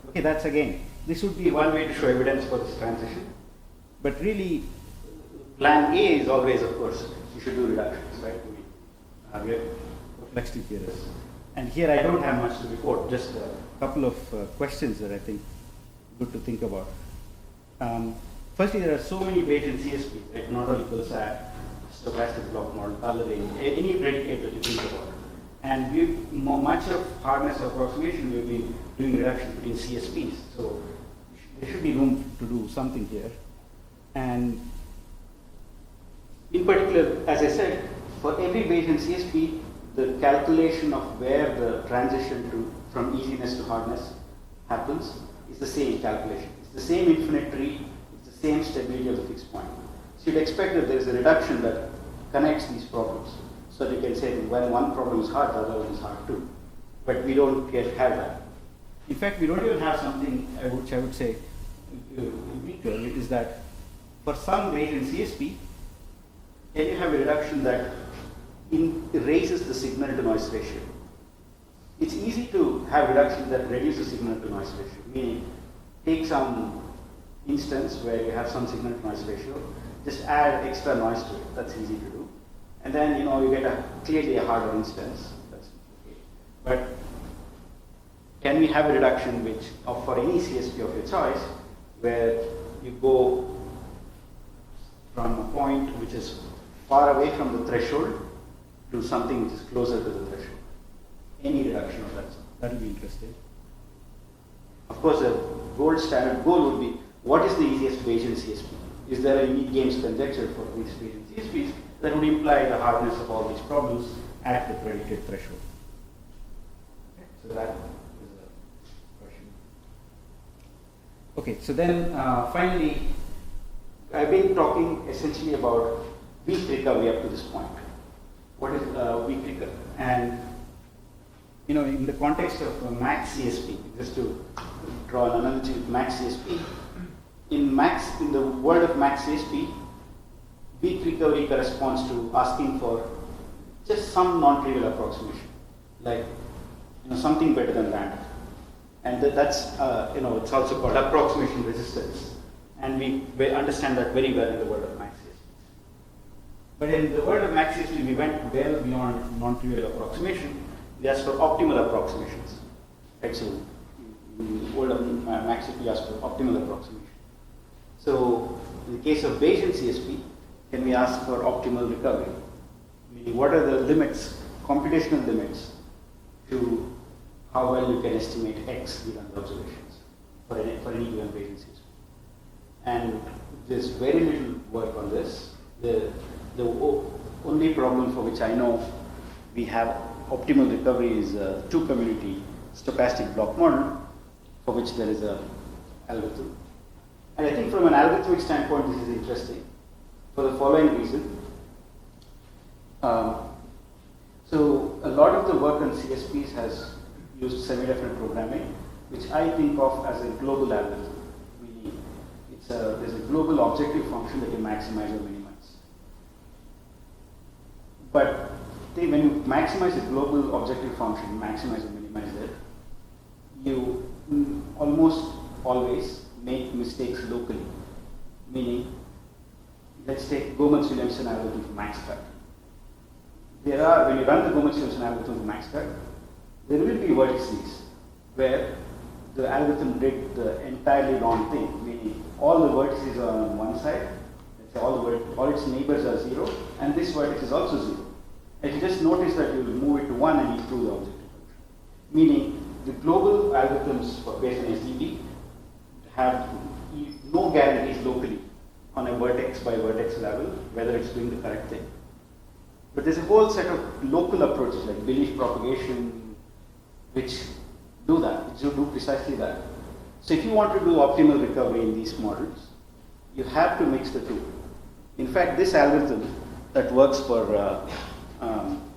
Okay, that's again, this would be one way to show evidence for this transition. But really, plan A is always, of course, you should do reductions, right? We have complexity theorists. And here I don't have much to report, just a couple of questions that I think good to think about. Firstly, there are so many Bayesian CSPs, right? Not only Prasad, stochastic block model, coloring, any predicate that you think about. And much of hardness approximation, we've been doing reduction between CSPs. So there should be room to do something here. And in particular, as I said, for every Bayesian CSP, the calculation of where the transition from easiness to hardness happens is the same calculation. It's the same infinite tree, it's the same stability of the fixed point. So you'd expect that there's a reduction that connects these problems. So that you can say when one problem is hard, the other one is hard too. But we don't yet have that. In fact, we don't even have something which I would say weaker, is that for some Bayesian CSP, can you have a reduction that erases the signal to noise ratio? It's easy to have reductions that reduce the signal to noise ratio, meaning take some instance where you have some signal to noise ratio, just add extra noise to it. That's easy to do. And then you get clearly a harder instance. That's okay. But can we have a reduction for any CSP of your choice where you go from a point which is far away from the threshold to something which is closer to the threshold. Any reduction of that will be interesting. Of course, the gold standard goal would be, what is the easiest Bayesian CSP? Is there a unique games conjecture for these Bayesian CSPs that would imply the hardness of all these problems at the predicted threshold? Okay, so that is a question. Okay, so then finally, I've been talking essentially about weak recovery up to this point. What is weak recovery? And in the context of max CSP, just to draw an analogy with max CSP, in the world of max CSP, weak recovery corresponds to asking for just some non-trivial approximation, like something better than random, and that's it's also called approximation resistance, and we understand that very well in the world of max CSP. But in the world of max CSP, we went well beyond non-trivial approximation. We asked for optimal approximations. Right? So in the world of max CSP, we asked for optimal approximation. So in the case of Bayesian CSP, can we ask for optimal recovery? Meaning, what are the limits, computational limits, to how well you can estimate X given the observations for any given Bayesian CSP? And there's very little work on this. The only problem for which I know we have optimal recovery is a two-community stochastic block model, for which there is an algorithm. And I think from an algorithmic standpoint, this is interesting for the following reason. So a lot of the work on CSPs has used semi-definite programming, which I think of as a global algorithm. Meaning, there's a global objective function that you maximize or minimize. But when you maximize a global objective function, maximize or minimize it, you almost always make mistakes locally. Meaning, let's take Gomez-Williamson algorithm for max cut. When you run the Gomez-Williamson algorithm for max cut, there will be vertices where the algorithm did the entirely wrong thing. Meaning, all the vertices are on one side, let's say all its neighbors are 0, and this vertex is also 0. And you just notice that you will move it to 1 and improve the objective function. Meaning, the global algorithms based on SDP have no guarantees locally on a vertex by vertex level whether it's doing the correct thing. But there's a whole set of local approaches like belief propagation which do that, which do precisely that. So if you want to do optimal recovery in these models, you have to mix the two. In fact, this algorithm that works for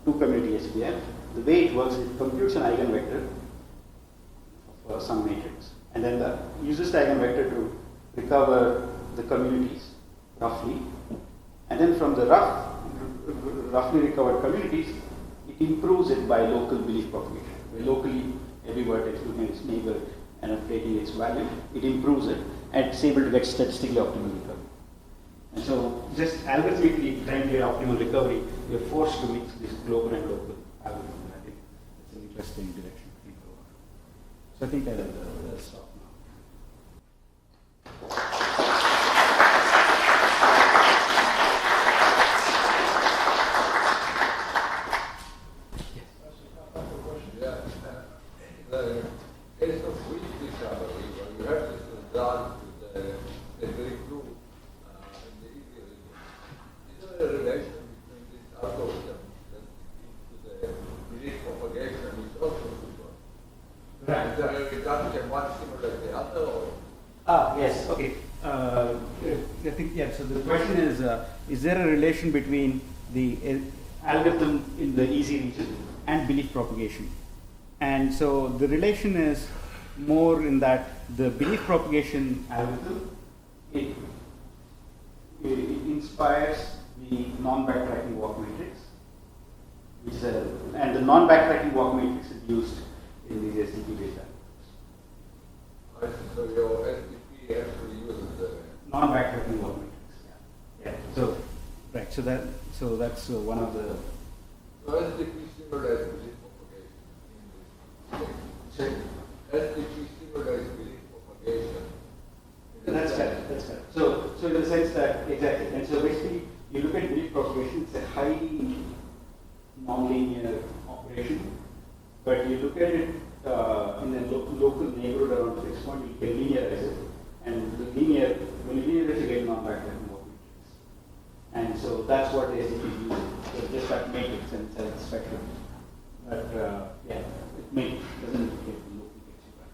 two-community SVM, the way it works, it computes an eigenvector for some matrix, and then uses the eigenvector to recover the communities roughly, and then from the roughly recovered communities, it improves it by local belief propagation. Where locally, every vertex looking at its neighbor and updating its value, it improves it, and it's able to get statistically optimal recovery. And so, just algorithmically trying to get optimal recovery, you're forced to mix this global and local algorithm. I think it's an interesting direction to think about. So I think I'll stop now. Yes, okay. I think, yeah, so the question is there a relation between the algorithm in the easy region and belief propagation? And so the relation is more in that the belief propagation algorithm, it inspires the non-backtracking walk matrix, which is and the non-backtracking walk matrix is used in these SDP-based algorithms. So your SDP actually uses the non-backtracking walk matrix. Yeah. So right. So that's one of the. So SDP simulates belief propagation. Sorry? SDP simulates belief propagation. That's correct. That's correct. So in the sense that exactly, and so basically you look at belief propagation, it's a highly nonlinear operation. But you look at it in a local neighborhood around the fixed point, you can linearize it. And the linear, when you linearize, you get non-factor matrix. And so that's what the SCP is using. So just that matrix and it's a spectrum. But yeah, it doesn't indicate the local picture.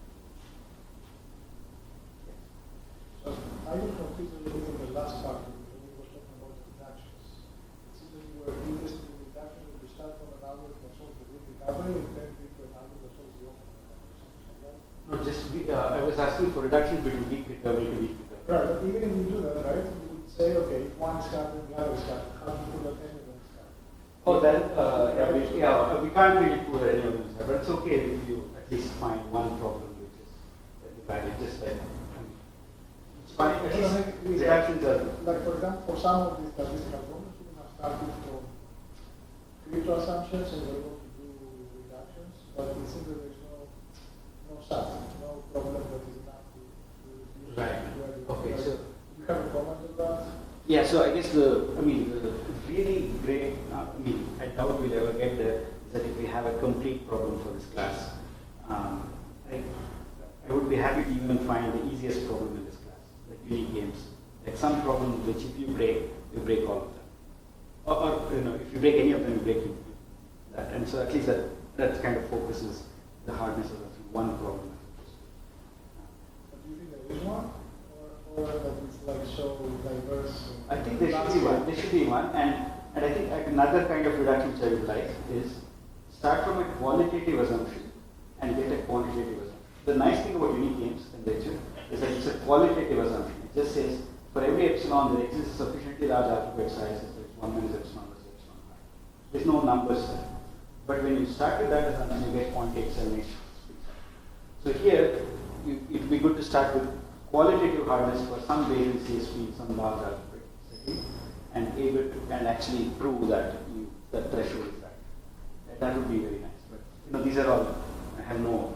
So I was confused a little bit in the last part when we were talking about reductions. It seems that you were interested in reduction when you start from an algorithm that solves the good recovery and then to an algorithm that solves the open recovery, something like that. No, just I was asking for reduction between weak recovery to weak recovery. Right, but even if you do that, right, you would say, okay, if one is happening, the other is happening. How do you put that anywhere is happening? Oh, then, we can't really put any of them, but it's okay if you at least find one problem which is valid, just like, it's fine, at least reductions are. Like, for example, for some of these statistical problems, we have started from crypto assumptions and we're able to do reductions, but it seems that there's no such, no problem that is enough to reduce. Right. Okay, so. You have a comment on that? Yeah, so I guess the really great, I doubt we'll ever get there, is that if we have a complete problem for this class, I would be happy to even find the easiest problem in this class, like unique games. Like some problem which if you break all of them. Or if you break any of them, you break that. And so at least that kind of focuses the hardness of one problem. But do you think there is one? Or that it's like so diverse? I think there should be one. There should be one, and I think another kind of reduction which I would like is start from a qualitative assumption and get a quantitative assumption. The nice thing about unique games in nature is that it's a qualitative assumption. It just says for every epsilon there exists a sufficiently large algebraic size so it's 1 minus epsilon versus epsilon. There's no numbers there. But when you start with that assumption, you get 0.878. So here it would be good to start with qualitative hardness for some Bayesian CSP, some large algebraic setting, and actually prove that that threshold is right. That would be very nice. But these are all, I have no